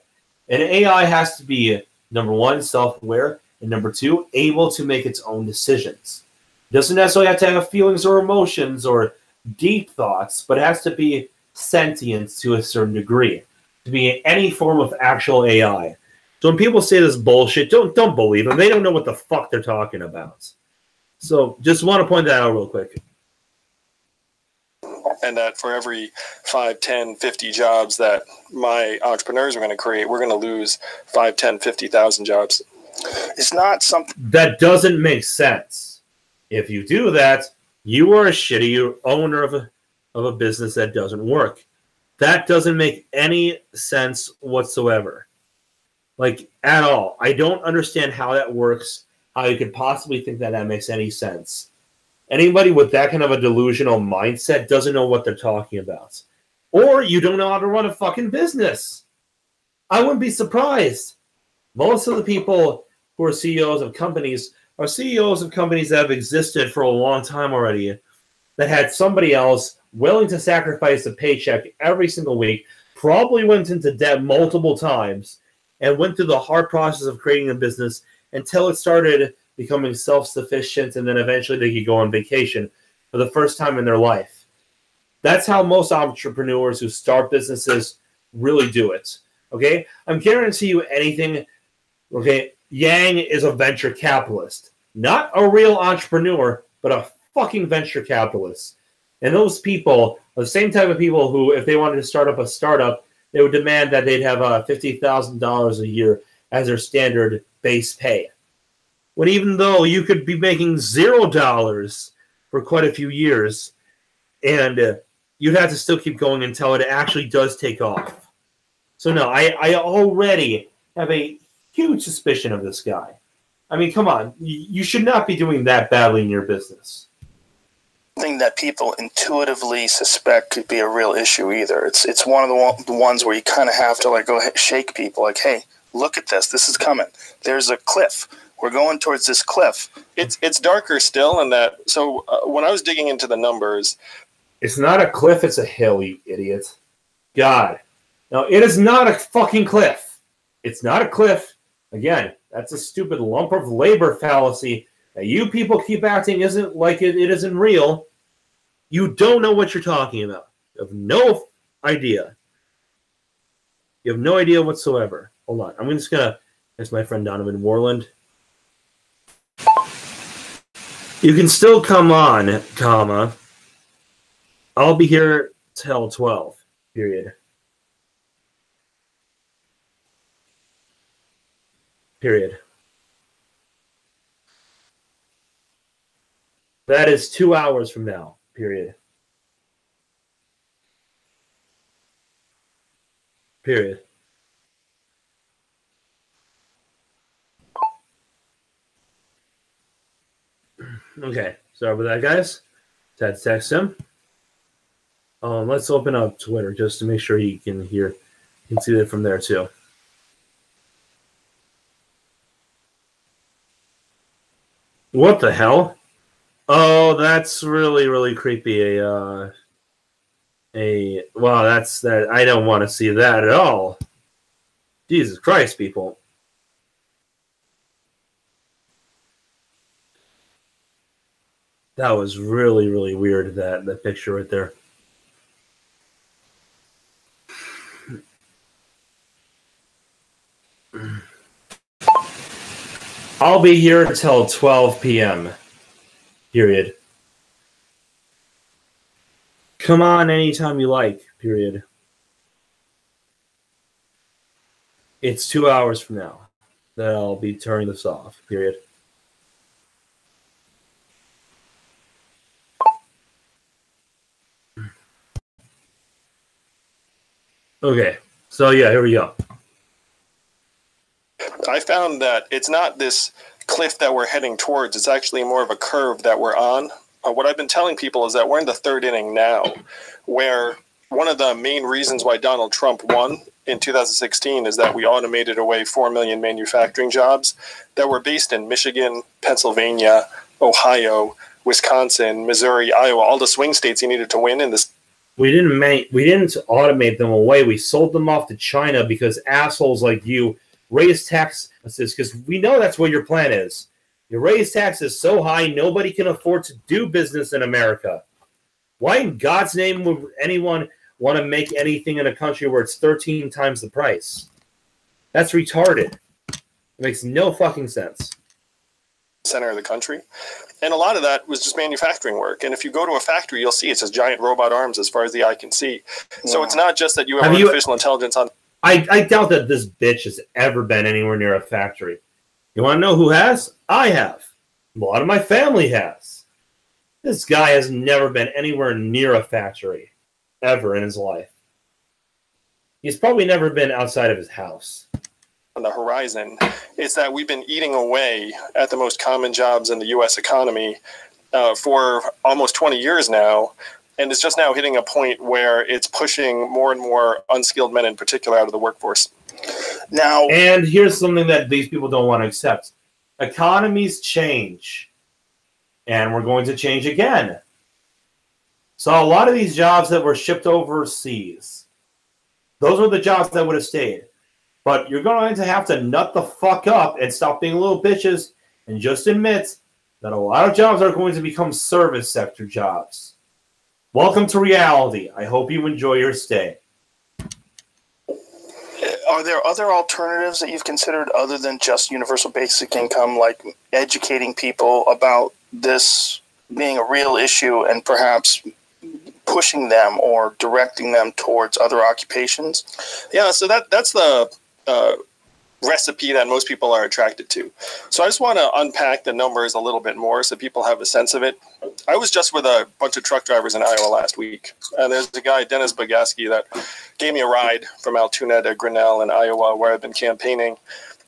And AI has to be, number one, self-aware, and number two, able to make its own decisions. It doesn't necessarily have to have feelings or emotions or deep thoughts, but it has to be sentient to a certain degree, to be any form of actual AI. So when people say this bullshit, don't believe them. They don't know what the fuck they're talking about. So just want to point that out real quick. And that for every 5, 10, 50 jobs that my entrepreneurs are going to create, we're going to lose 5, 10, 50,000 jobs. It's not something that doesn't make sense. If you do that, you are a shitty owner of a business that doesn't work. That doesn't make any sense whatsoever. Like, at all. I don't understand how that works, how you could possibly think that makes any sense. Anybody with that kind of a delusional mindset doesn't know what they're talking about. Or you don't know how to run a fucking business. I wouldn't be surprised. Most of the people who are CEOs of companies are CEOs of companies that have existed for a long time already, that had somebody else willing to sacrifice a paycheck every single week, probably went into debt multiple times, and went through the hard process of creating a business until it started becoming self-sufficient, and then eventually they could go on vacation for the first time in their life. That's how most entrepreneurs who start businesses really do it. Okay? I'm guarantee you anything. Okay? Yang is a venture capitalist. Not a real entrepreneur, but a fucking venture capitalist. And those people are the same type of people who, if they wanted to start up a startup, they would demand that they'd have $50,000 a year as their standard base pay. When even though you could be making $0 for quite a few years, and you'd have to still keep going until it actually does take off. So no, I already have a huge suspicion of this guy. I mean, come on. You should not be doing that badly in your business. Thing that people intuitively suspect could be a real issue either. It's one of the ones where you kind of have to like go shake people like, hey, look at this. This is coming. There's a cliff. We're going towards this cliff. It's darker still in that. So when I was digging into the numbers, it's not a cliff. It's a hill, you idiot. God. No, it is not a fucking cliff. It's not a cliff. Again, that's a stupid lump of labor fallacy that you people keep acting isn't like it isn't real. You don't know what you're talking about. You have no idea. You have no idea whatsoever. Hold on. I'm just going to... There's my friend Donovan Warland. You can still come on, comma. I'll be here till 12, period. Period. That is 2 hours from now, period. Period. Okay, sorry about that, guys. Had to text him. Let's open up Twitter just to make sure he can hear. You can see it from there too. What the hell? Oh, that's really, really creepy. Wow, that's that. I don't want to see that at all. Jesus Christ, people. That was really, really weird, that picture right there. I'll be here until 12 p.m. Period. Come on anytime you like. Period. It's 2 hours from now that I'll be turning this off. Period. Okay, so yeah, here we go. I found that it's not this cliff that we're heading towards. It's actually more of a curve that we're on. What I've been telling people is that we're in the third inning now, where one of the main reasons why Donald Trump won in 2016 is that we automated away 4 million manufacturing jobs that were based in Michigan, Pennsylvania, Ohio, Wisconsin, Missouri, Iowa, all the swing states you needed to win in this. We didn't automate them away. We sold them off to China because assholes like you raise taxes, because we know that's what your plan is. You raise taxes so high nobody can afford to do business in America. Why in God's name would anyone want to make anything in a country where it's 13 times the price? That's retarded. makes no fucking sense. Center of the country. And a lot of that was just manufacturing work. And if you go to a factory, you'll see it says giant robot arms as far as the eye can see. So it's not just that you have artificial intelligence on. I doubt that this bitch has ever been anywhere near a factory. You want to know who has? I have. A lot of my family has. This guy has never been anywhere near a factory ever in his life. He's probably never been outside of his house. On the horizon, it's that we've been eating away at the most common jobs in the U.S. economy for almost 20 years now, and it's just now hitting a point where it's pushing more and more unskilled men in particular out of the workforce. Now, and here's something that these people don't want to accept. Economies change, and we're going to change again. So a lot of these jobs that were shipped overseas, those were the jobs that would have stayed. But you're going to have to nut the fuck up and stop being little bitches and just admit that a lot of jobs are going to become service sector jobs. Welcome to reality. I hope you enjoy your stay. Are there other alternatives that you've considered other than just universal basic income, like educating people about this being a real issue and perhaps pushing them or directing them towards other occupations? Yeah, so that's the recipe that most people are attracted to. So I just want to unpack the numbers a little bit more so people have a sense of it. I was just with a bunch of truck drivers in Iowa last week, and there's a guy, Dennis Bogaski, that gave me a ride from Altoona to Grinnell in Iowa, where I've been campaigning.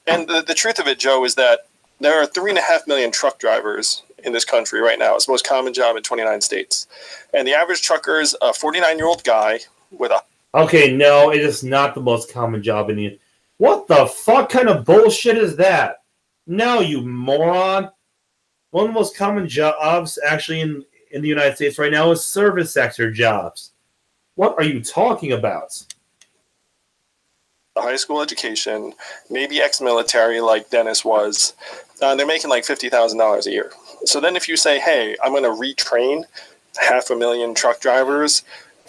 And the truth of it, Joe, is that there are 3.5 million truck drivers in this country right now. It's the most common job in 29 states. And the average trucker is a 49-year-old guy with a... Okay, no, it is not the most common job in the... What the fuck kind of bullshit is that? No, you moron. One of the most common jobs actually in the United States right now is service sector jobs. What are you talking about? A high school education, maybe ex-military like Dennis was. They're making like $50,000 a year. So then if you say, hey, I'm going to retrain 500,000 truck drivers,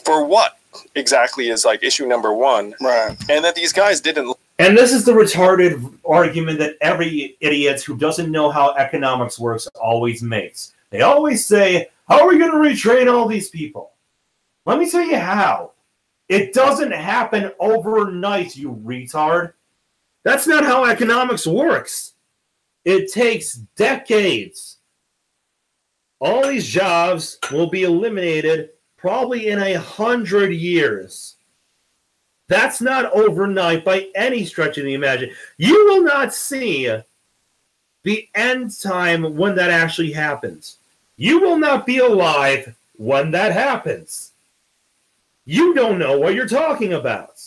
for what exactly is like issue number one? Right. And that these guys didn't... And this is the retarded argument that every idiot who doesn't know how economics works always makes. They always say, how are we going to retrain all these people? Let me tell you how. It doesn't happen overnight, you retard. That's not how economics works. It takes decades. All these jobs will be eliminated probably in 100 years. That's not overnight by any stretch of the imagination. You will not see the end time when that actually happens. You will not be alive when that happens. You don't know what you're talking about.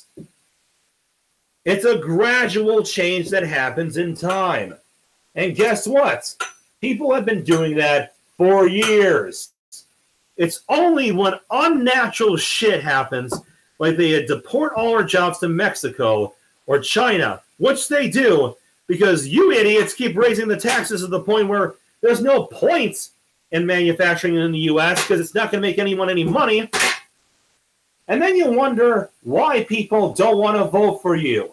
It's a gradual change that happens in time. And guess what? People have been doing that for years. It's only when unnatural shit happens, like they deport all our jobs to Mexico or China, which they do, because you idiots keep raising the taxes to the point where there's no point in manufacturing in the U.S. because it's not going to make anyone any money. And then you wonder why people don't want to vote for you.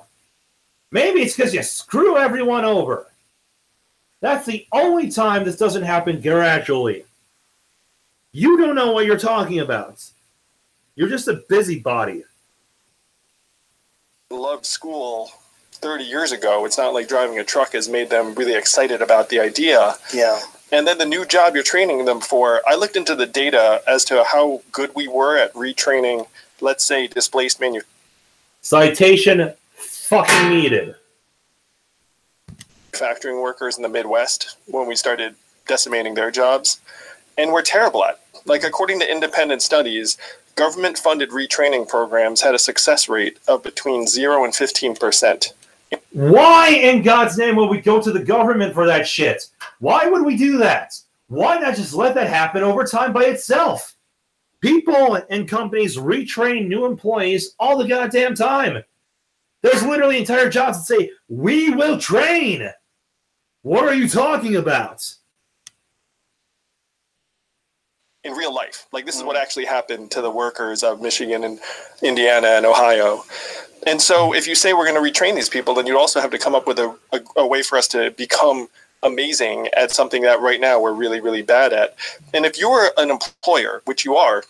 Maybe it's because you screw everyone over. That's the only time this doesn't happen gradually. You don't know what you're talking about. You're just a busybody. Loved school 30 years ago. It's not like driving a truck has made them really excited about the idea. Yeah. And then the new job you're training them for, I looked into the data as to how good we were at retraining, let's say, displaced manufacturing. Citation fucking needed. Manufacturing workers in the Midwest when we started decimating their jobs. And we're terrible at it. Like, according to independent studies, government-funded retraining programs had a success rate of between 0 and 15%. Why in God's name would we go to the government for that shit? Why would we do that? Why not just let that happen over time by itself? People and companies retrain new employees all the goddamn time. There's literally entire jobs that say, we will train. What are you talking about? In real life. Like, this is what actually happened to the workers of Michigan and Indiana and Ohio. And so if you say we're going to retrain these people, then you also have to come up with a way for us to become amazing at something that right now we're really, really bad at. And if you were an employer, which you are,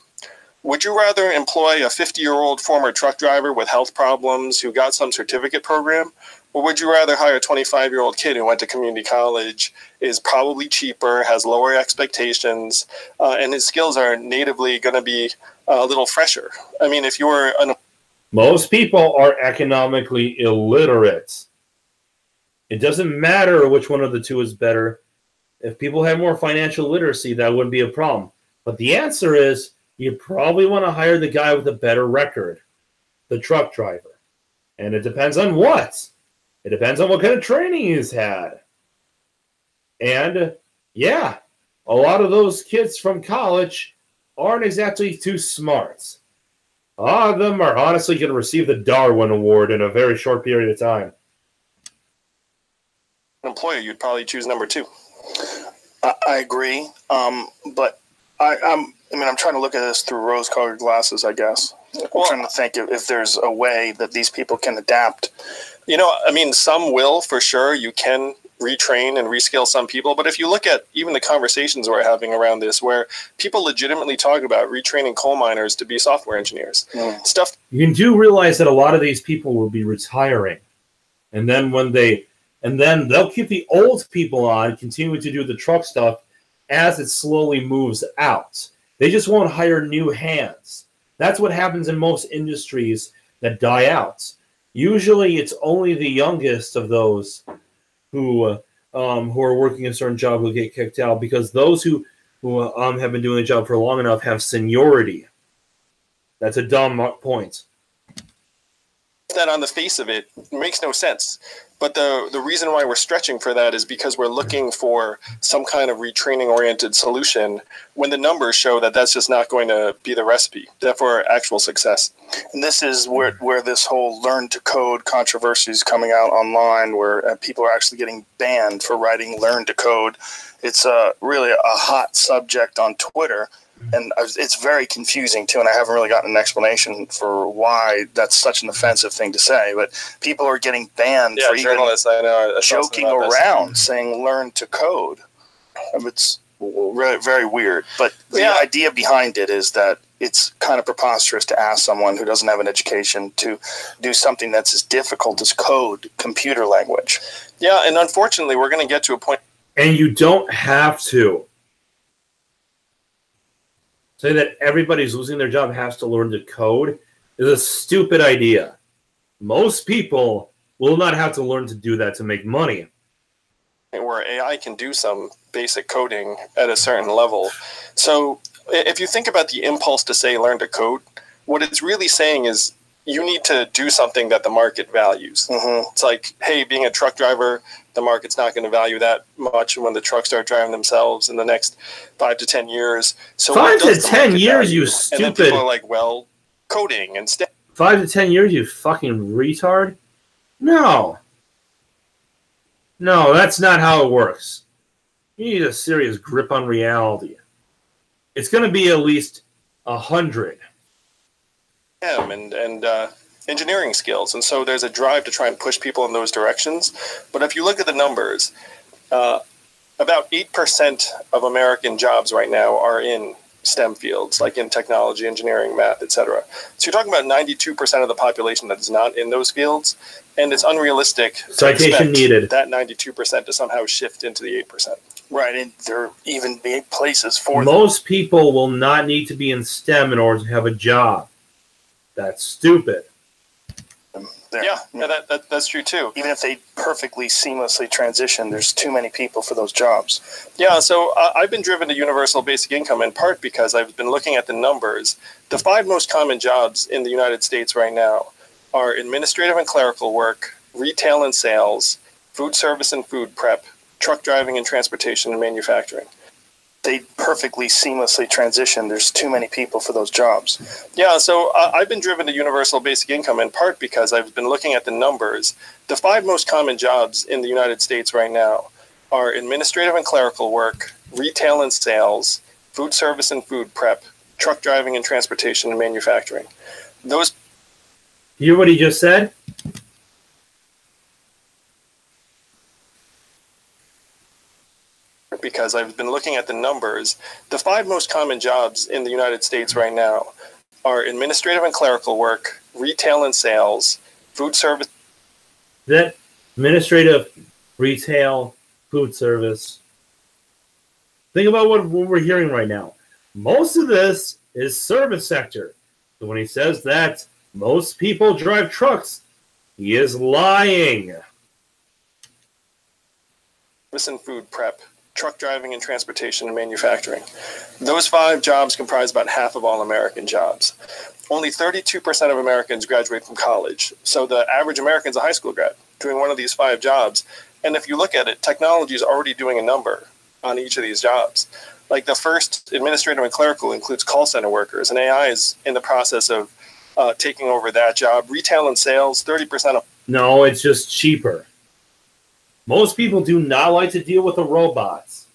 would you rather employ a 50-year-old former truck driver with health problems who got some certificate program? Or would you rather hire a 25-year-old kid who went to community college, is probably cheaper, has lower expectations, and his skills are natively going to be a little fresher? I mean, if you were an... Most people are economically illiterate. It doesn't matter which one of the two is better. If people had more financial literacy, that wouldn't be a problem. But the answer is you probably want to hire the guy with a better record, the truck driver. And it depends on what. It depends on what kind of training he's had. And, yeah, a lot of those kids from college aren't exactly too smart. A lot of them are honestly going to receive the Darwin Award in a very short period of time. Employer, you'd probably choose number 2. I agree, but I'm trying to look at this through rose-colored glasses, I guess. I'm trying to think if there's a way that these people can adapt. You know, I mean, some will, for sure. You can retrain and reskill some people. But if you look at even the conversations we're having around this, where people legitimately talk about retraining coal miners to be software engineers, stuff. You do realize that a lot of these people will be retiring. And then they'll keep the old people on, continue to do the truck stuff as it slowly moves out. They just won't hire new hands. That's what happens in most industries that die out. Usually it's only the youngest of those who are working a certain job who get kicked out, because those who have been doing the job for long enough have seniority. That's a dumb point. That on the face of it makes no sense. But the reason why we're stretching for that is because we're looking for some kind of retraining-oriented solution when the numbers show that that's just not going to be the recipe for actual success. And this is where this whole learn-to-code controversy is coming out online, where people are actually getting banned for writing learn-to-code. It's really a hot subject on Twitter. And it's very confusing, too, and I haven't really gotten an explanation for why that's such an offensive thing to say. But people are getting banned for journalists, I know, joking around, saying learn to code. It's very, very weird. But the idea behind it is that it's kind of preposterous to ask someone who doesn't have an education to do something that's as difficult as code, computer language. Yeah, and unfortunately, we're going to get to a point... And you don't have to. Say that everybody who's losing their job has to learn to code is a stupid idea. Most people will not have to learn to do that to make money. Where AI can do some basic coding at a certain level. So if you think about the impulse to say learn to code, what it's really saying is you need to do something that the market values. It's like, hey, being a truck driver, the market's not going to value that much when the trucks start driving themselves in the next 5 to 10 years. So 5 to 10 years, you stupid. And then people are like, well, coding instead. 5 to 10 years, you fucking retard? No. No, that's not how it works. You need a serious grip on reality. It's going to be at least 100. And engineering skills. And so there's a drive to try and push people in those directions. But if you look at the numbers, about 8% of American jobs right now are in STEM fields, like in technology, engineering, math, etc. So you're talking about 92% of the population that is not in those fields, and it's unrealistic to expect needed. That 92% to somehow shift into the 8%. Right, and there even be places for most people will not need to be in STEM in order to have a job. That's stupid. That's true too. Even if they perfectly seamlessly transition, there's too many people for those jobs. Yeah, so I've been driven to universal basic income in part because I've been looking at the numbers. The 5 most common jobs in the United States right now are administrative and clerical work, retail and sales, food service and food prep, truck driving and transportation and manufacturing. They perfectly seamlessly transition. There's too many people for those jobs. Yeah, so I've been driven to universal basic income in part because I've been looking at the numbers. The 5 most common jobs in the United States right now are administrative and clerical work, retail and sales, food service and food prep, truck driving and transportation and manufacturing. Those You hear what he just said? Because I've been looking at the numbers. The 5 most common jobs in the United States right now are administrative and clerical work, retail and sales, food service. That administrative, retail, food service. Think about what we're hearing right now. Most of this is service sector. So when he says that most people drive trucks, he is lying. Service and food prep, truck driving and transportation and manufacturing. Those 5 jobs comprise about half of all American jobs. Only 32% of Americans graduate from college. So the average American is a high school grad doing one of these 5 jobs. And if you look at it, technology is already doing a number on each of these jobs. Like the first, administrative and clerical, includes call center workers, and AI is in the process of taking over that job. Retail and sales, 30% of... No, it's just cheaper. Most people do not like to deal with the robots.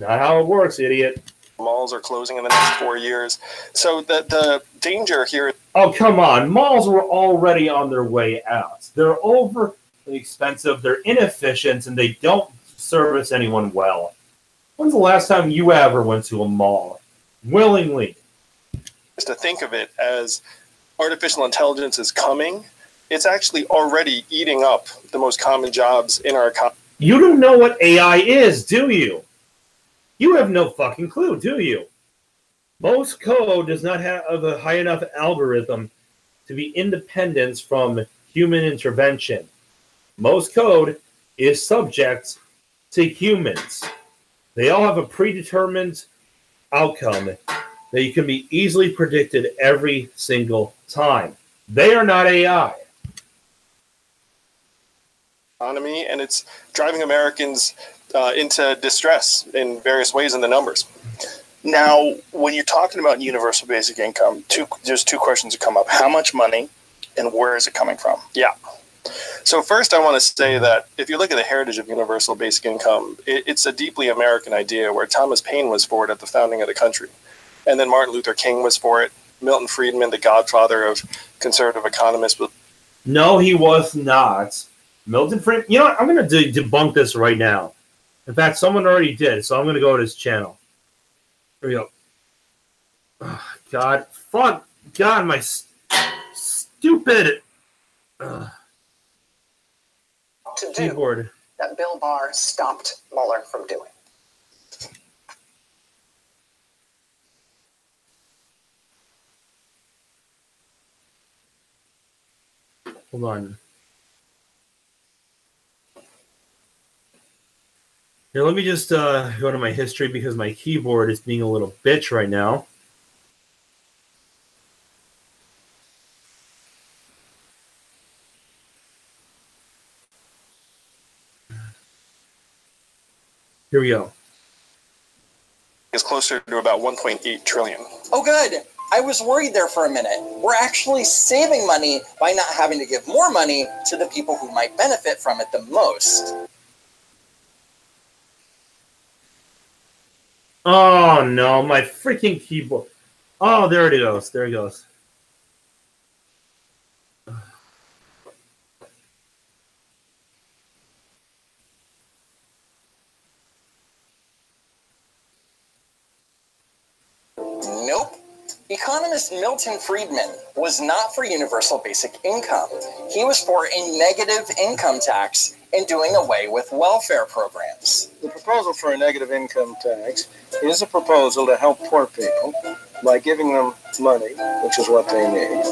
Not how it works, idiot. Malls are closing in the next 4 years. So the danger here... Oh, come on. Malls were already on their way out. They're overly expensive, they're inefficient, and they don't service anyone well. When's the last time you ever went to a mall? Willingly. Is to think of it as artificial intelligence is coming. It's actually already eating up the most common jobs in our economy. You don't know what AI is, do you? You have no fucking clue, do you? Most code does not have a high enough algorithm to be independent from human intervention. Most code is subject to humans. They all have a predetermined outcome that can be easily predicted every single time. They are not AI. Economy, and it's driving Americans into distress in various ways in the numbers. Now, when you're talking about universal basic income, there's 2 questions that come up. How much money and where is it coming from? Yeah. So first I want to say that if you look at the heritage of universal basic income, it's a deeply American idea where Thomas Paine was for it at the founding of the country. And then Martin Luther King was for it. Milton Friedman, the godfather of conservative economists. No, he was not. Milton Friedman. You know what? I'm going to debunk this right now. In fact, someone already did, so I'm going to go to his channel. Here we go. Oh, God. Fuck. God, my stupid to do keyboard. that Bill Barr stopped Mueller from doing. Hold on. Here, let me just go to my history because my keyboard is being a little bitch right now. Here we go. It's closer to about 1.8 trillion. Oh, good. I was worried there for a minute. We're actually saving money by not having to give more money to the people who might benefit from it the most. Oh, no, my freaking keyboard. Oh, there it goes. There it goes. Nope. Economist Milton Friedman was not for universal basic income. He was for a negative income tax and doing away with welfare programs. The proposal for a negative income tax is a proposal to help poor people by giving them money, which is what they need,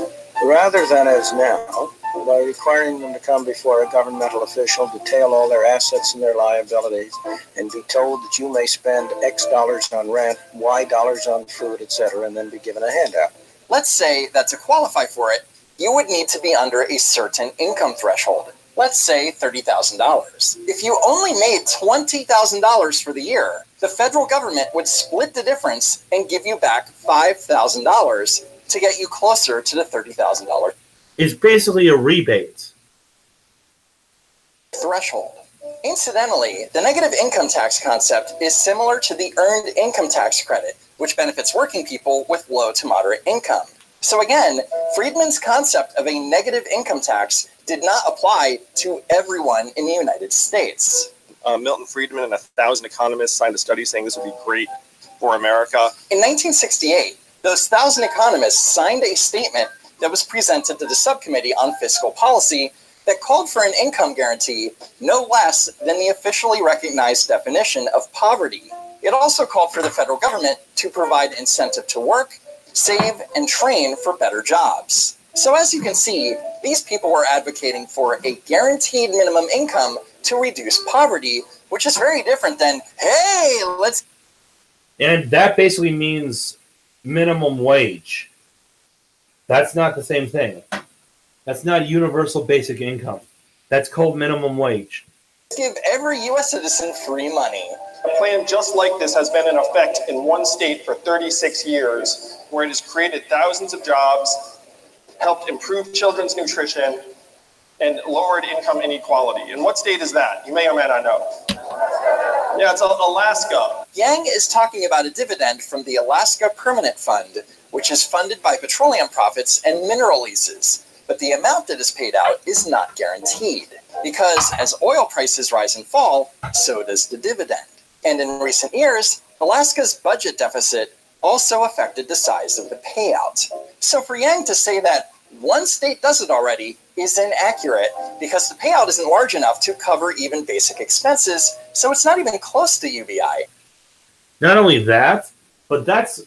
rather than as now, by requiring them to come before a governmental official, detail all their assets and their liabilities, and be told that you may spend X dollars on rent, Y dollars on food, etc., and then be given a handout. Let's say that to qualify for it, you would need to be under a certain income threshold. Let's say $30,000. If you only made $20,000 for the year, the federal government would split the difference and give you back $5,000 to get you closer to the $30,000 It's basically a rebate. threshold. Incidentally, the negative income tax concept is similar to the earned income tax credit, which benefits working people with low to moderate income. So again, Friedman's concept of a negative income tax did not apply to everyone in the United States. Milton Friedman and 1,000 economists signed a study saying this would be great for America. In 1968, those 1,000 economists signed a statement that was presented to the Subcommittee on Fiscal Policy that called for an income guarantee no less than the officially recognized definition of poverty. It also called for the federal government to provide incentive to work, save, and train for better jobs. So as you can see, these people were advocating for a guaranteed minimum income to reduce poverty, which is very different than, hey, let's... And that basically means minimum wage. That's not the same thing. That's not universal basic income. That's called minimum wage. Give every U.S. citizen free money. A plan just like this has been in effect in one state for 36 years, where it has created thousands of jobs, helped improve children's nutrition, and lowered income inequality. And what state is that? You may or may not know. Yeah, it's Alaska. Yang is talking about a dividend from the Alaska Permanent Fund, which is funded by petroleum profits and mineral leases. But the amount that is paid out is not guaranteed, because as oil prices rise and fall, so does the dividend. And in recent years, Alaska's budget deficit also affected the size of the payout. So for Yang to say that one state does it already is inaccurate, because the payout isn't large enough to cover even basic expenses, so it's not even close to UBI. Not only that, but that's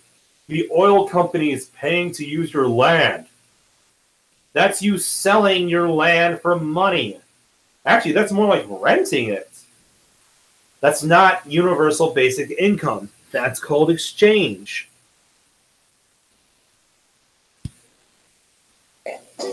the oil companies paying to use your land. That's you selling your land for money. Actually, that's more like renting it. That's not universal basic income. That's called exchange.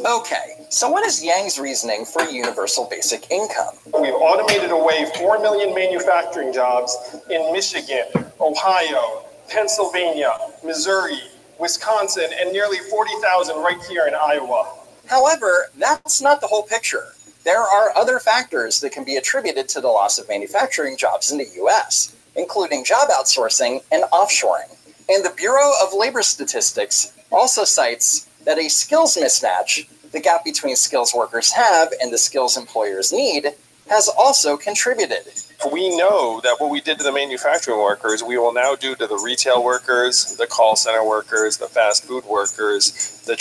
Okay, so what is Yang's reasoning for universal basic income? We've automated away 4 million manufacturing jobs in Michigan, Ohio, Pennsylvania, Missouri, Wisconsin, and nearly 40,000 right here in Iowa. However, that's not the whole picture. There are other factors that can be attributed to the loss of manufacturing jobs in the U.S., including job outsourcing and offshoring. And the Bureau of Labor Statistics also cites that a skills mismatch, the gap between skills workers have and the skills employers need, has also contributed. We know that what we did to the manufacturing workers, we will now do to the retail workers, the call center workers, the fast food workers, the...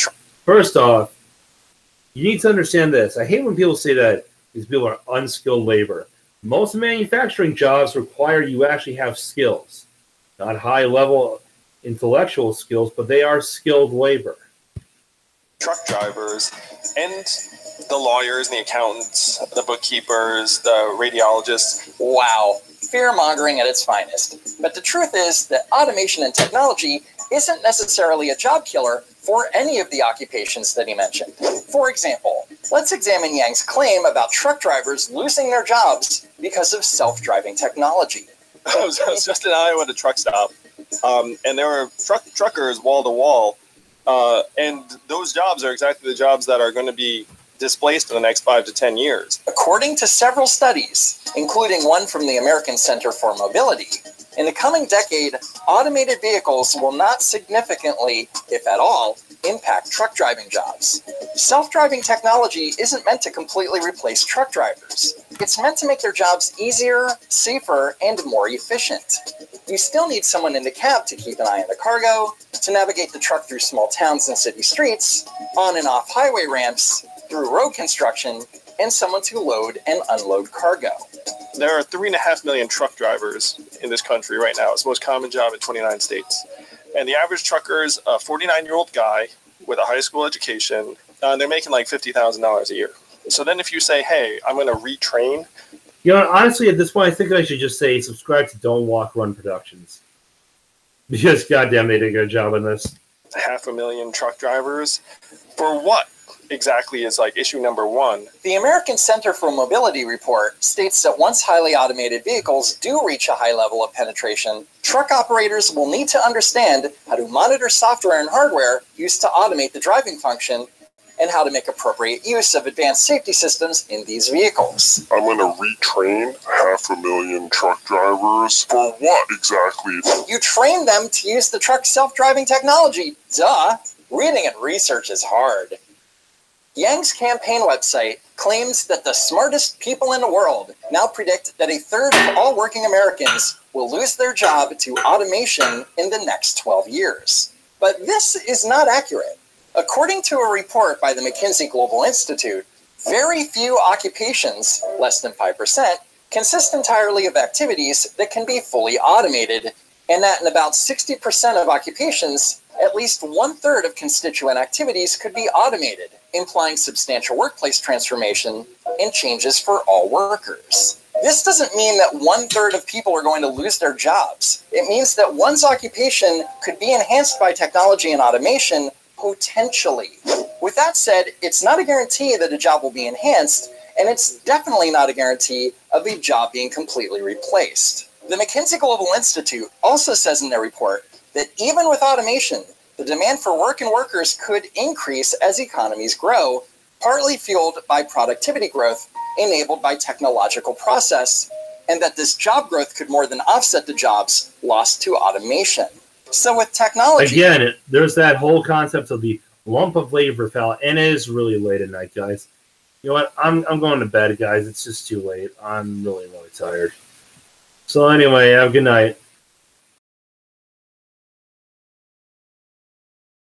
First off, you need to understand this. I hate when people say that these people are unskilled labor. Most manufacturing jobs require you actually have skills. Not high-level intellectual skills, but they are skilled labor. Truck drivers and the lawyers and the accountants, the bookkeepers, the radiologists. Wow, fear-mongering at its finest. But the truth is that automation and technology isn't necessarily a job killer for any of the occupations that he mentioned. For example, let's examine Yang's claim about truck drivers losing their jobs because of self-driving technology. I was just in Iowa at a truck stop, and there were truckers wall to wall, and those jobs are exactly the jobs that are going to be displaced in the next 5 to 10 years. According to several studies, including one from the American Center for Mobility, in the coming decade, automated vehicles will not significantly, if at all, impact truck driving jobs. Self-driving technology isn't meant to completely replace truck drivers. It's meant to make their jobs easier, safer, and more efficient. You still need someone in the cab to keep an eye on the cargo, to navigate the truck through small towns and city streets, on and off highway ramps, through road construction, and someone to load and unload cargo. There are 3.5 million truck drivers in this country right now. It's the most common job in 29 states. And the average trucker is a 49-year-old guy with a high school education. They're making like $50,000 a year. So then if you say, hey, I'm going to retrain. You know, honestly, at this point, I think I should just say subscribe to Don't Walk Run Productions. Because, goddamn, they did a good job on this. 500,000 truck drivers. For what exactly is like issue number one? The American Center for Mobility report states that once highly automated vehicles do reach a high level of penetration, truck operators will need to understand how to monitor software and hardware used to automate the driving function and how to make appropriate use of advanced safety systems in these vehicles. I'm going to retrain 500,000 truck drivers. For what exactly? You train them to use the truck's self-driving technology. Duh. Reading and research is hard. Yang's campaign website claims that the smartest people in the world now predict that a third of all working Americans will lose their job to automation in the next 12 years. But this is not accurate. According to a report by the McKinsey Global Institute, very few occupations, less than 5%, consist entirely of activities that can be fully automated, and that in about 60% of occupations, at least 1/3 of constituent activities could be automated, implying substantial workplace transformation and changes for all workers. This doesn't mean that 1/3 of people are going to lose their jobs. It means that one's occupation could be enhanced by technology and automation, potentially. With that said, it's not a guarantee that a job will be enhanced, and it's definitely not a guarantee of a job being completely replaced. The McKinsey Global Institute also says in their report that even with automation, the demand for work and workers could increase as economies grow, partly fueled by productivity growth enabled by technological process, and that this job growth could more than offset the jobs lost to automation. So with technology... Again, there's that whole concept of the lump of labor fell, and it is really late at night, guys. You know what? I'm going to bed, guys. It's just too late. I'm really, really tired. So anyway, have a good night.